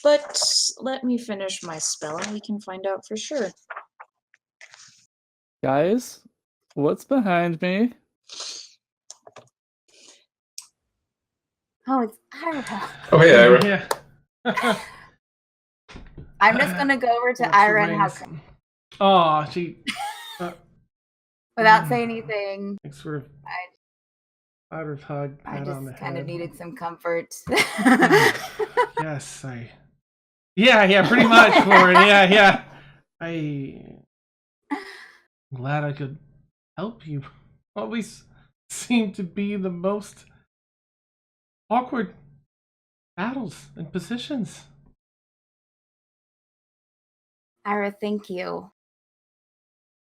But let me finish my spell and we can find out for sure. Guys, what's behind me? Oh, it's Ira. Oh, hey, Ira. Yeah. I'm just gonna go over to What's Ira your and range? hug her. Oh, she. Without saying anything, Like sort of I out of hug, I pat on the just kind of head. needed some comfort. Yes, yeah, pretty much, Lauren. Yeah. I'm glad I could help you. Always seem to be the most awkward battles and positions. Ira, thank you.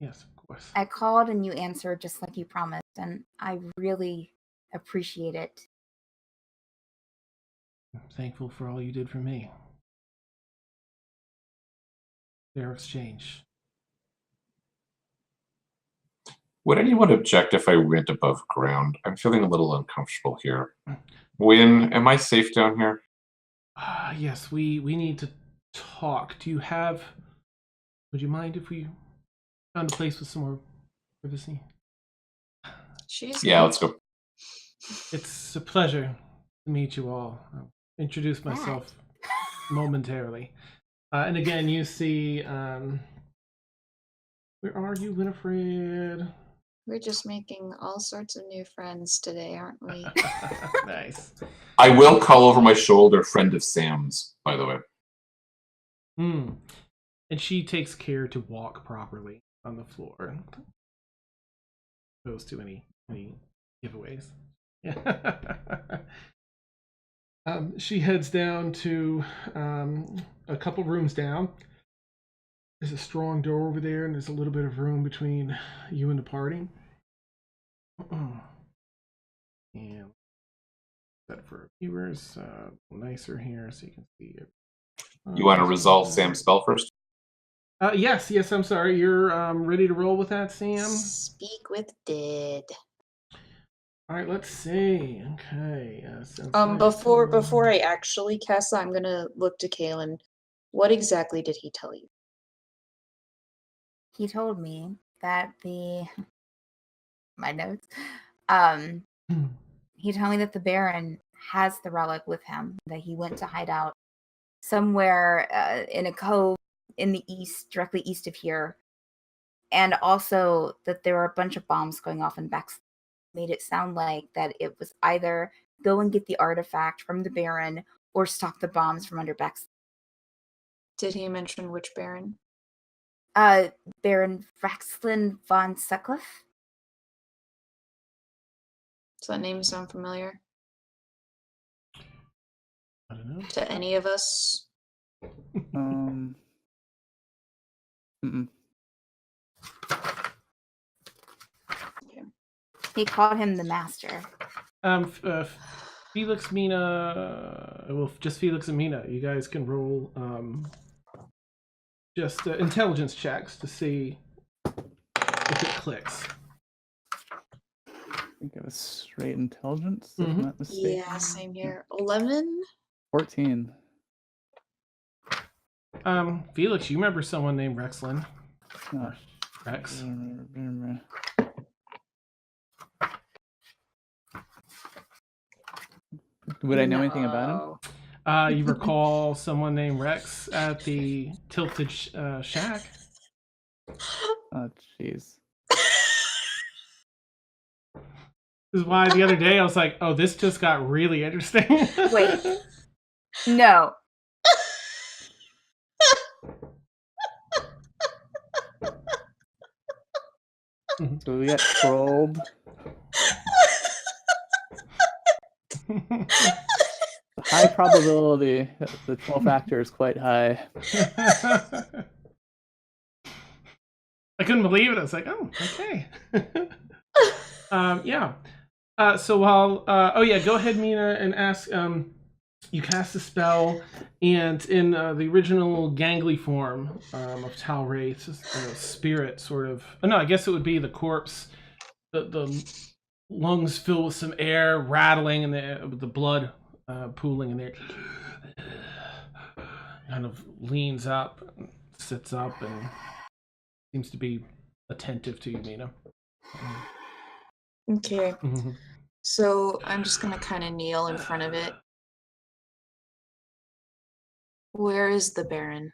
Yes, of course. I called and you answered just like you promised, and I really appreciate it. I'm thankful for all you did for me. Fair exchange. Would anyone object if I went above ground? I'm feeling a little uncomfortable here. Wynn, am I safe down here? Yes, we need to talk. Would you mind if we found a place with some more privacy? Yeah, let's go. It's a pleasure to meet you all. I'll introduce myself momentarily. And again, you see, where are you, Wynnifred? We're just making all sorts of new friends today, aren't we? Nice. I will call over my shoulder, friend of Sam's, by the way. And she takes care to walk properly on the floor. Opposed to any giveaways. Yeah. She heads down to a couple rooms down. There's a strong door over there, and there's a little bit of room between you and the party. And that for viewers, nicer here so you can see it. You want to resolve Sam's spell first? Yes, I'm sorry. You're ready to roll with that, Sam? Speak with dead. All right, let's see. Okay. Before I actually cast that, I'm gonna look to Kaelin. What exactly did he tell you? He told me that my notes. He told me that the Baron has the relic with him, that he went to hide out somewhere in a cove in the east, directly east of here, and also that there were a bunch of bombs going off in Bex. Made it sound like that it was either go and get the artifact from the Baron or stop the bombs from under Bex. Did he mention which Baron? Baron Vraxlin von Sutcliffe. Does that name sound familiar I don't know. to any of us? He called him the Master. Felix, Mina, well, just Felix and Mina. You guys can roll just intelligence checks to see if it clicks. I think it was straight intelligence, if I'm not mistaken. Yeah, same here. 11? 14. Felix, you remember someone named Rexlin? Oh, Rex. Would I know anything about him? You recall someone named Rex at the Tilted Shack? Oh, jeez. This is why the other day I was like, oh, this just got really interesting. Wait. No. So we got trolled. High probability. The troll factor is quite high. I couldn't believe it. I was like, oh, okay. Yeah. So while, go ahead, Mina, and ask. You cast a spell, and in the original gangly form of Tal'Wraith, spirit sort of. Oh, no, I guess it would be the corpse. The lungs fill with some air, rattling, and the blood pooling, and it kind of leans up, sits up, and seems to be attentive to you, Mina. Okay. So I'm just gonna kind of kneel in front of it. Where is the Baron?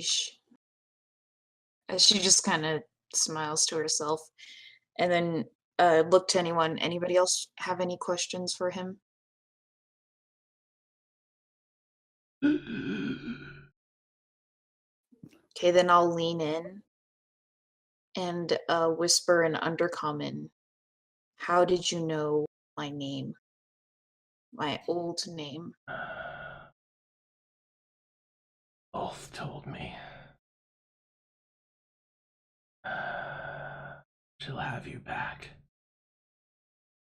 She just kind of smiles to herself, and then look to anyone. Anybody else have any questions for him? Okay, then I'll lean in and whisper in Undercommon. How did you know my name? My old name? Both told me. She'll have you back,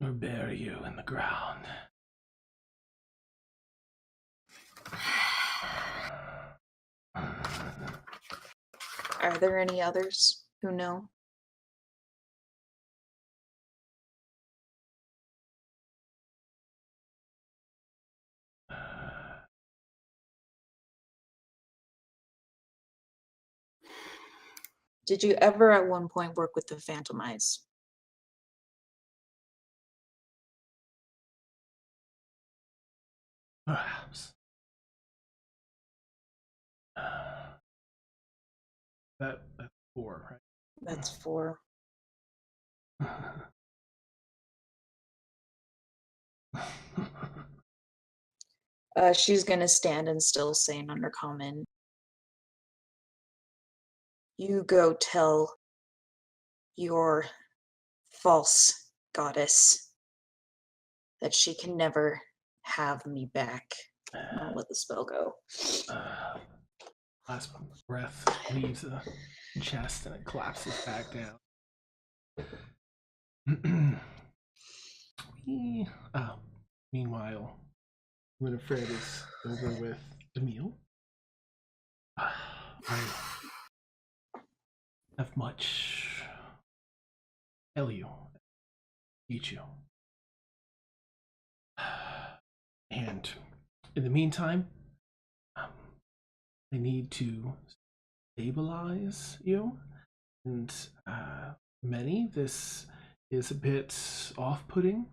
or bury you in the ground. Are there any others who know? Did you ever at one point work with the Phantom Eyes? Perhaps. That's 4, That's 4. right? She's gonna stand and still say in Undercommon. You go tell your false goddess that she can never have me back. I'll let the spell go. Last breath leaves the chest and it collapses back down. Meanwhile, Wynnifred is over with Emil. I have much to tell you, teach you. And in the meantime, I need to stabilize you. And many, this is a bit off-putting.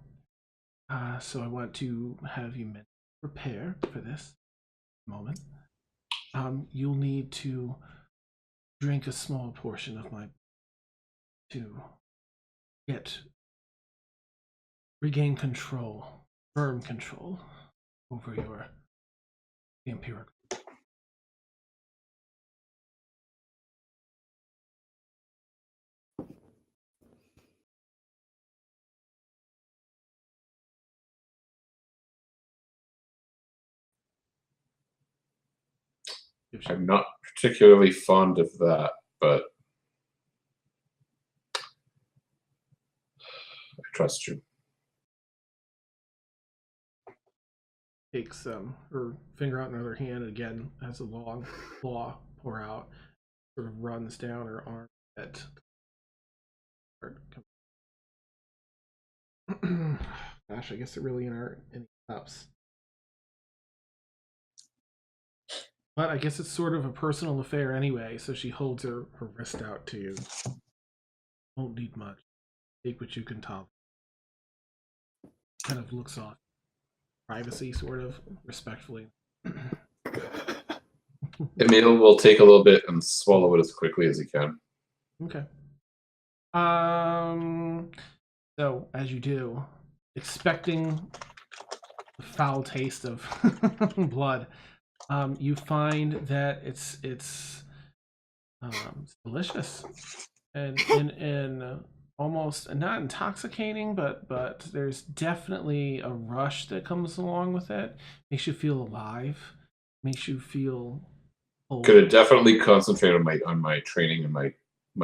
So I want to have you prepare for this moment. You'll need to drink a small portion of my to regain control, firm control over your vampiric. I'm not particularly fond of that, but I trust you. Takes her finger out in her other hand, and again has a long claw pour out, sort of runs down her arm. Gosh, I guess there really aren't any cups. But I guess it's sort of a personal affair anyway, so she holds her wrist out to you. Won't need much. Take what you can tolerate. Kind of looks off. Privacy, sort of, respectfully. Emil will take a little bit and swallow it as quickly as he can. Okay. So, as you do, expecting the foul taste of blood, you find that it's delicious and in almost not intoxicating, but there's definitely a rush that comes along with it. Makes you feel alive. Makes you feel whole. Could definitely concentrate on my training and my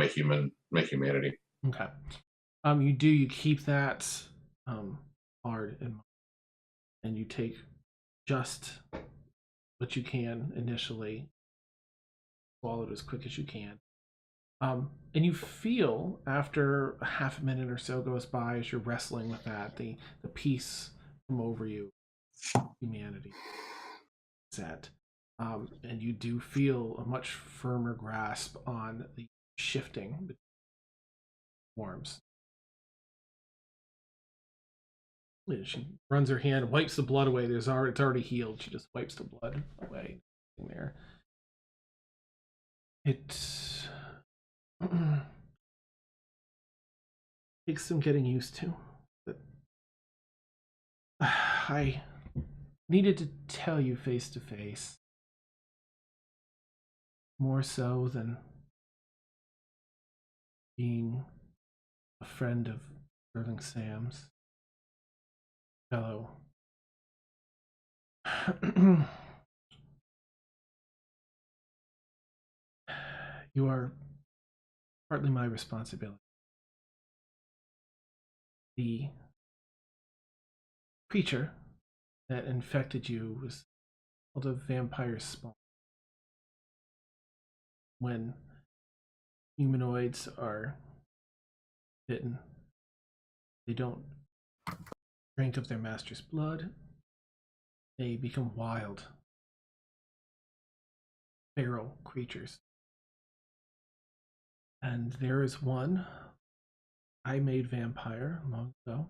humanity. Okay. You keep that hard in mind, and you take just what you can initially, swallow it as quick as you can. And you feel after a half a minute or so goes by as you're wrestling with that, the peace come over you, humanity set. And you do feel a much firmer grasp on the shifting forms. She runs her hand, wipes the blood away. It's already healed. She just wipes the blood away there. It takes some getting used to. But I needed to tell you face to face. More so than being a friend of Sterling Sam's. Fellow. You are partly my responsibility. The creature that infected you was called a vampire spawn. When humanoids are bitten, they don't drink of their master's blood. They become wild, feral creatures. And there is one I made vampire long ago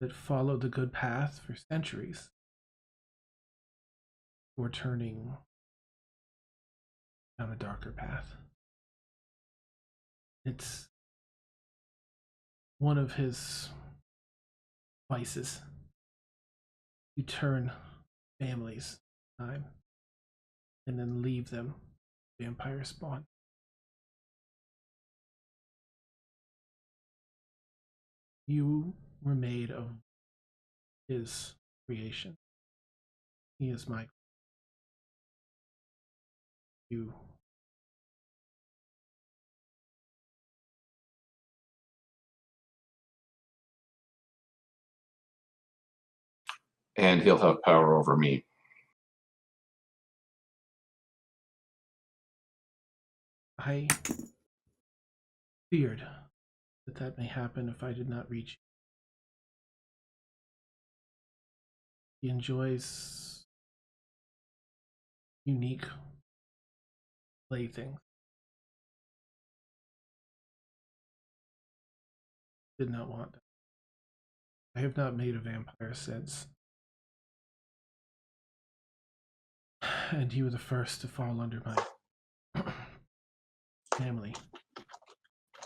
that followed the good path for centuries before turning down a darker path. It's one of his vices. You turn families time and then leave them vampire spawn. You were made of his creation. He is my. You. And he'll have power over me. I feared that may happen if I did not reach you. He enjoys unique playthings. Did not want that. I have not made a vampire since. And you were the first to fall under my family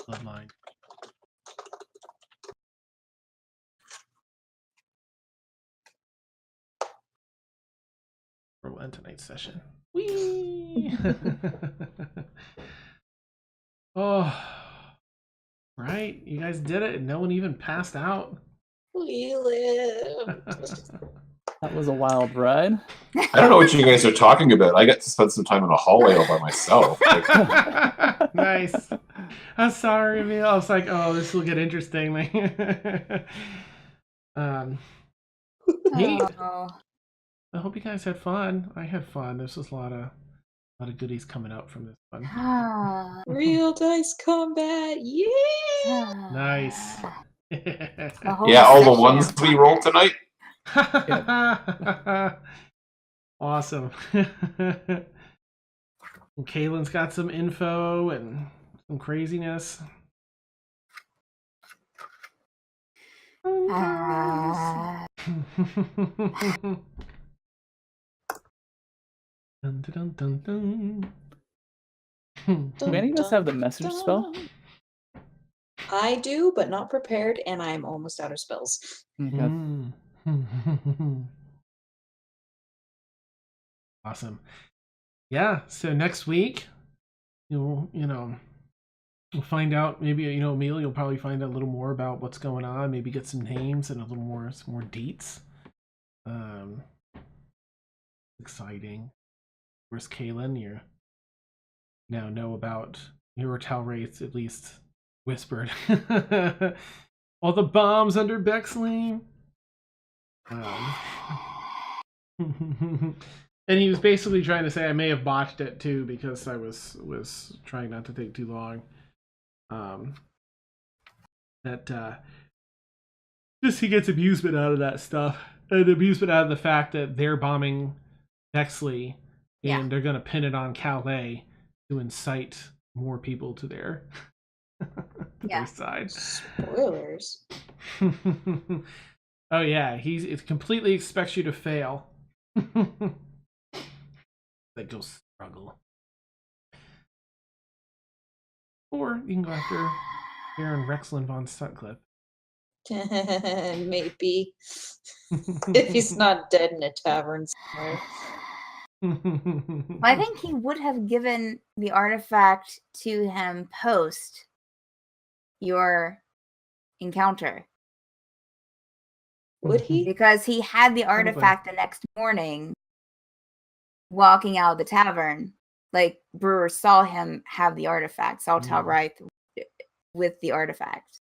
bloodline. We'll end tonight's session. Whee! Oh, right? You guys did it, and no one even passed out. We lived. That was a wild ride. I don't know what you guys are talking about. I got to spend some time in a hallway all by myself. Like, Nice. I'm sorry, Emil. I was like, oh, this will get interesting. Neat. Oh. I hope you guys had fun. I had fun. This was a lot of goodies coming up from this one. Ah. Real dice combat, yeah! Nice. The whole yeah, all the session ones of we rolled tonight. Awesome. And Kaylin's got some info and some craziness. Ah. Dun, dun, dun, dun. Do any of us have the message spell? I do, but not prepared, and I'm almost out of spells. Okay. Awesome. Yeah, so next week we'll find out, maybe Emil, you'll probably find out a little more about what's going on, maybe get some names and some more deets. Exciting. Of course, Kaylin, you now know about your Tal'Wraith, at least whispered. All the bombs under Bexley. And he was basically trying to say I may have botched it too, because I was trying not to take too long. Just he gets amusement out of that stuff, and amusement out of the fact that they're bombing Bexley, and they're gonna pin it on Calais to incite more people to their their side. Spoilers. Oh yeah, it completely expects you to fail. Like you'll struggle. Or you can go after Baron Rexlin von Sutcliffe. Maybe. If he's not dead in a tavern somewhere. Well, I think he would have given the artifact to him post your encounter. Would he? Because he had the artifact the next morning walking out of the tavern. Like, Brewer saw him have the artifact, saw Tal'Wraith with the artifact.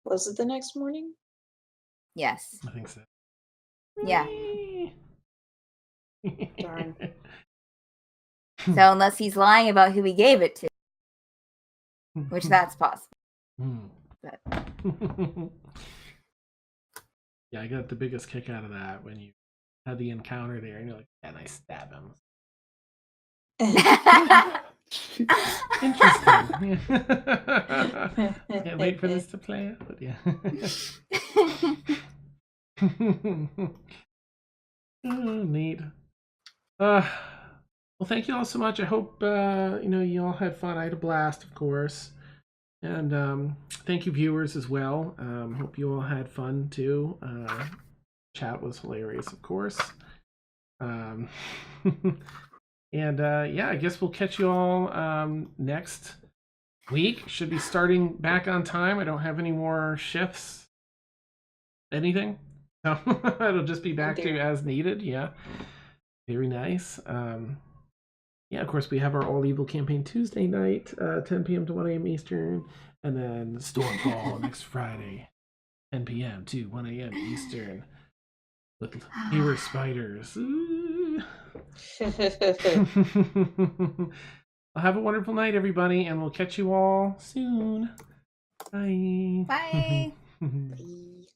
Was it the next morning? Yes. I think so. Yeah. Darn. So unless he's lying about who he gave it to, which that's possible. But Yeah, I got the biggest kick out of that when you had the encounter there and you're like, and I stab him. Interesting. Can't wait for this to play out, but yeah. Oh, neat. Well, thank you all so much. I hope you all had fun. I had a blast, of course, and thank you, viewers, as well. Hope you all had fun too. Chat was hilarious, of course. And yeah, I guess we'll catch you all next week. Should be starting back on time. I don't have any more shifts. Anything? So it'll just be back to as needed. Yeah. Very nice. Yeah, of course, we have our All Evil campaign Tuesday night, 10 p.m. to 1 a.m. Eastern, and then Stormfall next Friday, 10 p.m. to 1 a.m. Eastern, with fewer spiders. Well, have a wonderful night, everybody, and we'll catch you all soon. Bye. bye. Bye.